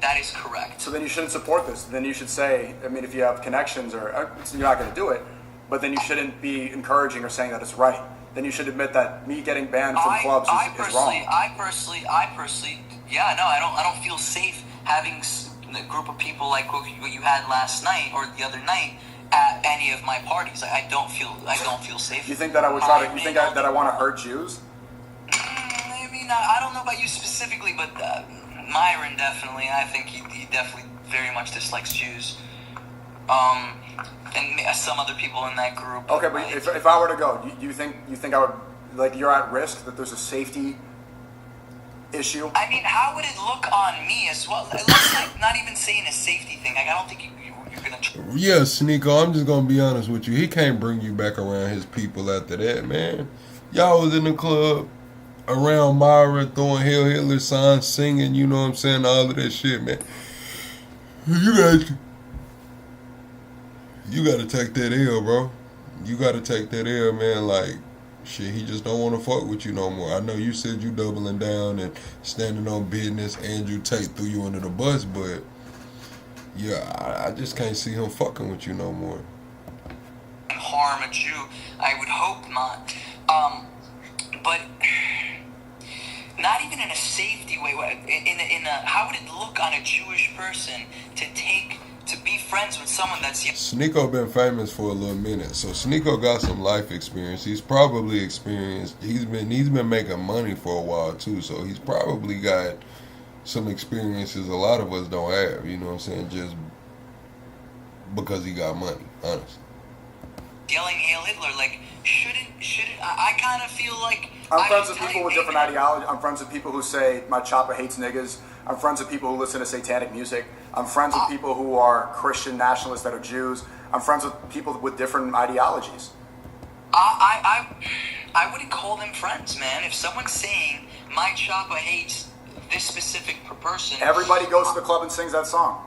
[SPEAKER 15] That is correct.
[SPEAKER 18] So then you shouldn't support this. Then you should say, I mean, if you have connections or you're not going to do it, but then you shouldn't be encouraging or saying that it's right. Then you should admit that me getting banned from clubs is wrong.
[SPEAKER 15] I personally, yeah, no, I don't feel safe having a group of people like what you had last night or the other night at any of my parties. I don't feel safe.
[SPEAKER 18] You think that I would try to? You think that I want to hurt Jews?
[SPEAKER 15] I mean, I don't know about you specifically, but Myron definitely. I think he definitely very much dislikes Jews. And some other people in that group.
[SPEAKER 18] Okay, but if I were to go, do you think I would, like, you're at risk that there's a safety issue?
[SPEAKER 15] I mean, how would it look on me as well? It looks like not even saying a safety thing. Like, I don't think you're gonna.
[SPEAKER 2] Yeah, Sneeko, I'm just gonna be honest with you. He can't bring you back around his people after that, man. Y'all was in the club around Myra throwing Hail Hitler signs, singing, you know what I'm saying, all of that shit, man. You gotta take that L, bro. You gotta take that L, man. Like, shit, he just don't want to fuck with you no more. I know you said you doubling down and standing on business. Andrew Tate threw you under the bus, but yeah, I just can't see him fucking with you no more.
[SPEAKER 15] Harm a Jew, I would hope not. But not even in a safety way. In a how would it look on a Jewish person to be friends with someone that's...
[SPEAKER 2] Sneeko been famous for a little minute, so Sneeko got some life experience. He's probably experienced. He's been making money for a while too, so he's probably got some experiences a lot of us don't have. You know what I'm saying? Just because he got money, honestly.
[SPEAKER 15] Yelling Hail Hitler, like, shouldn't I kind of feel like...
[SPEAKER 18] I'm friends with people with different ideology. I'm friends with people who say my chopper hates niggas. I'm friends with people who listen to satanic music. I'm friends with people who are Christian nationalists that are Jews. I'm friends with people with different ideologies.
[SPEAKER 15] I wouldn't call them friends, man. If someone's saying my chopper hates this specific person...
[SPEAKER 18] Everybody goes to the club and sings that song.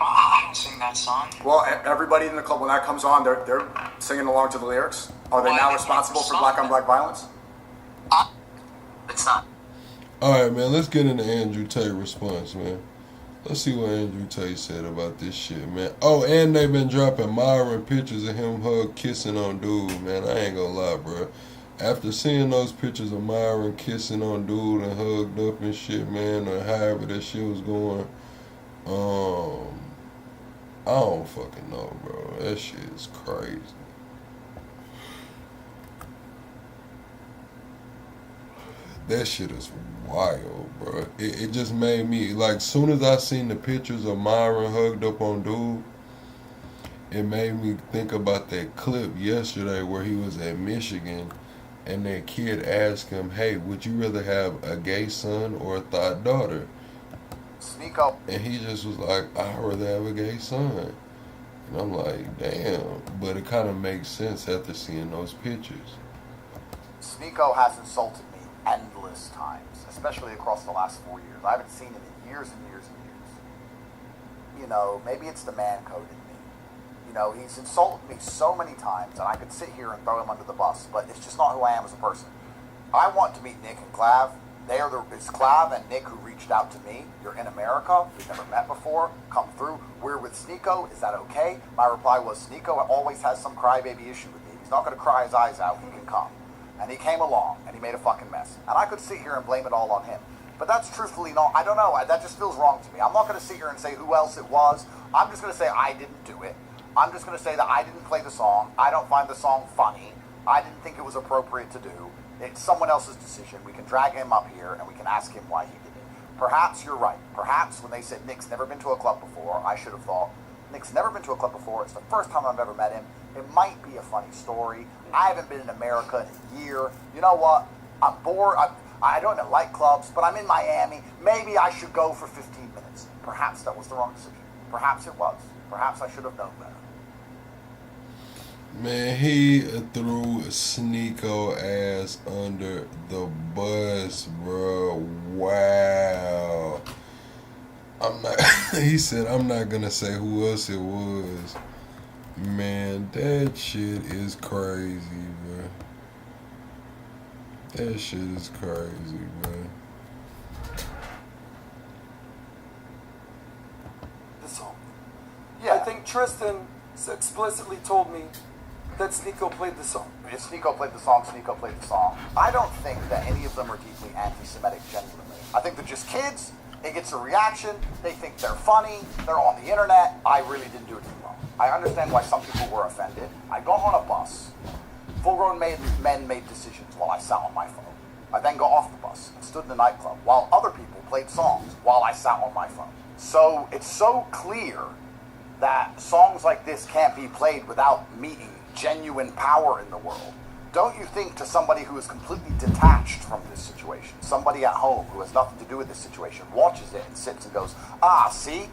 [SPEAKER 15] I don't sing that song.
[SPEAKER 18] Well, everybody in the club, when that comes on, they're singing along to the lyrics. Are they now responsible for black on black violence?
[SPEAKER 15] It's not.
[SPEAKER 2] Alright, man, let's get into Andrew Tate response, man. Let's see what Andrew Tate said about this shit, man. Oh, and they've been dropping Myron pictures of him kissing on dude, man. I ain't gonna lie, bro. After seeing those pictures of Myron kissing on dude and hugged up and shit, man, or however that shit was going, I don't fucking know, bro. That shit is crazy. That shit is wild, bro. It just made me, like, soon as I seen the pictures of Myron hugged up on dude, it made me think about that clip yesterday where he was at Michigan and that kid asked him, hey, would you rather have a gay son or a thought daughter?
[SPEAKER 3] Sneeko.
[SPEAKER 2] And he just was like, I'd rather have a gay son. And I'm like, damn. But it kind of makes sense after seeing those pictures.
[SPEAKER 3] Sneeko has insulted me endless times, especially across the last 4 years. I haven't seen him in years and years and years. You know, maybe it's the man code in me. You know, he's insulted me so many times, and I could sit here and throw him under the bus, but it's just not who I am as a person. I want to meet Nick and Clav, It's Clav and Nick who reached out to me. You're in America. We've never met before. Come through. We're with Sneako. Is that okay? My reply was, Sneako always has some crybaby issue with me. He's not going to cry his eyes out. He can come. And he came along, and he made a fucking mess. And I could sit here and blame it all on him. But that's truthfully not, I don't know. That just feels wrong to me. I'm not going to sit here and say who else it was. I'm just going to say I didn't do it. I'm just going to say that I didn't play the song. I don't find the song funny. I didn't think it was appropriate to do. It's someone else's decision. We can drag him up here and we can ask him why he did it. Perhaps you're right. Perhaps when they said Nick's never been to a club before, I should have thought, Nick's never been to a club before. It's the first time I've ever met him. It might be a funny story. I haven't been in America in a year. You know what? I'm bored. I don't like clubs, but I'm in Miami. Maybe I should go for 15 minutes. Perhaps that was the wrong decision. Perhaps it was. Perhaps I should have known better.
[SPEAKER 2] Man, he threw Sneako ass under the bus, bro. Wow. He said, I'm not gonna say who else it was. Man, that shit is crazy, bro. That shit is crazy, bro.
[SPEAKER 6] The song. Yeah, I think Tristan explicitly told me that Sneako played the song.
[SPEAKER 3] If Sneako played the song, Sneako played the song. I don't think that any of them are deeply anti-Semitic genuinely. I think they're just kids. It gets a reaction. They think they're funny. They're on the internet. I really didn't do it too well. I understand why some people were offended. I got on a bus. Full-grown men made decisions while I sat on my phone. I then got off the bus and stood in the nightclub while other people played songs while I sat on my phone. So it's so clear that songs like this can't be played without meeting genuine power in the world. Don't you think to somebody who is completely detached from this situation, somebody at home who has nothing to do with this situation, watches it and sits and goes, see?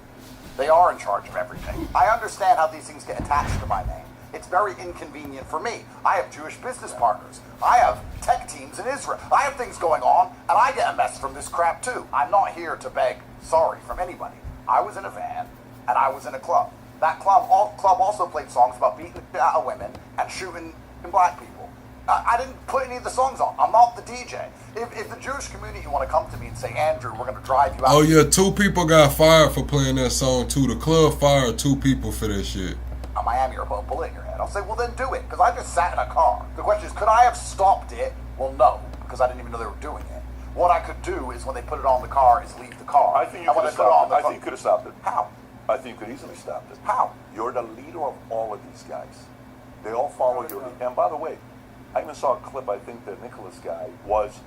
[SPEAKER 3] They are in charge of everything. I understand how these things get attached to my name. It's very inconvenient for me. I have Jewish business partners. I have tech teams in Israel. I have things going on, and I get a mess from this crap too. I'm not here to beg sorry from anybody. I was in a van, and I was in a club. That club also played songs about beating the shit out of women and shooting black people. I didn't put any of the songs on. I'm not the DJ. If the Jewish community want to come to me and say, Andrew, we're going to drive you out.
[SPEAKER 2] Oh, yeah, 2 people got fired for playing that song, too. The club fired 2 people for that shit.
[SPEAKER 3] Miami, you're above a bullet in your head. I'll say, well, then do it, because I just sat in a car. The question is, could I have stopped it? Well, no, because I didn't even know they were doing it. What I could do is when they put it on the car is leave the car.
[SPEAKER 17] I think you could have stopped it. I think you could have stopped it. How? I think you could easily stop it.
[SPEAKER 3] How?
[SPEAKER 17] You're the leader of all of these guys. They all follow your lead. And by the way, I even saw a clip, I think the Nicholas guy was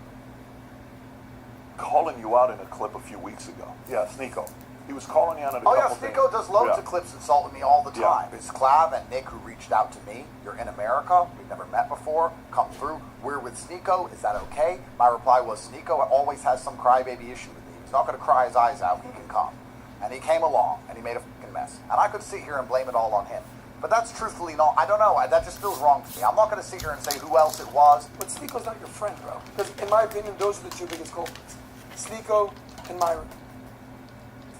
[SPEAKER 17] calling you out in a clip a few weeks ago. Yeah, Sneako. He was calling you out in a couple things.
[SPEAKER 3] Sneako does loads of clips insulting me all the time. It's Clav and Nick who reached out to me. You're in America. We've never met before. Come through. We're with Sneako. Is that okay? My reply was, Sneako always has some crybaby issue with me. He's not going to cry his eyes out. He can come. And he came along, and he made a fucking mess. And I could sit here and blame it all on him. But that's truthfully not, I don't know, that just feels wrong to me. I'm not going to sit here and say who else it was.
[SPEAKER 6] But Sneako's not your friend, bro. Because in my opinion, those are the 2 biggest culprits. Sneako and Myron.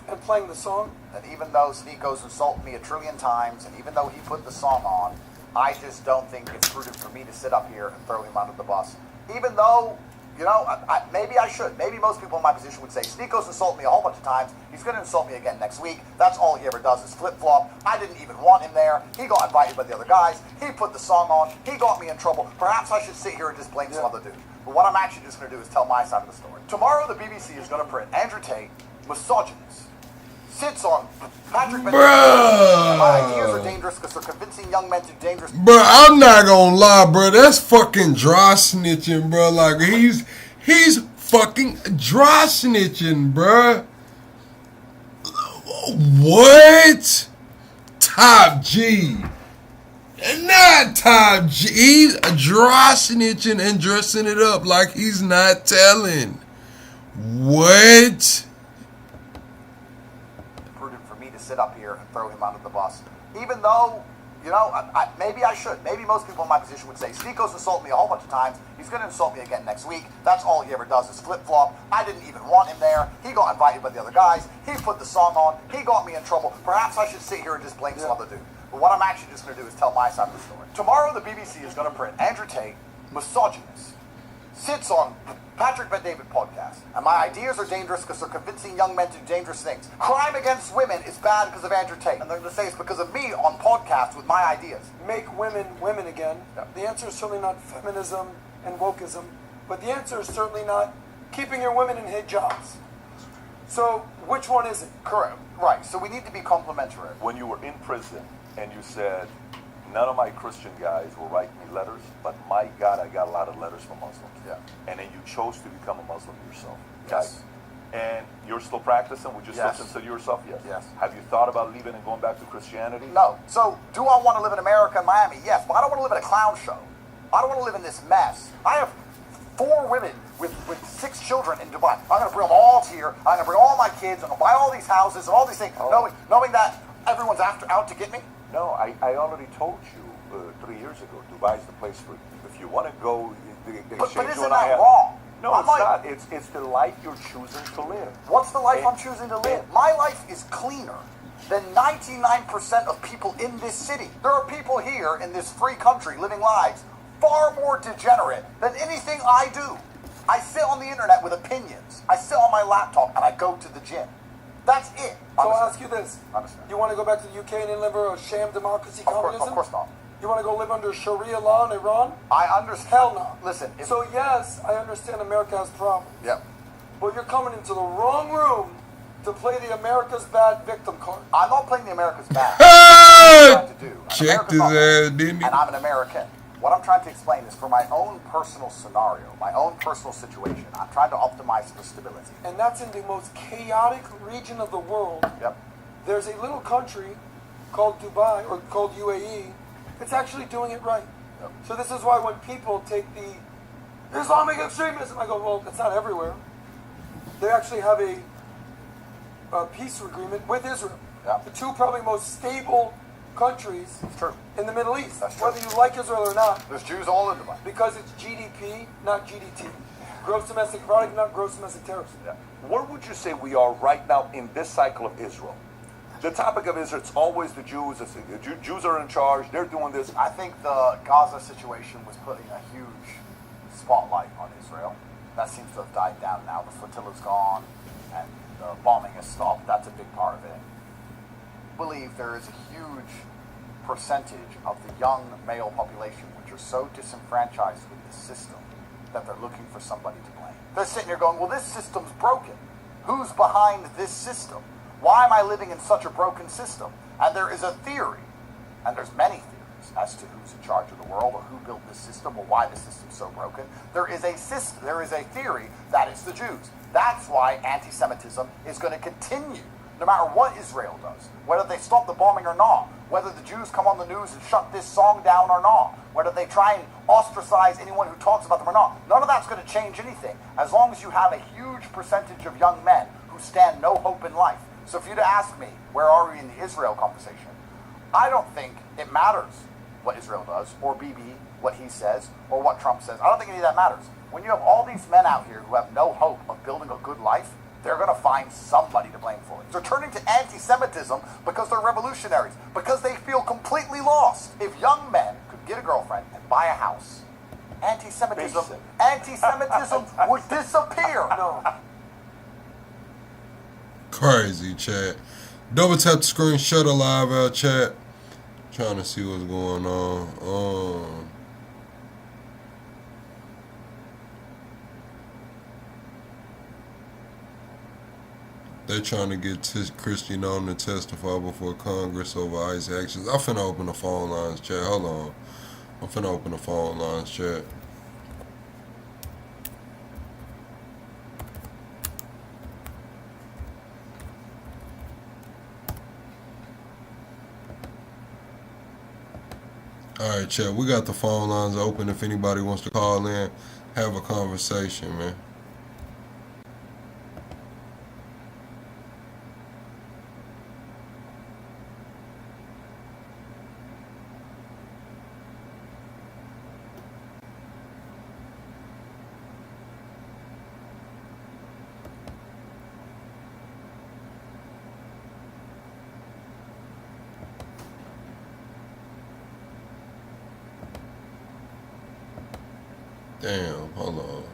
[SPEAKER 6] And playing the song.
[SPEAKER 3] And even though Sneako's insulted me 1 trillion times, and even though he put the song on, I just don't think it's prudent for me to sit up here and throw him under the bus. Even though, you know, maybe I should. Maybe most people in my position would say, Sneako's insulted me a whole bunch of times. He's going to insult me again next week. That's all he ever does is flip-flop. I didn't even want him there. He got invited by the other guys. He put the song on. He got me in trouble. Perhaps I should sit here and just blame some other dude. But what I'm actually just going to do is tell my side of the story. Tomorrow, the BBC is going to print Andrew Tate, misogynist, sits on Patrick Benjamin. My ideas are dangerous because they're convincing young men to dangerous.
[SPEAKER 2] Bro, I'm not going to lie, bro. That's fucking dry snitching, bro. Like, he's fucking dry snitching, bruh. What? Top G. Not Top G. He's dry snitching and dressing it up like he's not telling. What?
[SPEAKER 3] Prudent for me to sit up here and throw him under the bus. Even though, you know, maybe I should. Maybe most people in my position would say, Sneako's insulted me a whole bunch of times. He's going to insult me again next week. That's all he ever does is flip-flop. I didn't even want him there. He got invited by the other guys. He put the song on. He got me in trouble. Perhaps I should sit here and just blame some other dude. But what I'm actually just going to do is tell my side of the story. Tomorrow, the BBC is going to print Andrew Tate, misogynist, sits on the Patrick Bet David podcast, and my ideas are dangerous because they're convincing young men to do dangerous things. Crime against women is bad because of Andrew Tate, and they're going to say it's because of me on podcasts with my ideas.
[SPEAKER 6] Make women women again. The answer is certainly not feminism and wokeism, but the answer is certainly not keeping your women in hijabs. So, which one is it?
[SPEAKER 3] Correct. Right. So we need to be complementary.
[SPEAKER 17] When you were in prison and you said, none of my Christian guys will write me letters, but my God, I got a lot of letters from Muslims.
[SPEAKER 3] Yeah.
[SPEAKER 17] And then you chose to become a Muslim yourself.
[SPEAKER 3] Yes.
[SPEAKER 17] Right? And you're still practicing? Would you
[SPEAKER 3] Yes.
[SPEAKER 17] still consider yourself? Yes.
[SPEAKER 3] Yes.
[SPEAKER 17] Have you thought about leaving and going back to Christianity?
[SPEAKER 3] No. So, do I want to live in America and Miami? Yes, but I don't want to live in a clown show. I don't want to live in this mess. I have 4 women with 6 children in Dubai. I'm going to bring them all here. I'm going to bring all my kids. I'm going to buy all these houses and all these things, knowing that everyone's out to get me.
[SPEAKER 17] No, I already told you 3 years ago. Dubai is the place for you. If you want to go,
[SPEAKER 3] But isn't that wrong?
[SPEAKER 17] No, it's not. It's the life you're choosing to live.
[SPEAKER 3] What's the life I'm choosing to live? My life is cleaner than 99% of people in this city. There are people here in this free country living lives far more degenerate than anything I do. I sit on the internet with opinions. I sit on my laptop and I go to the gym. That's it.
[SPEAKER 6] So I'll ask you this. You want to go back to the UK and live under a sham democracy communism?
[SPEAKER 3] Of course not.
[SPEAKER 6] You want to go live under Sharia law in Iran?
[SPEAKER 3] I understand.
[SPEAKER 6] Hell no.
[SPEAKER 3] Listen.
[SPEAKER 6] So yes, I understand America has problems.
[SPEAKER 3] Yep.
[SPEAKER 6] But you're coming into the wrong room to play the America's bad victim card.
[SPEAKER 3] I'm not playing the America's bad.
[SPEAKER 2] Checked his ass, didn't he?
[SPEAKER 3] And I'm an American. What I'm trying to explain is for my own personal scenario, my own personal situation, I'm trying to optimize for stability.
[SPEAKER 6] And that's in the most chaotic region of the world.
[SPEAKER 3] Yep.
[SPEAKER 6] There's a little country called Dubai, or called UAE, it's actually doing it right.
[SPEAKER 3] Yep.
[SPEAKER 6] So this is why when people take the Islamic extremism, I go, well, it's not everywhere. They actually have a peace agreement with Israel.
[SPEAKER 3] Yep.
[SPEAKER 6] The 2 probably most stable countries in the Middle East.
[SPEAKER 3] That's true.
[SPEAKER 6] Whether you like Israel or not.
[SPEAKER 3] There's Jews all in Dubai.
[SPEAKER 6] Because it's GDP, not GDT. Gross domestic product, not gross domestic terrorism.
[SPEAKER 17] Yeah. Where would you say we are right now in this cycle of Israel? The topic of Israel, it's always the Jews. It's the Jews are in charge. They're doing this.
[SPEAKER 3] I think the Gaza situation was putting a huge spotlight on Israel. That seems to have died down now. The flotilla's gone and the bombing has stopped. That's a big part of it. I believe there is a huge percentage of the young male population which are so disenfranchised with the system that they're looking for somebody to blame. They're sitting here going, well, this system's broken. Who's behind this system? Why am I living in such a broken system? And there is a theory, and there's many theories as to who's in charge of the world or who built this system or why the system's so broken. There is a theory that it's the Jews. That's why anti-Semitism is going to continue no matter what Israel does, whether they stop the bombing or not, whether the Jews come on the news and shut this song down or not, whether they try and ostracize anyone who talks about them or not. None of that's going to change anything as long as you have a huge percentage of young men who stand no hope in life. So if you'd ask me, where are we in the Israel conversation? I don't think it matters what Israel does, or Bibi, what he says, or what Trump says. I don't think any of that matters. When you have all these men out here who have no hope of building a good life, they're going to find somebody to blame for it. They're turning to anti-Semitism because they're revolutionaries, because they feel completely lost. If young men could get a girlfriend and buy a house, anti-Semitism would disappear.
[SPEAKER 6] No.
[SPEAKER 2] Crazy, chat. Double tap the screen, shut the live out, chat. Trying to see what's going on. They're trying to get Christian on to testify before Congress over ICE actions. I'm finna open the phone lines, chat. Hold on. I'm finna open the phone lines, chat. Alright, chat. We got the phone lines open if anybody wants to call in, have a conversation, man. Damn, hold on.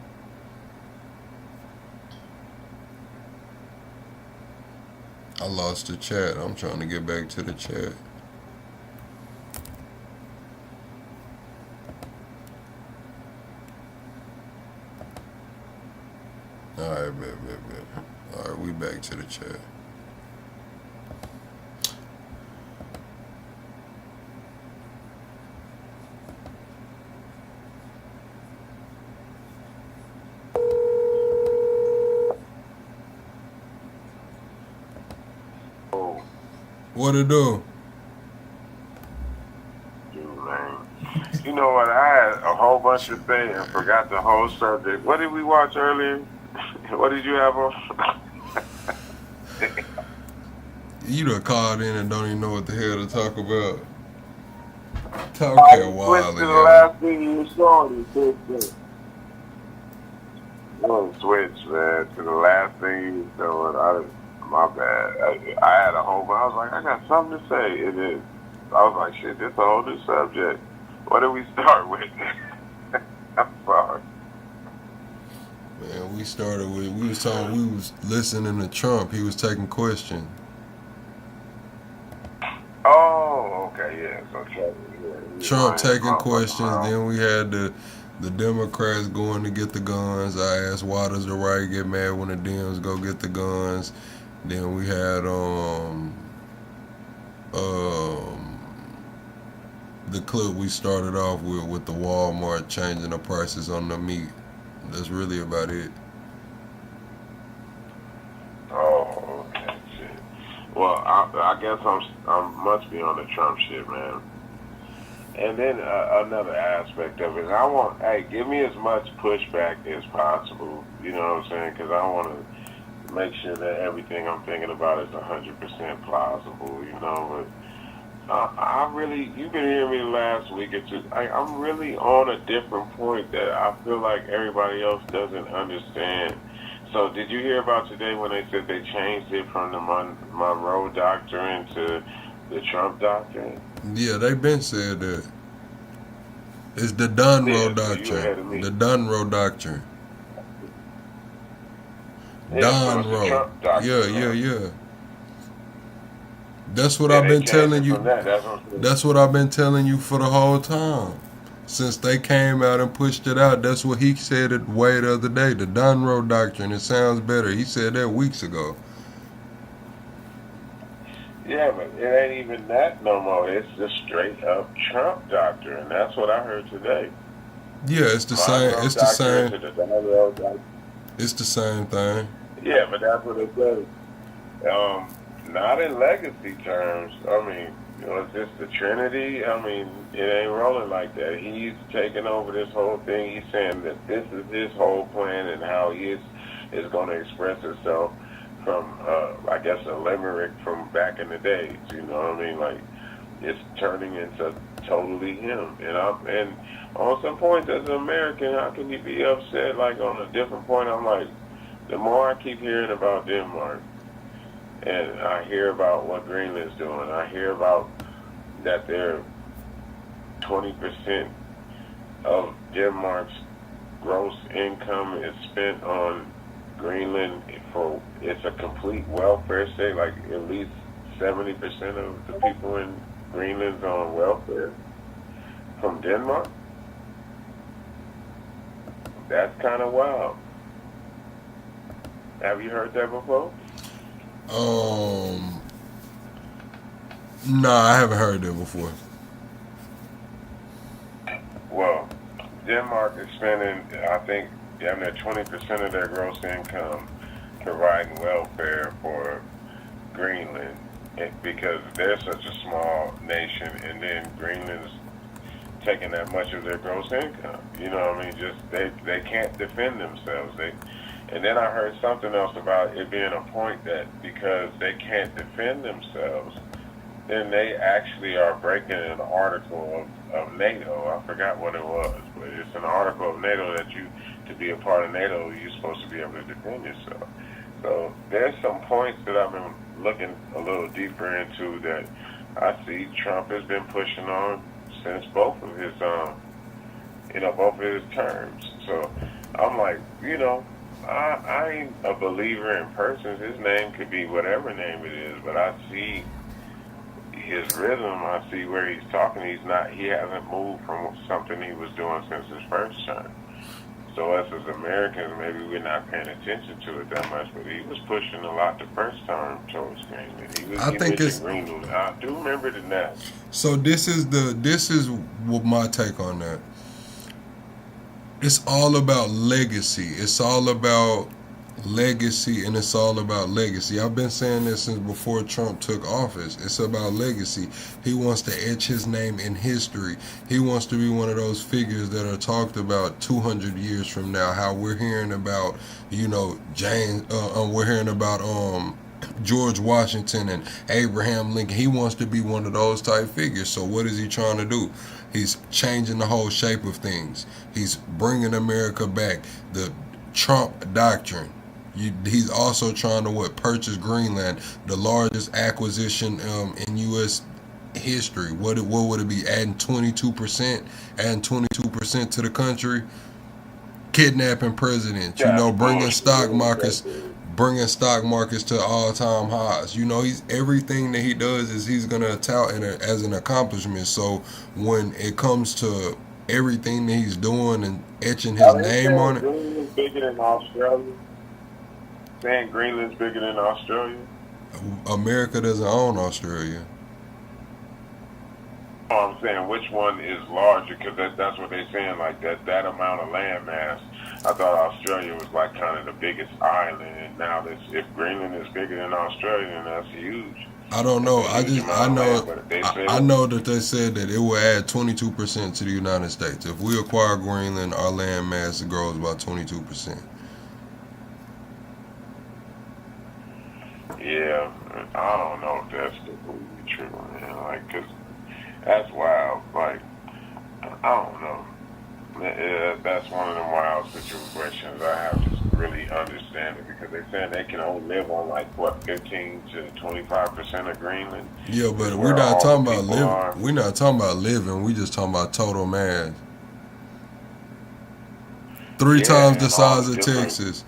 [SPEAKER 2] I lost the chat. I'm trying to get back to the chat. Alright, bet. Alright, we back to the chat. What it do?
[SPEAKER 4] You know what? I had a whole bunch to say and forgot the whole subject. What did we watch earlier? What did you have on?
[SPEAKER 2] You done called in and don't even know what the hell to talk about. Talk a while
[SPEAKER 4] Switch to the
[SPEAKER 2] ago.
[SPEAKER 4] last thing you saw. Switch, man, to the last thing you saw. My bad. I had a whole, but I was like, I got something to say. It is. I was like, shit, this is a whole new subject. What do we start with? I'm sorry.
[SPEAKER 2] Man, we started with, we was listening to Trump. He was taking questions.
[SPEAKER 4] Oh, okay, yeah. So
[SPEAKER 2] Trump taking questions. Then we had the Democrats going to get the guns. I asked, why does the right get mad when the Dems go get the guns? Then we had the clip we started off with the Walmart changing the prices on the meat. That's really about it.
[SPEAKER 4] Oh, okay, shit. Well, I guess I must be on the Trump shit, man. And then another aspect of it, hey, give me as much pushback as possible. You know what I'm saying? Because I want to make sure that everything I'm thinking about is 100% plausible. You know, but I really, you've been hearing me the last week or two. I'm really on a different point that I feel like everybody else doesn't understand. So did you hear about today when they said they changed it from the Monroe Doctrine to the Trump Doctrine?
[SPEAKER 2] Yeah, they been said that. It's the Dunroe Doctrine. The Dunroe Doctrine. Dunroe. Yeah. That's what I've been telling you. That's what I've been telling you for the whole time. Since they came out and pushed it out, that's what he said it way the other day. The Dunroe Doctrine. It sounds better. He said that weeks ago.
[SPEAKER 4] Yeah, but it ain't even that no more. It's the straight up Trump doctrine. That's what I heard today.
[SPEAKER 2] Yeah, it's the same. It's the same. It's the same thing.
[SPEAKER 4] Yeah, but that's what it says. Not in legacy terms. I mean, you know, it's just the Trinity. I mean, it ain't rolling like that. He's taking over this whole thing. He's saying that this is his whole plan and how he is going to express himself from, I guess, a limerick from back in the days. You know what I mean? Like, it's turning into totally him. And on some points, as an American, how can you be upset? Like, on a different point, I'm like, the more I keep hearing about Denmark, and I hear about what Greenland's doing, I hear about that they're 20% of Denmark's gross income is spent on Greenland for, it's a complete welfare state, like at least 70% of the people in Greenland's on welfare from Denmark. That's kind of wild. Have you heard that before?
[SPEAKER 2] No, I haven't heard that before.
[SPEAKER 4] Well, Denmark is spending, I think, damn near 20% of their gross income providing welfare for Greenland because they're such a small nation, and then Greenland's taking that much of their gross income. You know what I mean? Just they can't defend themselves. And then I heard something else about it being a point that because they can't defend themselves, then they actually are breaking an article of NATO. I forgot what it was, but it's an article of NATO that to be a part of NATO, you're supposed to be able to defend yourself. So there's some points that I've been looking a little deeper into that I see Trump has been pushing on since both of his both of his terms. So I'm like, I ain't a believer in persons. His name could be whatever name it is, but I see his rhythm. I see where he's talking. He hasn't moved from something he was doing since his first term. So us as Americans, maybe we're not paying attention to it that much, but he was pushing a lot the first time towards Greenland.
[SPEAKER 2] I think it's.
[SPEAKER 4] Greenland. I do remember the Nets.
[SPEAKER 2] So this is what my take on that. It's all about legacy. It's all about legacy, and it's all about legacy. I've been saying this since before Trump took office. It's about legacy. He wants to etch his name in history. He wants to be one of those figures that are talked about 200 years from now. How we're hearing about, James. We're hearing about George Washington and Abraham Lincoln. He wants to be one of those type figures. So what is he trying to do? He's changing the whole shape of things. He's bringing America back. The Trump doctrine. He's also trying to purchase Greenland, the largest acquisition in U.S. history. What would it be? Adding 22%, adding 22% to the country, kidnapping presidents. Bringing stock markets to all-time highs. He's everything that he does is he's gonna tout as an accomplishment. So when it comes to everything that he's doing and etching his name on it.
[SPEAKER 4] Greenland's bigger than Australia. Saying Greenland's bigger than Australia.
[SPEAKER 2] America doesn't own Australia.
[SPEAKER 4] I'm saying which one is larger, because that's what they're saying, like that amount of land mass. I thought Australia was like kind of the biggest island, and now if Greenland is bigger than Australia, then that's huge.
[SPEAKER 2] I don't know. I know that they said that it will add 22% to the United States. If we acquire Greenland, our land mass grows by 22%.
[SPEAKER 4] Yeah, I don't know if that's completely true, man. Like, 'cause that's wild. Like, I don't know. That's one of them wild situations. I have to really understand it, because they're saying they can only live on 15 to 25% of Greenland.
[SPEAKER 2] Yeah, but we're not talking about living. We're not talking about living. We just talking about total mass. Three times the size of Texas.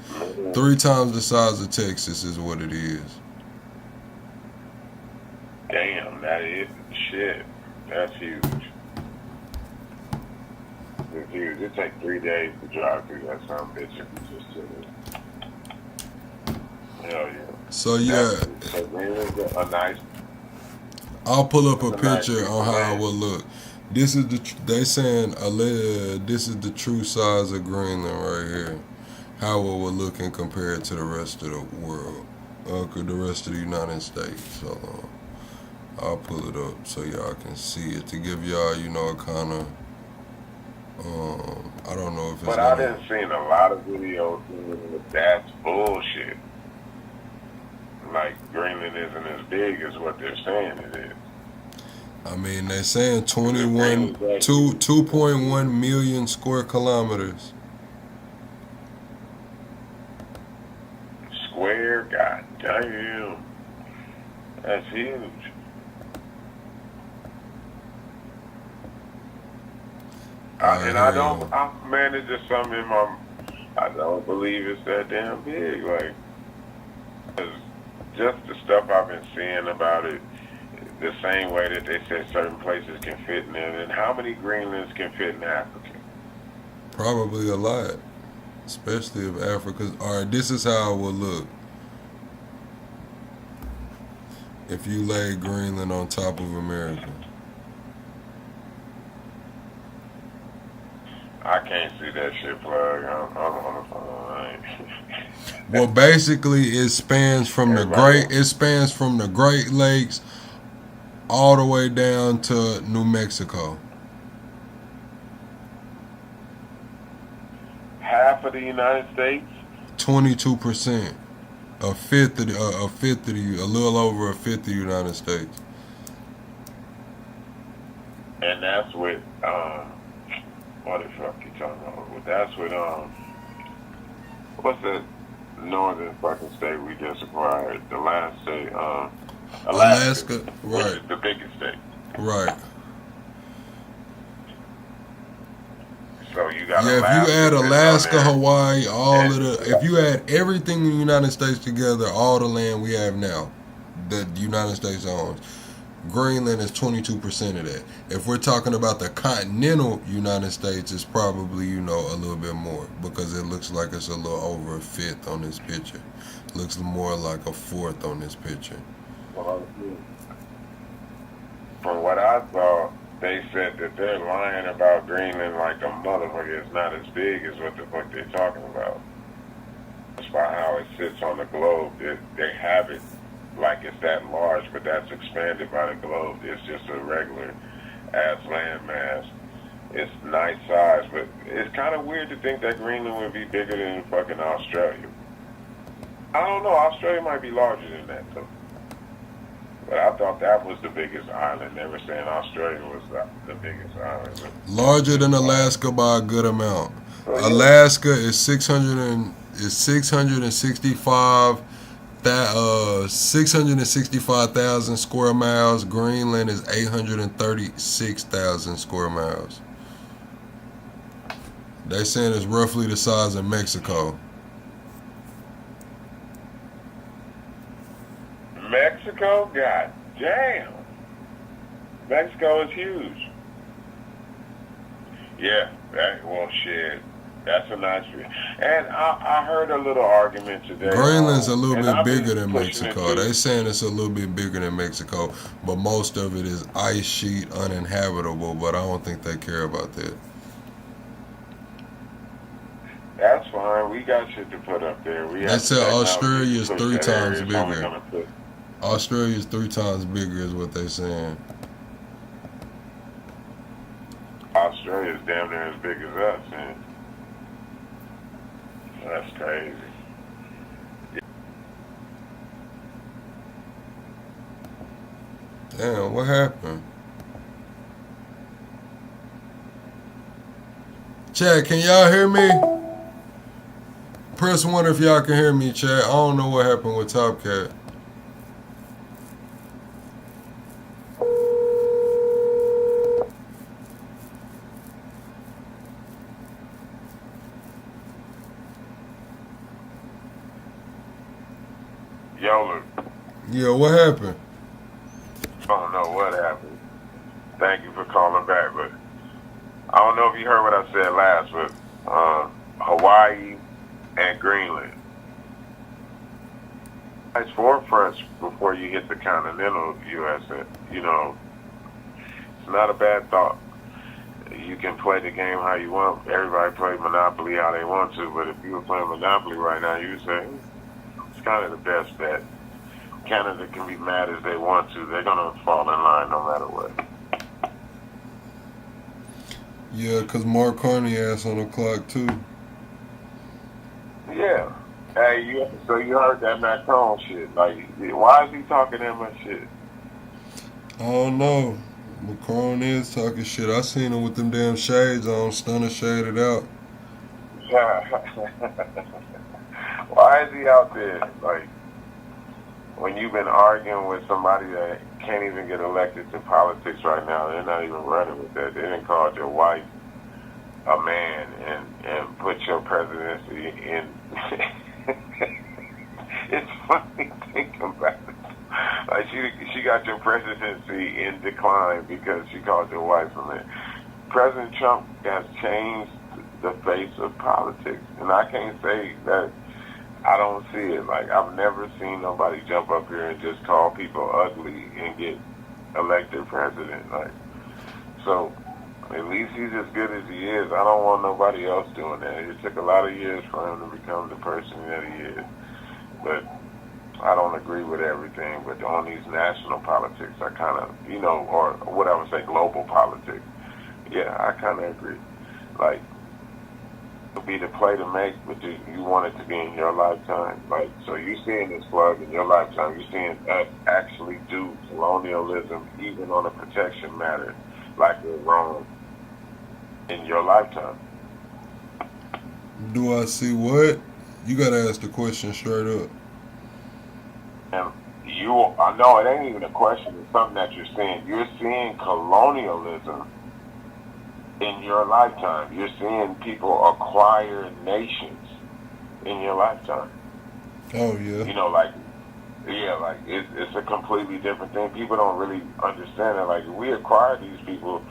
[SPEAKER 2] 3 times the size of Texas is what it is.
[SPEAKER 4] Damn, that is shit. That's huge. It's huge. It takes 3 days to drive through that son of a bitch if you just took it. Hell yeah.
[SPEAKER 2] So yeah.
[SPEAKER 4] A nice.
[SPEAKER 2] I'll pull up a picture on how it will look. This is they saying this is the true size of Greenland right here. How it will look in compared to the rest of the world, the rest of the United States. So I'll pull it up so y'all can see it, to give y'all, a kind of. I don't know if it's.
[SPEAKER 4] But I didn't see a lot of videos that's bullshit. Like Greenland isn't as big as what they're saying it is.
[SPEAKER 2] I mean, they're saying 2.1 million square kilometers.
[SPEAKER 4] Square, god damn, that's huge. Man, it's just something in my. I don't believe it's that damn big. Like, just the stuff I've been seeing about it, the same way that they said certain places can fit in it. And how many Greenlands can fit in Africa?
[SPEAKER 2] Probably a lot, especially if Africa's. All right, this is how it will look if you lay Greenland on top of America.
[SPEAKER 4] I can't see that shit, plug. I'm on the phone.
[SPEAKER 2] Well, basically, it spans from the Great Lakes all the way down to New Mexico.
[SPEAKER 4] Half of the United States.
[SPEAKER 2] 22%, a little over a fifth of the United States.
[SPEAKER 4] And that's with what the fuck you talking about? That's with what's the northern fucking state we just acquired? The last state, Alaska,
[SPEAKER 2] right?
[SPEAKER 4] Which is the biggest state,
[SPEAKER 2] right?
[SPEAKER 4] So got
[SPEAKER 2] Yeah, if you add Alaska, Hawaii, all of the, if you add everything in the United States together, all the land we have now, that the United States owns, Greenland is 22% of that. If we're talking about the continental United States, it's probably, you know, a little bit more because it looks like it's a little over a fifth on this picture. Looks more like a fourth on this picture.
[SPEAKER 4] Well, from what I saw, they said that they're lying about Greenland like a motherfucker. It's not as big as what the fuck they're talking about. That's by how it sits on the globe. They have it like it's that large, but that's expanded by the globe. It's just a regular ass landmass. It's nice size, but it's kind of weird to think that Greenland would be bigger than fucking Australia. I don't know. Australia might be larger than that, though. But I thought that was the biggest island. They were saying Australia was the biggest island.
[SPEAKER 2] Larger than Alaska by a good amount. Alaska is 665,000 square miles. Greenland is 836,000 square miles. They're saying it's roughly the size of Mexico.
[SPEAKER 4] Mexico? God damn. Mexico is huge. Yeah, well, shit. That's a nice view. And I heard a little argument today.
[SPEAKER 2] Greenland's a little bit bigger than Mexico. They saying it's a little bit bigger than Mexico, but most of it is ice sheet, uninhabitable, but I don't think they care about that.
[SPEAKER 4] That's fine. We got shit to put up there.
[SPEAKER 2] They said Australia is 3 times bigger. Australia is 3 times bigger is what they're saying.
[SPEAKER 4] Australia is damn near as big as us, man. That's crazy.
[SPEAKER 2] Damn, what happened? Chat, can y'all hear me? Press 1 if y'all can hear me, chat. I don't know what happened with Top Cat.
[SPEAKER 4] Yola.
[SPEAKER 2] Yeah, what happened?
[SPEAKER 4] I don't know what happened. Thank you for calling back, but I don't know if you heard what I said last, but Hawaii and Greenland. It's forefronts before you hit the continental U.S. You know, it's not a bad thought. You can play the game how you want. Everybody play Monopoly how they want to, but if you were playing Monopoly right now, you would say, it's kind of the best bet. Canada can be mad as they want to. They're going to fall in line no matter what.
[SPEAKER 2] Yeah, because Mark Carney ass on the clock, too.
[SPEAKER 4] Yeah. Hey, so you heard that Macron shit. Like, why is he talking that much shit?
[SPEAKER 2] I don't know. Macron is talking shit. I seen him with them damn shades on, stunner shaded out.
[SPEAKER 4] Why is he out there? Like, when you've been arguing with somebody that can't even get elected to politics right now, they're not even running with that. They didn't call your wife a man and put your presidency in. It's funny thinking about it. Like she got your presidency in decline because she called your wife a man. President Trump has changed the face of politics, and I can't say that I don't see it. Like, I've never seen nobody jump up here and just call people ugly and get elected president. Like, so at least he's as good as he is. I don't want nobody else doing that. It took a lot of years for him to become the person that he is. But I don't agree with everything. But on these national politics, I kind of, you know, or what I would say global politics, yeah, I kind of agree. Like, it'll be the play to make, but you want it to be in your lifetime. Like, so you're seeing this plug in your lifetime. You're seeing us actually do colonialism, even on a protection matter, like we're wrong, in your lifetime.
[SPEAKER 2] Do I see what? You gotta ask the question straight up.
[SPEAKER 4] And I know it ain't even a question, it's something that you're seeing. You're seeing colonialism in your lifetime. You're seeing people acquire nations in your lifetime.
[SPEAKER 2] Oh yeah.
[SPEAKER 4] You know, like, yeah, like it's a completely different thing. People don't really understand it. Like, we acquire these people.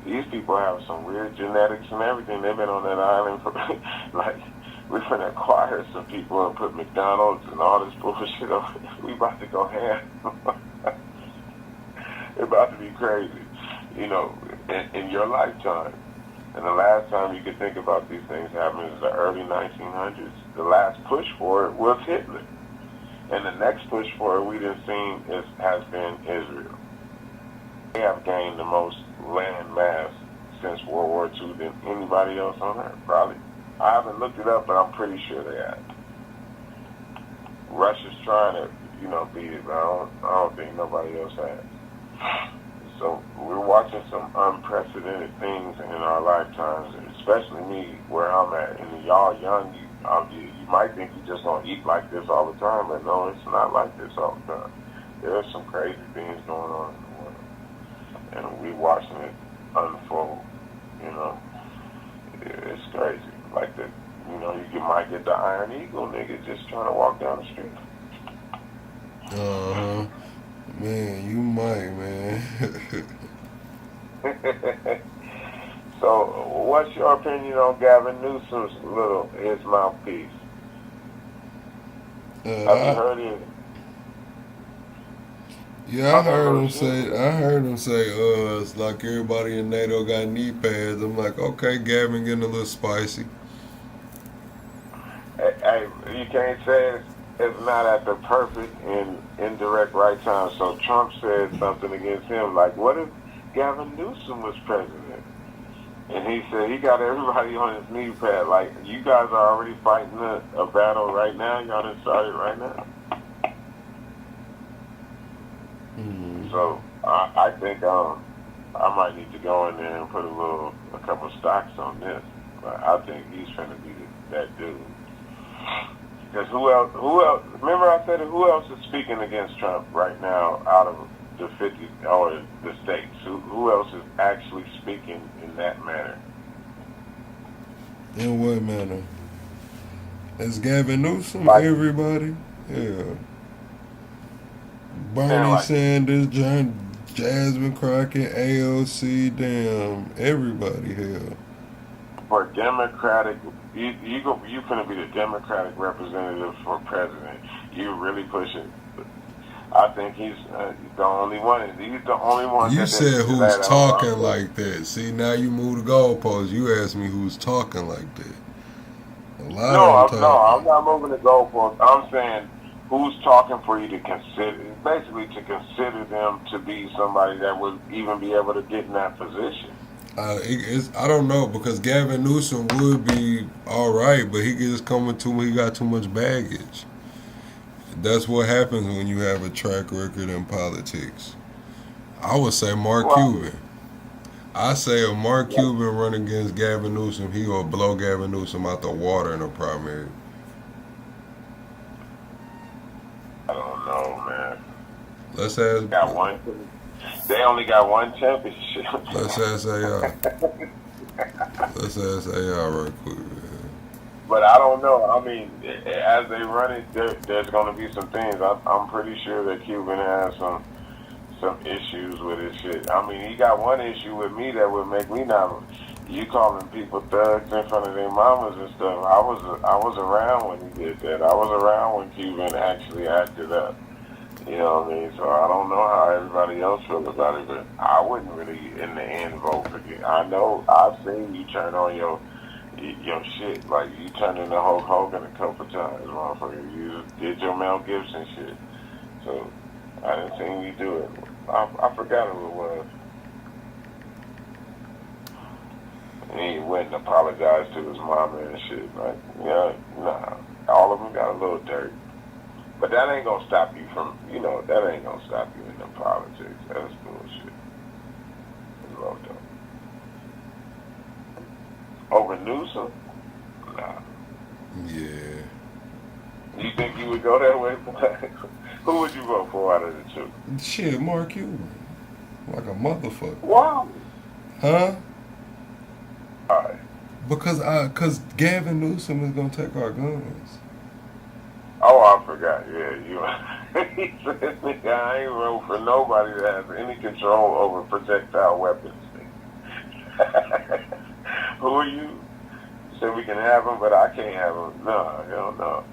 [SPEAKER 4] These people have some weird genetics and everything. They've been on that island for, like, we're going to acquire some people and put McDonald's and all this bullshit on. We about to go ham. It's about to be crazy, you know, in your lifetime. And the last time you could think about these things happening is the early 1900s. The last push for it was Hitler. And the next push for it we done seen has been Israel. They have gained the most land mass since World War II than anybody else on earth, probably. I haven't looked it up, but I'm pretty sure they have. Russia's trying to, you know, beat it, but I don't think nobody else has. So we're watching some unprecedented things in our lifetimes, and especially me, where I'm at. And y'all young, you might think you just gonna eat like this all the time, but no, it's not like this all the time. There are some crazy things going on in the world, and we watching it unfold. You know, it's crazy. Like that, you know, you might get the Iron Eagle nigga just trying to walk down the street.
[SPEAKER 2] Man, you might, man.
[SPEAKER 4] So, what's your opinion on Gavin Newsom's his mouthpiece? Have you heard it?
[SPEAKER 2] Yeah, I heard him say, it's like everybody in NATO got knee pads. I'm like, okay, Gavin getting a little spicy.
[SPEAKER 4] Hey, you can't say it's not at the perfect and indirect right time. So Trump said something against him, like, what if Gavin Newsom was president? And he said he got everybody on his knee pad. Like, you guys are already fighting a battle right now. Y'all done started right now. So I think I might need to go in there and put a couple stocks on this. But I think he's finna be that dude. Because who else? Remember I said who else is speaking against Trump right now out of the 50 or the states? Who else is actually speaking in that manner?
[SPEAKER 2] In what manner? Is Gavin Newsom everybody? Yeah. Bernie Sanders, Jasmine Crockett, AOC, damn, everybody here.
[SPEAKER 4] For Democratic, you finna be the Democratic representative for president. You really pushing. I think he's the only one. He's the only one.
[SPEAKER 2] You said who's talking like that. See, now you move the goalposts. You asked me who's talking like that.
[SPEAKER 4] I'm not moving the goalposts. I'm saying who's talking for you to consider, basically to consider them to be somebody that would even be able to get in that position.
[SPEAKER 2] I don't know, because Gavin Newsom would be all right, but he got too much baggage. That's what happens when you have a track record in politics. I would say Mark Cuban. I say if Mark Cuban run against Gavin Newsom, he will blow Gavin Newsom out the water in a primary.
[SPEAKER 4] I don't know, man.
[SPEAKER 2] Let's ask.
[SPEAKER 4] They only got one championship.
[SPEAKER 2] Let's ask AI. Let's ask AI right quick.
[SPEAKER 4] But I don't know. I mean, as they run it, there's going to be some things. I'm pretty sure that Cuban has some issues with his shit. I mean, he got one issue with me that would make me not. You calling people thugs in front of their mamas and stuff. I was around when he did that. I was around when Cuban actually acted up. You know what I mean? So I don't know how everybody else feels about it, but I wouldn't really, in the end, vote for you. I know I've seen you turn on your shit. Like, you turned into Hulk Hogan a couple times, motherfucker. You did your Mel Gibson shit. So I didn't see you do it. I forgot who it was. And he went and apologized to his mama and shit. Like, yeah, nah. All of them got a little dirt. But that ain't gonna stop you from, that ain't gonna stop you in the politics. That's bullshit. It's low down. Over Newsom? Nah.
[SPEAKER 2] Yeah.
[SPEAKER 4] You think you would go that way? Who would you vote for out of the two?
[SPEAKER 2] Shit, Mark Cuban. Like a motherfucker.
[SPEAKER 4] Wow.
[SPEAKER 2] Huh? Because Gavin Newsom is gonna take our guns.
[SPEAKER 4] Oh, I forgot. Yeah, you. He said, "Nigga, I ain't roll for nobody that has any control over projectile weapons." Who are you? You said we can have them, but I can't have them. No, hell no.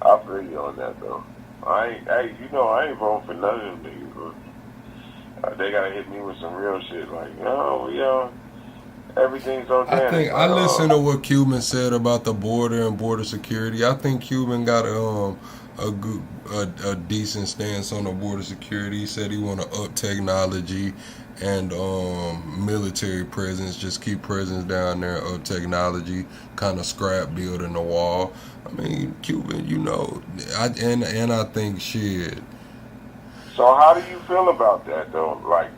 [SPEAKER 4] I feel you on that though. I ain't. Hey, you know I ain't voting for none of them niggas. They gotta hit me with some real shit like, everything's on damage.
[SPEAKER 2] I think I listened to what Cuban said about the border and border security. I think Cuban got a decent stance on the border security. He said he want to up technology and military presence, just keep presence down there, up technology, kind of scrap building the wall. I mean, Cuban, and I think shit.
[SPEAKER 4] So how do you feel about that though? Like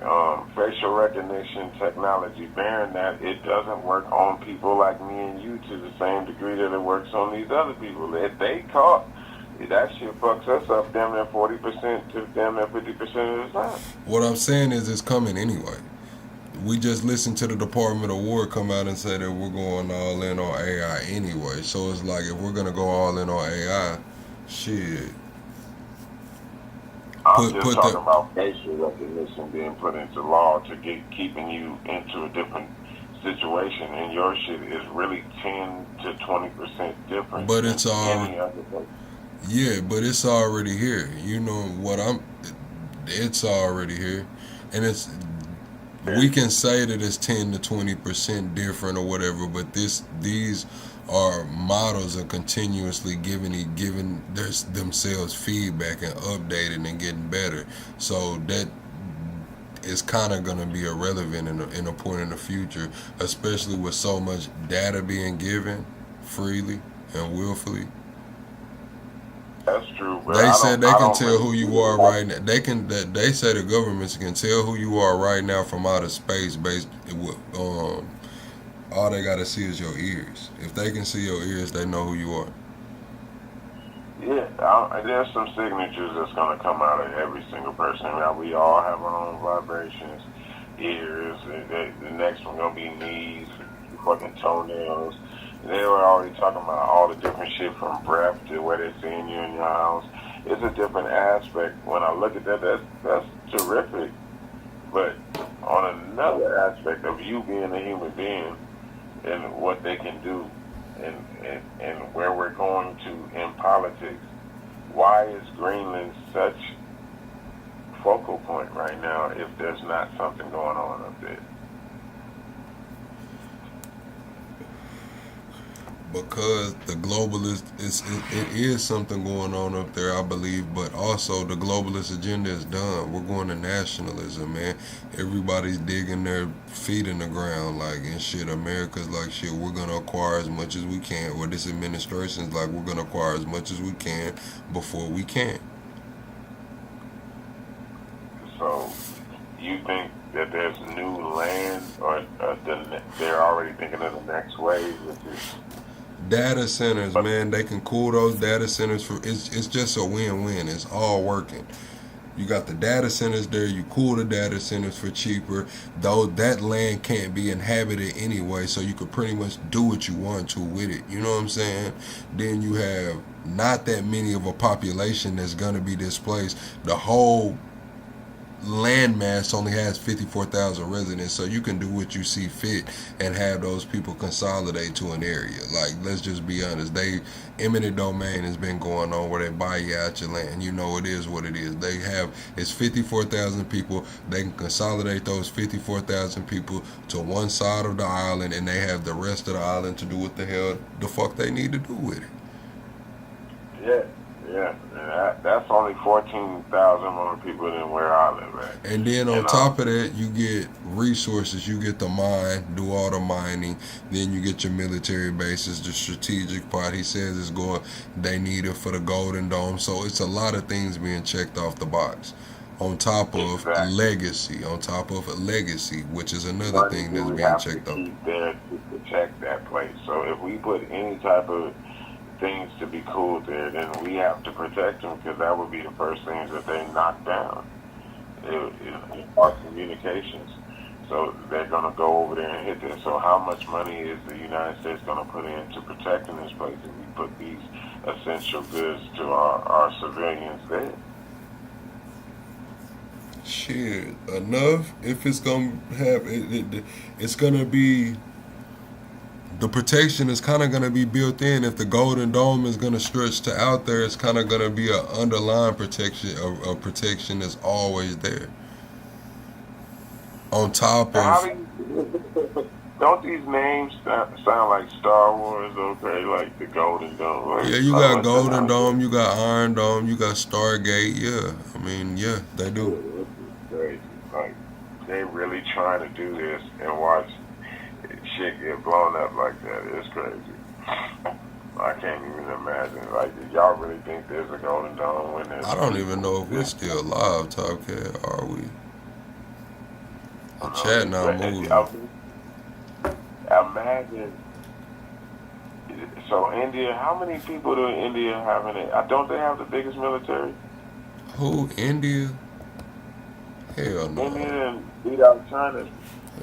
[SPEAKER 4] facial recognition technology, bearing that it doesn't work on people like me and you to the same degree that it works on these other people. If they caught, that shit fucks us up damn near 40% to damn near 50% of the time.
[SPEAKER 2] What I'm saying is it's coming anyway. We just listened to the Department of War come out and say that we're going all in on AI anyway. So it's like if we're gonna go all in on AI, shit.
[SPEAKER 4] I'm just talking about facial recognition being put into law to keeping you into a different situation, and your shit is really 10 to 20% different.
[SPEAKER 2] But it's
[SPEAKER 4] any other place.
[SPEAKER 2] Yeah, but it's already here. You know what it's already here. And we can say that it's 10 to 20% different or whatever, but these are models are continuously giving themselves feedback and updating and getting better. So that is kind of going to be irrelevant in a point in the future, especially with so much data being given freely and willfully.
[SPEAKER 4] That's true.
[SPEAKER 2] They said they can tell who you are right now. They say the governments can tell who you are right now from outer space based with all they gotta see is your ears. If they can see your ears, they know who you are.
[SPEAKER 4] Yeah, there's some signatures that's gonna come out of every single person. Now we all have our own vibrations, ears. The next one gonna be knees, fucking toenails. They were already talking about all the different shit from breath to where they're seeing you in your house. It's a different aspect. When I look at that, that's terrific. But on another aspect of you being a human being and what they can do and where we're going to in politics, why is Greenland such focal point right now if there's not something going on up there?
[SPEAKER 2] Because the globalist it is something going on up there, I believe, but also the globalist agenda is done. We're going to nationalism, man. Everybody's digging their feet in the ground, like, and shit. America's like, shit, we're gonna acquire as much as we can, or this administration's like, we're gonna acquire as much as we can before we can.
[SPEAKER 4] So you think that there's new land, or they're already thinking of the next wave, which is
[SPEAKER 2] data centers, man, they can cool those data centers for it's just a win-win. It's all working. You got the data centers there, you cool the data centers for cheaper, though that land can't be inhabited anyway, so you could pretty much do what you want to with it. You know what I'm saying? Then you have not that many of a population that's gonna be displaced. The whole landmass only has 54,000 residents, so you can do what you see fit and have those people consolidate to an area. Like, let's just be honest, eminent domain has been going on where they buy you out your land. You know, it is what it is. It's 54,000 people. They can consolidate those 54,000 people to one side of the island, and they have the rest of the island to do what the fuck they need to do with it.
[SPEAKER 4] Yeah. That's only 14,000 more people than where I live at.
[SPEAKER 2] And then on top of that, you get resources. You get the mine, do all the mining. Then you get your military bases, the strategic part. He says they need it for the Golden Dome. So it's a lot of things being checked off the box. On top of legacy, which is another thing that's being checked off.
[SPEAKER 4] We have to keep there to protect that place. So if we put any type of things to be cool there, then we have to protect them, because that would be the first things that they knock down. Our communications. So they're going to go over there and hit this. So how much money is the United States going to put into protecting this place if we put these essential goods to our civilians there?
[SPEAKER 2] Shit, enough. If it's gonna have it's gonna be, the protection is kind of gonna be built in. If the Golden Dome is gonna stretch to out there, it's kind of gonna be an underlying protection of protection that's always there. On top
[SPEAKER 4] How
[SPEAKER 2] of,
[SPEAKER 4] don't these names sound like Star Wars? Okay, like the Golden Dome. Like,
[SPEAKER 2] yeah, you got Golden Dome, you got Iron Dome, you got Stargate. Yeah, I mean, yeah, they do.
[SPEAKER 4] Crazy. Like, they really trying to do this and watch shit get blown up like that. It's crazy. I can't even imagine. Like, do y'all really think there's a Golden Dome when there's...
[SPEAKER 2] I don't even know if we're still alive, Top Cat. Are we? The chat now moving.
[SPEAKER 4] Imagine. So India, how many people do India have in it? Don't they have the biggest military?
[SPEAKER 2] Who? India? Hell no.
[SPEAKER 4] India beat out China.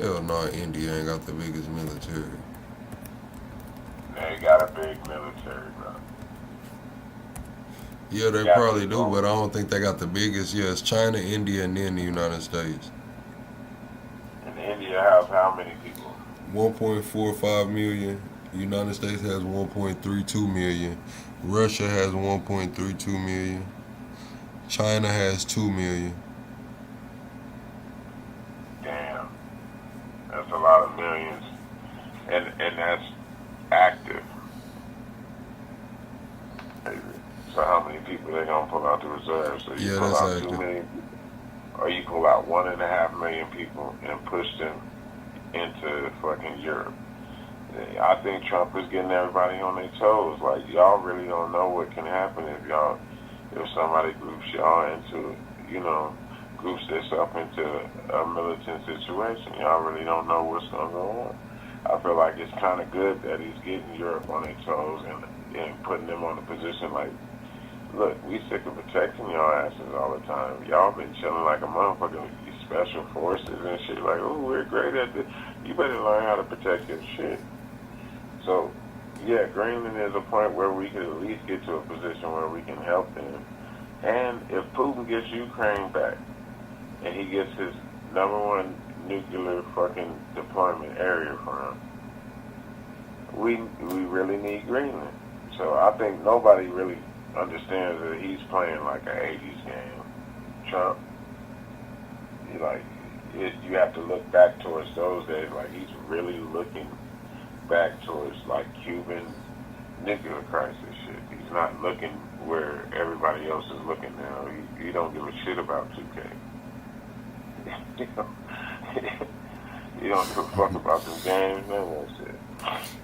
[SPEAKER 2] Hell no, India ain't got the biggest military.
[SPEAKER 4] They got a big military, bro.
[SPEAKER 2] Yeah, they probably do, but I don't think they got the biggest. Yeah, it's China, India, and then the United States.
[SPEAKER 4] And India has how many people?
[SPEAKER 2] 1.45 million. The United States has 1.32 million. Russia has 1.32 million. China has 2 million.
[SPEAKER 4] Damn. That's a lot of millions. And that's active. So how many people they gonna pull out the reserves? So you pull out 2 million people, or you pull out 1.5 million people and push them into fucking Europe. I think Trump is getting everybody on their toes. Like, y'all really don't know what can happen if somebody groups y'all into, groups this up into a militant situation. Y'all really don't know what's gonna go on. I feel like it's kind of good that he's getting Europe on their toes and putting them on a position like, look, we sick of protecting y'all asses all the time. Y'all been chilling like a motherfucker with these special forces and shit. Like, oh, we're great at this. You better learn how to protect your shit. So, yeah, Greenland is a point where we could at least get to a position where we can help them. And if Putin gets Ukraine back and he gets his #1 nuclear fucking deployment area for him, we really need Greenland. So I think nobody really understands that he's playing like an 80s game. Trump, you have to look back towards those days. Like, he's really looking back towards like Cuban nuclear crisis shit. He's not looking where everybody else is looking now. He don't give a shit about 2K. You don't give a fuck about them games, none of that shit.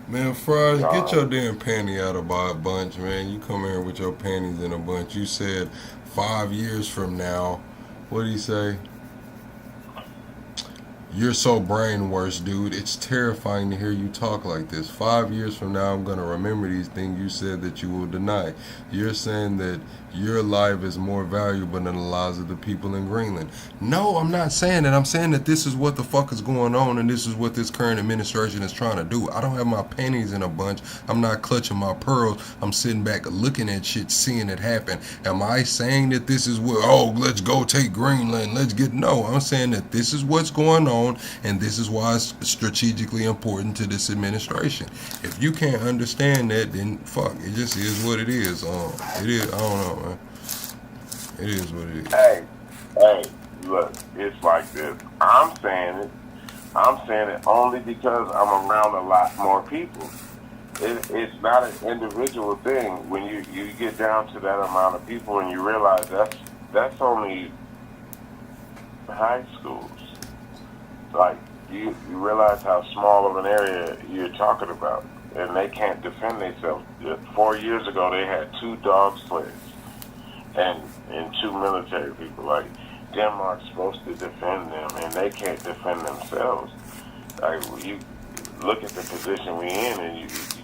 [SPEAKER 2] Man, Fries, get your damn panty out of a bunch, man. You come here with your panties in a bunch. You said 5 years from now. What did he say? You're so brainwashed, dude. It's terrifying to hear you talk like this. 5 years from now, I'm going to remember these things you said that you will deny. You're saying that your life is more valuable than the lives of the people in Greenland. No, I'm not saying that. I'm saying that this is what the fuck is going on, and this is what this current administration is trying to do. I don't have my panties in a bunch. I'm not clutching my pearls. I'm sitting back looking at shit, seeing it happen. Am I saying that this is what, let's go take Greenland, no, I'm saying that this is what's going on, and this is why it's strategically important to this administration. If you can't understand that, then fuck, it just is what it is. It is, I don't know, man. It is what it is.
[SPEAKER 4] Hey, look, it's like this. I'm saying it only because I'm around a lot more people. It's not an individual thing. When you get down to that amount of people and you realize that's only high schools. Like, you realize how small of an area you're talking about, and they can't defend themselves. 4 years ago, they had 2 dog sleds and 2 military people. Like, Denmark's supposed to defend them, and they can't defend themselves. Like, you look at the position we're in, and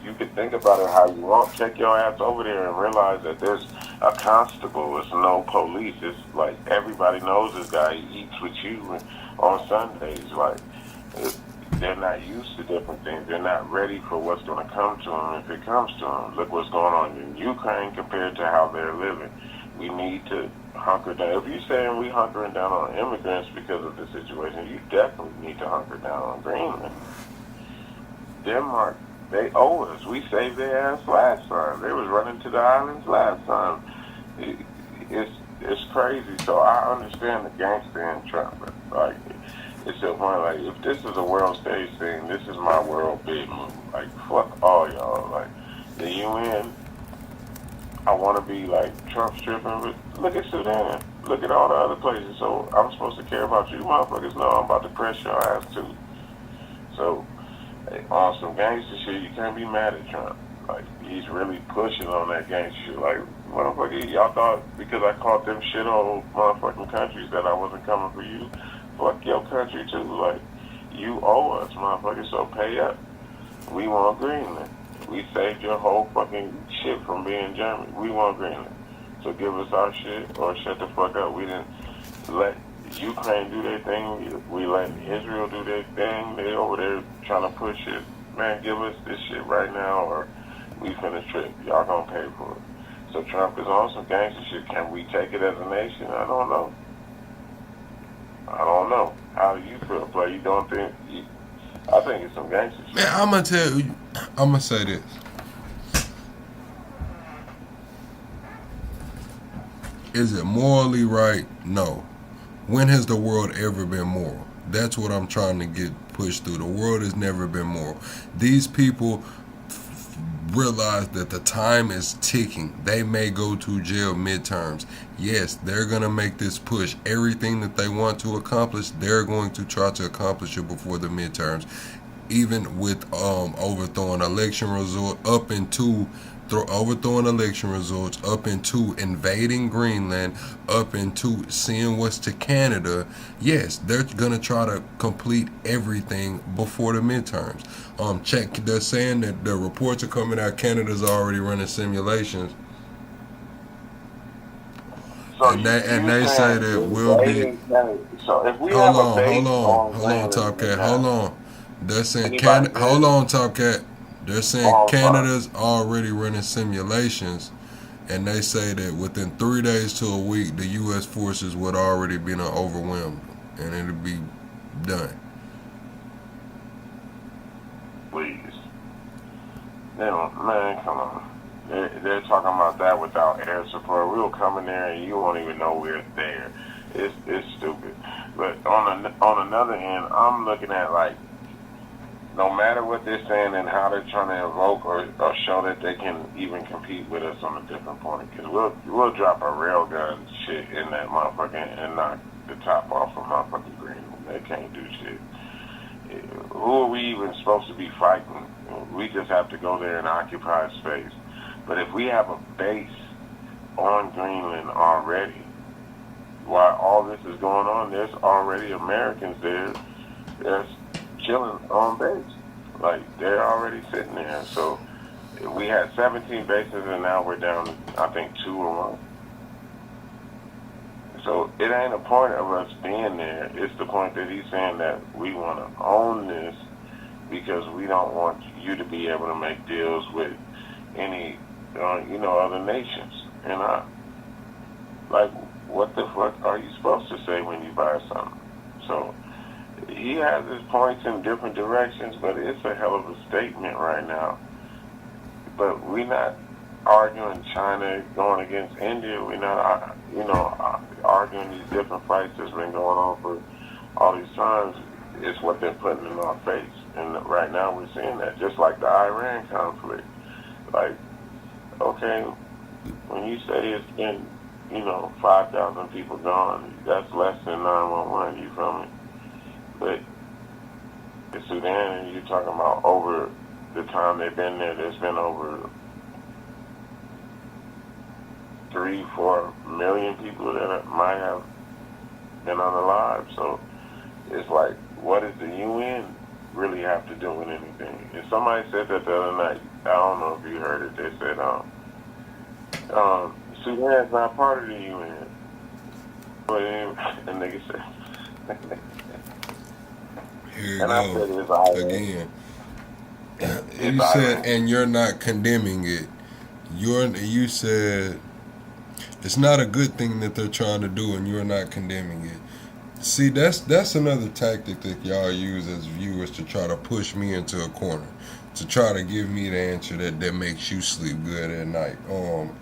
[SPEAKER 4] you can think about it how you want. Check your ass over there and realize that there's a constable. It's no police. It's like everybody knows this guy. He eats with you on Sundays. Like, they're not used to different things. They're not ready for what's going to come to them if it comes to them. Look what's going on in Ukraine compared to how they're living. We need to hunker down. If you're saying we hunkering down on immigrants because of the situation, you definitely need to hunker down on Greenland. Denmark, they owe us. We saved their ass last time. They was running to the islands last time. It's crazy. So I understand the gangster in Trump. Like, it's a point, like, if this is a world stage thing, this is my world big move. Like, fuck all y'all. Like, the UN, I want to be like Trump stripping, but look at Sudan. Look at all the other places. So I'm supposed to care about you motherfuckers? No, I'm about to press your ass too. So on some gangster shit, you can't be mad at Trump. Like, he's really pushing on that gangster shit. Like, motherfucker, y'all thought because I caught them shithole motherfucking countries that I wasn't coming for you? Fuck your country too. Like, you owe us, motherfucker, so pay up. We want Greenland. We saved your whole fucking shit from being German. We want Greenland. So give us our shit or shut the fuck up. We didn't let Ukraine do their thing. We let Israel do their thing. They over there trying to push it. Man, give us this shit right now or we finna trip. Y'all gonna pay for it. So Trump is on some gangster shit. Can we take it as a nation? I don't know. How do you feel, play? You don't think... I think it's some gangster shit.
[SPEAKER 2] Man, I'm gonna tell you. I'm gonna say this. Is it morally right? No. When has the world ever been moral? That's what I'm trying to get pushed through. The world has never been moral. These people realize that the time is ticking. They may go to jail midterms. Yes, they're going to make this push. Everything that they want to accomplish, they're going to try to accomplish it before the midterms. Even with overthrowing election results up into invading Greenland, up into seeing what's to Canada. Yes, they're gonna try to complete everything before the midterms. They're saying that the reports are coming out. Canada's already running simulations,
[SPEAKER 4] so
[SPEAKER 2] and they say that we'll be.
[SPEAKER 4] So if we
[SPEAKER 2] hold
[SPEAKER 4] have
[SPEAKER 2] on, Top Cat. Hold on. They're saying hold on, Top Cat. They're saying Canada's already running simulations, and they say that within 3 days to a week, the U.S. forces would already be overwhelmed, and it'll be done.
[SPEAKER 4] Please. Man, come on. They're talking about that without air support. We'll come in there and you won't even know we're there. It's stupid. But on another end, I'm looking at, like, no matter what they're saying and how they're trying to evoke or show that they can even compete with us on a different point, because we'll drop a railgun shit in that motherfucker and knock the top off of motherfucking Greenland. They can't do shit. Who are we even supposed to be fighting? We just have to go there and occupy space. But if we have a base on Greenland already, while all this is going on, there's already Americans there. There's chilling on base. Like, they're already sitting there. So we had 17 bases and now we're down, I think, 2 or 1. So it ain't a point of us being there. It's the point that he's saying that we want to own this because we don't want you to be able to make deals with any, other nations. And like, what the fuck are you supposed to say when you buy something? So he has his points in different directions, but it's a hell of a statement right now. But we're not arguing China going against India. We're not, arguing these different fights that's been going on for all these times. It's what they're putting in our face. And right now we're seeing that, just like the Iran conflict. Like, okay, when you say it's been, 5,000 people gone, that's less than 911, you feel me? But in Sudan, you're talking about over the time they've been there, there's been over 3-4 million people that might have been unalive. So it's like, what does the UN really have to do with anything? And somebody said that the other night, I don't know if you heard it, they said, Sudan's not part of the UN. But and nigga said,
[SPEAKER 2] Here you
[SPEAKER 4] And I
[SPEAKER 2] go.
[SPEAKER 4] said it's all right.
[SPEAKER 2] Again. You said, and you're not condemning it. You said it's not a good thing that they're trying to do, and you're not condemning it. See, that's another tactic that y'all use as viewers to try to push me into a corner, to try to give me the answer that makes you sleep good at night.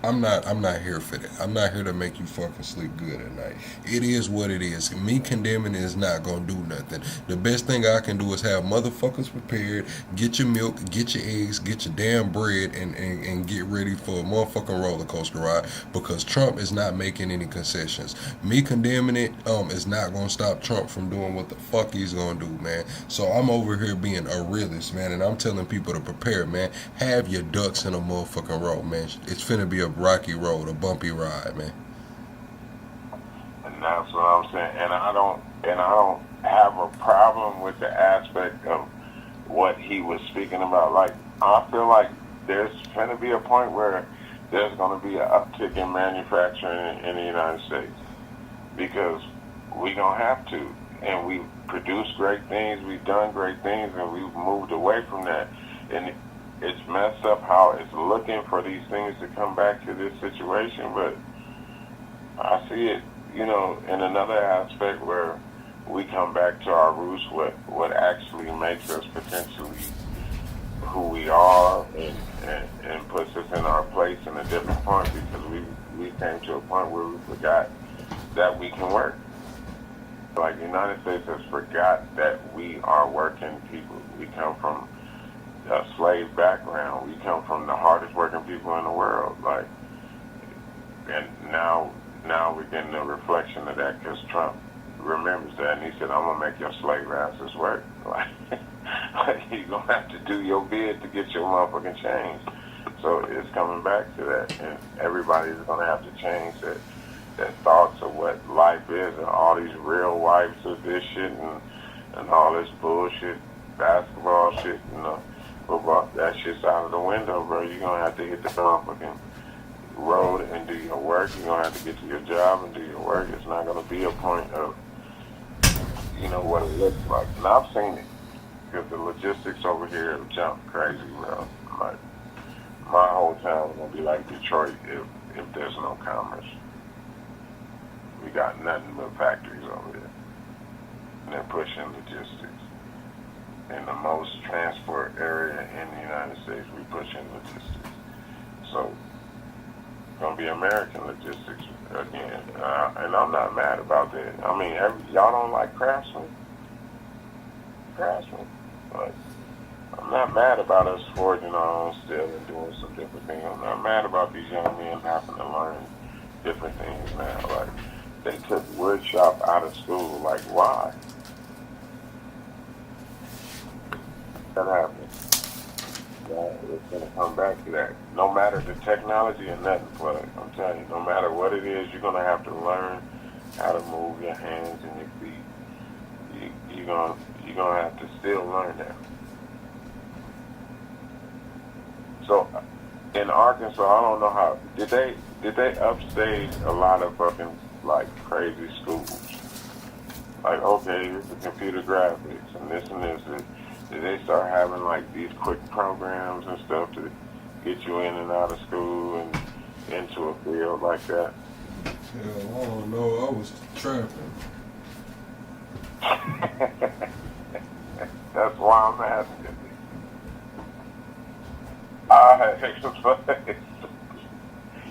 [SPEAKER 2] I'm not here for that. I'm not here to make you fucking sleep good at night. It is what it is. Me condemning it is not gonna do nothing. The best thing I can do is have motherfuckers prepared, get your milk, get your eggs, get your damn bread, and get ready for a motherfucking roller coaster ride, because Trump is not making any concessions. Me condemning it is not gonna stop Trump from doing what the fuck he's gonna do, man. So I'm over here being a realist, man, and I'm telling people to prepare, man. Have your ducks in a motherfucking row, man. It's finna be a rocky road, a bumpy ride, man.
[SPEAKER 4] And that's what I'm saying. And I don't have a problem with the aspect of what he was speaking about. Like, I feel like there's finna be a point where there's gonna be an uptick in manufacturing in the United States, because we gonna have to. And we produced great things, we've done great things, and we've moved away from that. And it's messed up how it's looking for these things to come back to this situation. But I see it, in another aspect where we come back to our roots, what actually makes us potentially who we are, and puts us in our place in a different point, because we came to a point where we forgot that we can work. Like, the United States has forgot that we are working people. We come from a slave background. We come from the hardest working people in the world. Like, and now we're getting a reflection of that, because Trump remembers that, and he said, "I'm gonna make your slave asses work." Like you're gonna have to do your bid to get your motherfucking change. So it's coming back to that, and everybody's gonna have to change that thoughts of what life is, and all these real wives of this shit and all this bullshit, basketball shit, football, that shit's out of the window, bro. You're gonna have to hit the motherfucking road and do your work. You're gonna have to get to your job and do your work. It's not gonna be a point of, what it looks like. And I've seen it, because the logistics over here have jumped crazy, bro. Like, my whole town is gonna be like Detroit if there's no commerce. We got nothing but factories over there. And they're pushing logistics. In the most transport area in the United States, we pushing logistics. So, it's going to be American logistics again. And I'm not mad about that. I mean, y'all don't like craftsmen? But I'm not mad about us forging our own steel and doing some different things. I'm not mad about these young men having to learn different things now. Like, they took wood shop out of school. Like, why? That happened. Yeah, it's going to come back to that. No matter the technology or nothing, but I'm telling you, no matter what it is, you're going to have to learn how to move your hands and your feet. You're going to have to still learn that. So, in Arkansas, I don't know how, did they upstage a lot of fucking, like, crazy schools? Like, okay, here's the computer graphics and this and this. Did they start having, like, these quick programs and stuff to get you in and out of school and into a field like that?
[SPEAKER 2] Hell, I don't know. I was trapping.
[SPEAKER 4] That's why I'm asking. I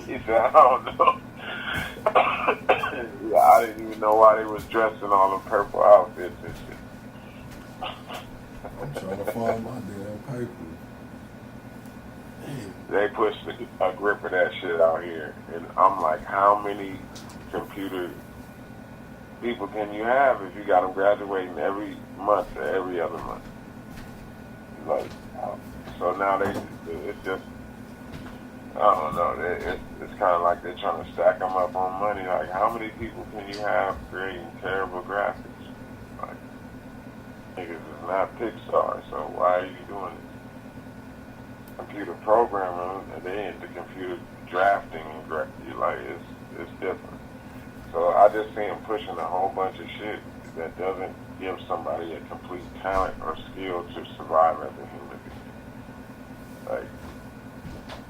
[SPEAKER 4] he said, I don't know. Yeah, I didn't even know why they was dressed in all the purple outfits and shit.
[SPEAKER 2] I'm trying to find my damn paper.
[SPEAKER 4] They pushed a grip of that shit out here. And I'm like, how many computer people can you have if you got them graduating every month or every other month? Like, so now it's just, I don't know, it's kind of like they're trying to stack them up on money. Like, how many people can you have creating terrible graphics? Like, niggas is not Pixar, so why are you doing this? Computer programming, and they into computer drafting, like, it's different. So I just see them pushing a whole bunch of shit that doesn't give somebody a complete talent or skill to survive as a human being. Like,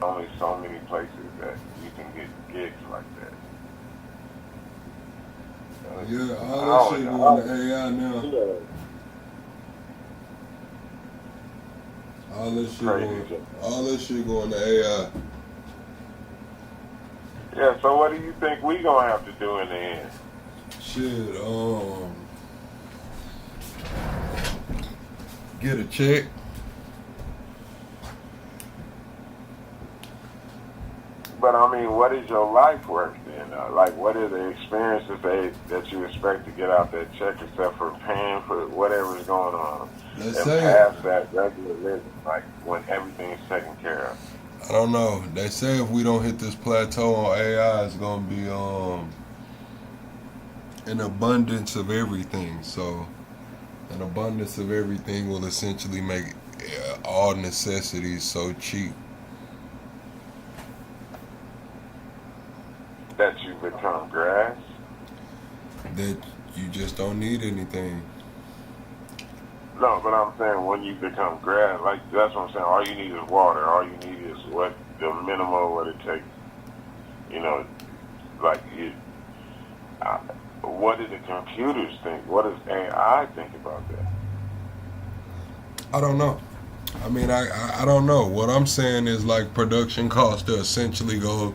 [SPEAKER 4] only so many places that you can get gigs like that.
[SPEAKER 2] Yeah, all that shit going to AI now. All that shit going to AI.
[SPEAKER 4] Yeah, so what do you think we gonna have to do in the end?
[SPEAKER 2] Shit, get a check.
[SPEAKER 4] But I mean, what is your life worth then? Like, what are the experiences that you expect to get out that check, except for paying for whatever's going on, and past that regular living, like when everything's taken care of?
[SPEAKER 2] I don't know. They say if we don't hit this plateau on AI, it's gonna be an abundance of everything. So, an abundance of everything will essentially make all necessities so cheap
[SPEAKER 4] that you become grass.
[SPEAKER 2] That you just don't need anything.
[SPEAKER 4] No, but I'm saying when you become grass, like that's what I'm saying. All you need is water. All you need is what the minimum what it takes. You know, like you. What do the computers think? What does AI think about that?
[SPEAKER 2] I don't know. I mean, I don't know. What I'm saying is like production costs to essentially go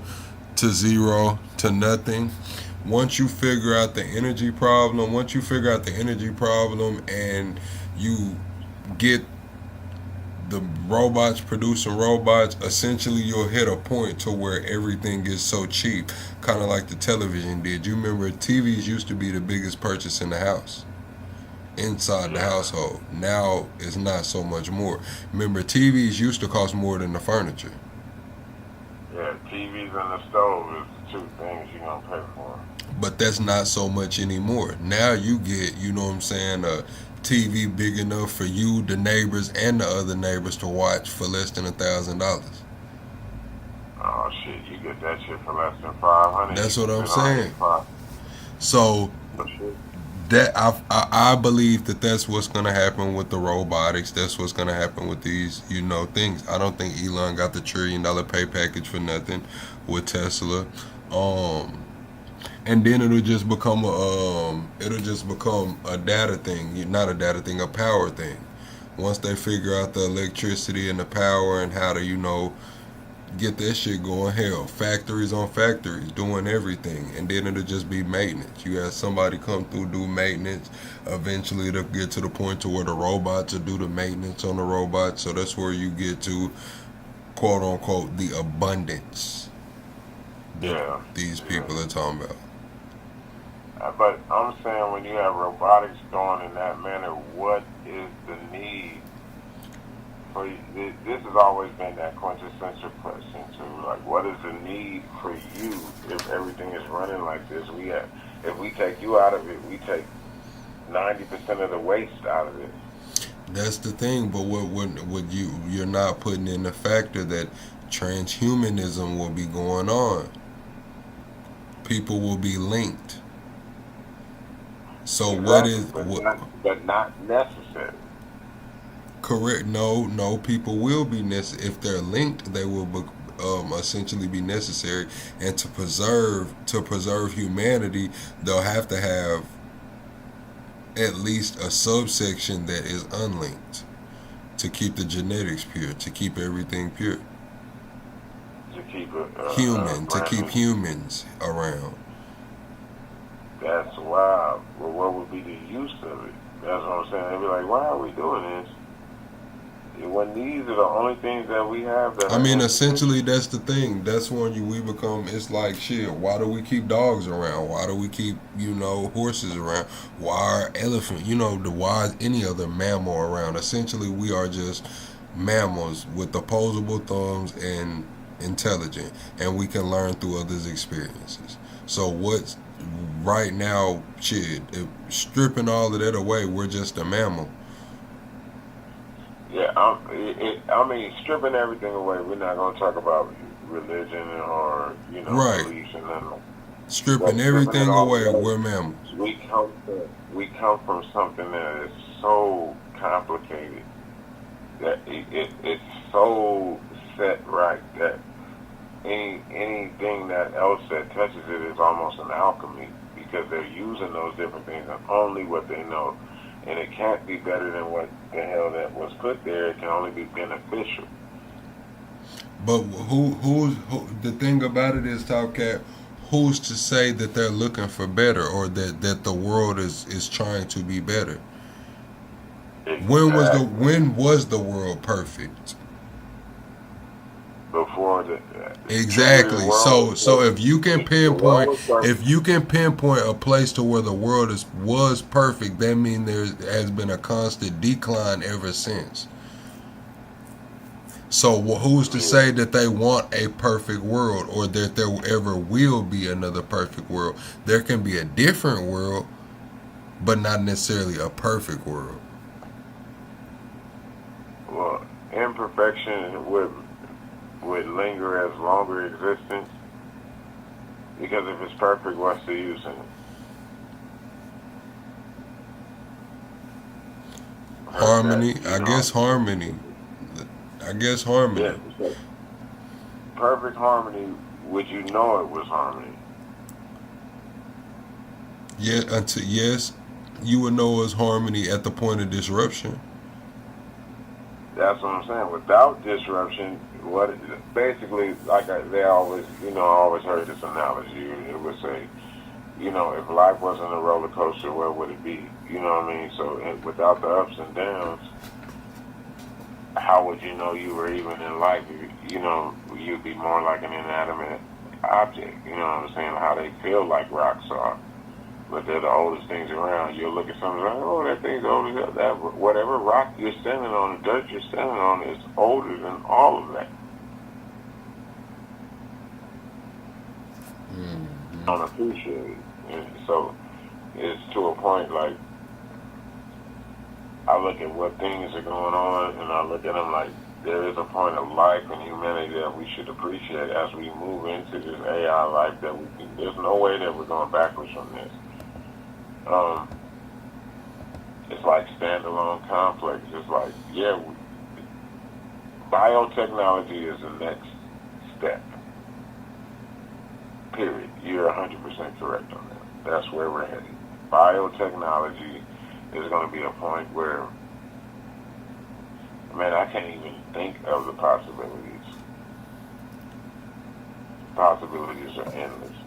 [SPEAKER 2] to zero, to nothing. Once you figure out the energy problem, and you get the robots producing robots, essentially you'll hit a point to where everything gets so cheap, kind of like the television did. You remember TVs used to be the biggest purchase in the house, inside the household. Now it's not so much more. Remember, TVs used to cost more than the furniture.
[SPEAKER 4] Yeah, TVs and the stove is the two things you're going to pay for.
[SPEAKER 2] But that's not so much anymore. Now you get, you know what I'm saying, a TV big enough for you, the neighbors, and the other neighbors to watch for less than $1,000.
[SPEAKER 4] Oh shit, you get that shit for less than $500.
[SPEAKER 2] That's what I'm saying. So that I believe that's what's gonna happen with the robotics. That's what's gonna happen with these, you know, things. I don't think Elon got the $1 trillion pay package for nothing with Tesla. And then it'll just become a data thing, not a data thing, a power thing. Once they figure out the electricity and the power and how to, you know, get that shit going, hell, factories on factories doing everything, and then it'll just be maintenance. You have somebody come through, do maintenance. Eventually it'll get to the point to where the robots will do the maintenance on the robots. So that's where you get to, quote unquote, the abundance that these people are talking about.
[SPEAKER 4] But I'm saying when you have robotics going in that manner, what is the need for you? This has always been that quintessential question too. Like, what is the need for you if everything is running like this? If we take you out of it, we take 90% of the waste out of it.
[SPEAKER 2] That's the thing. But what you're not putting in the factor that transhumanism will be going on. People will be linked. So
[SPEAKER 4] but not necessary.
[SPEAKER 2] Correct. No. People will be necessary if they're linked. They will essentially be necessary. And to preserve humanity, they'll have to have at least a subsection that is unlinked to keep the genetics pure, to keep everything pure.
[SPEAKER 4] To keep
[SPEAKER 2] to keep humans around.
[SPEAKER 4] That's wild. Well, what would be the use of it? That's what I'm saying. They'd be like, why are we doing this? When these are the only things that we have that...
[SPEAKER 2] I mean, essentially, that's the thing. That's when we become... It's like, shit, why do we keep dogs around? Why do we keep, you know, horses around? Why are elephants... You know, why is any other mammal around? Essentially, we are just mammals with opposable thumbs and intelligent. And we can learn through others' experiences. So what's... Right now, shit, stripping all of that away, we're just a mammal.
[SPEAKER 4] Yeah, I mean, stripping everything away, we're not going to talk about religion or, you know, beliefs and nothing.
[SPEAKER 2] stripping everything away. We're mammals.
[SPEAKER 4] We come from something that is so complicated that it's so set right that anything that else that touches it is almost an alchemy, because they're using those different things and only what they know, and it can't be better than what the hell that was put there. It can only be beneficial.
[SPEAKER 2] But who's the thing about it is, Top Cat, who's to say that they're looking for better, or that the world is trying to be better? Exactly. When was the world perfect?
[SPEAKER 4] Before the
[SPEAKER 2] exactly. So if you can pinpoint a place to where the world was perfect, that means there has been a constant decline ever since. So who's to say that they want a perfect world, or that there ever will be another perfect world? There can be a different world, but not necessarily a perfect world.
[SPEAKER 4] Well, imperfection would linger as longer existence, because if it's perfect, what's the use in it?
[SPEAKER 2] Harmony, I guess harmony.
[SPEAKER 4] Yeah, perfect harmony, would you know it was harmony?
[SPEAKER 2] Yeah, yes, you would know it was harmony at the point of disruption.
[SPEAKER 4] That's what I'm saying. Without disruption, basically, they always, I always heard this analogy. It would say, if life wasn't a roller coaster, where would it be? You know what I mean? So without the ups and downs, how would you know you were even in life? You'd be more like an inanimate object. You know what I'm saying? How they feel like rocks are, but they're the oldest things around. You'll look at something like, oh, that thing's old as hell. That whatever rock you're standing on, the dirt you're standing on, is older than all of that. Mm-hmm. Don't appreciate it. And so it's to a point like, I look at what things are going on, and I look at them like there is a point of life and humanity that we should appreciate as we move into this AI life. There's no way that we're going backwards from this. It's like standalone complex. It's like, biotechnology is the next step. Period. You're 100% correct on that. That's where we're headed. Biotechnology is going to be a point where, man, I can't even think of the possibilities. Possibilities are endless.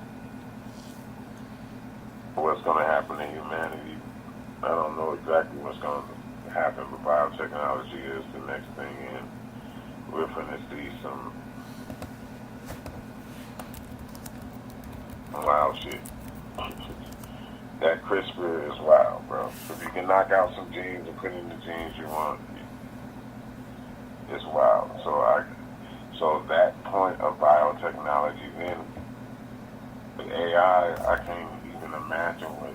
[SPEAKER 4] What's going to happen to humanity, I don't know exactly what's going to happen, but biotechnology is the next thing, and we're going to see some wild shit. That CRISPR is wild, bro. If you can knock out some genes and put in the genes you want, it's wild. So that point of biotechnology, then with AI, I can't even imagine what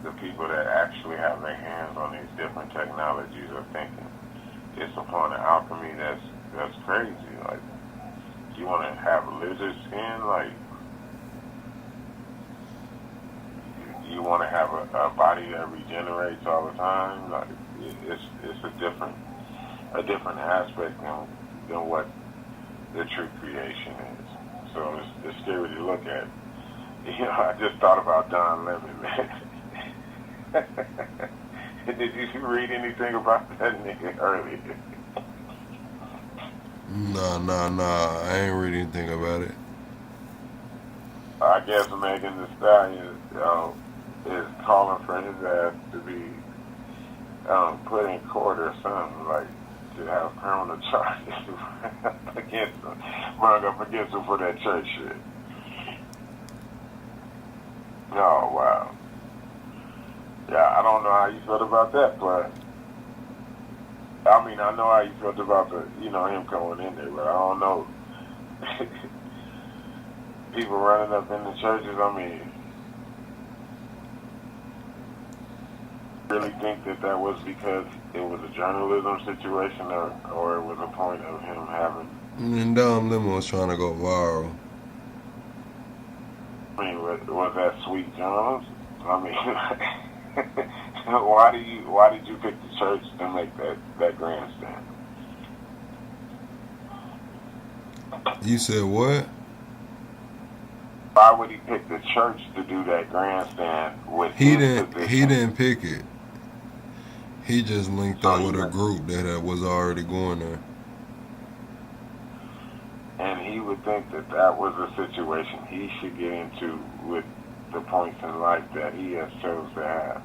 [SPEAKER 4] the people that actually have their hands on these different technologies are thinking. It's a point of alchemy that's crazy. Like, you want to have lizard skin, like. You want to have a body that regenerates all the time. Like, it's a different aspect than what the true creation is. So it's scary to look at. I just thought about Don Lemon, man. Did you read anything about that nigga earlier?
[SPEAKER 2] Nah. I ain't read anything about it.
[SPEAKER 4] I guess Megan Thee Stallion is calling for his ass to be put in court or something, like to have criminal charges against him, brought up against him for that church shit. Oh, wow. Yeah, I don't know how you felt about that, but I mean, I know how you felt about him going in there, but I don't know. People running up in the churches, I mean, really think that was because it was a journalism situation, or it was a point of him having.
[SPEAKER 2] And Don Lemon was trying to go viral.
[SPEAKER 4] I mean, was that Sweet Jones? I mean, why did you pick the church to make that grandstand?
[SPEAKER 2] You said what?
[SPEAKER 4] Why would he pick the church to do that grandstand with
[SPEAKER 2] He didn't pick it. He just linked up with a group that was already going there.
[SPEAKER 4] And he would think that was a situation he should get into with the points in life that he has chose to have.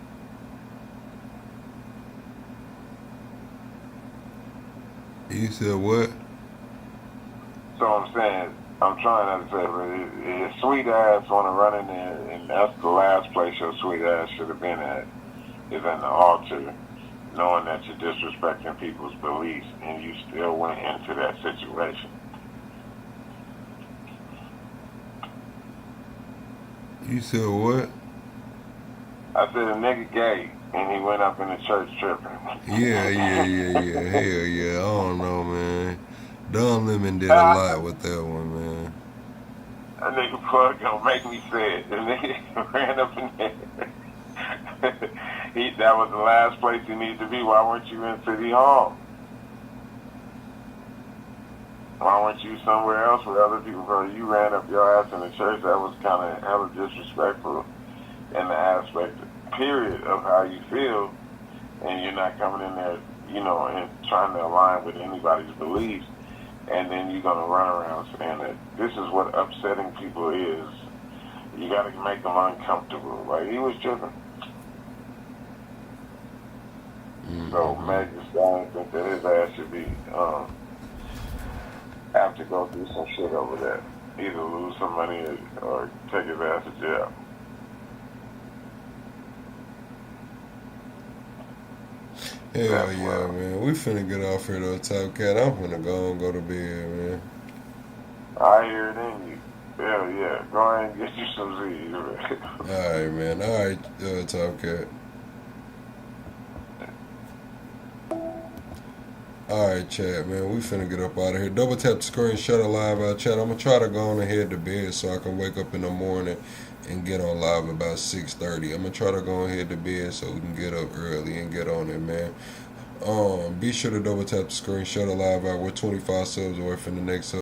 [SPEAKER 2] You said what?
[SPEAKER 4] So I'm saying, I'm trying to say, his sweet ass want to run in there, and that's the last place your sweet ass should have been at, is in the altar, knowing that you're disrespecting people's beliefs, and you still went into that situation.
[SPEAKER 2] You said what?
[SPEAKER 4] I said a nigga gay, and he went up in the church tripping.
[SPEAKER 2] Yeah. Hell yeah. I don't know, man. Don Lemon did a lot with that one, man.
[SPEAKER 4] That nigga plug gonna make me say it. The nigga ran up in there. That was the last place he needed to be. Why weren't you in City Hall? Why weren't you somewhere else where other people go? You ran up your ass in the church. That was kind of hella disrespectful in the aspect, period, of how you feel. And you're not coming in there, you know, and trying to align with anybody's beliefs. And then you're going to run around saying that this is what upsetting people is. You got to make them uncomfortable. Like, he was tripping. So, Meg just don't think that his ass should be, have to go through some shit over that. Either lose some money or take his ass to jail.
[SPEAKER 2] Hell yeah, man. We finna get off here though, Top Cat. I'm finna go and go to bed, man.
[SPEAKER 4] I hear it in you. Hell yeah. Go ahead and get you some Z's.
[SPEAKER 2] Alright, man. Alright, Top Cat. Alright, chat, man. We finna get up out of here. Double tap the screen, shut a live out, chat. I'm gonna try to go on and head to bed so I can wake up in the morning and get on live about 6:30. I'm gonna try to go ahead to bed so we can get up early and get on it, man. Be sure to double tap the screen, shut a live out. We're 25 subs away from the next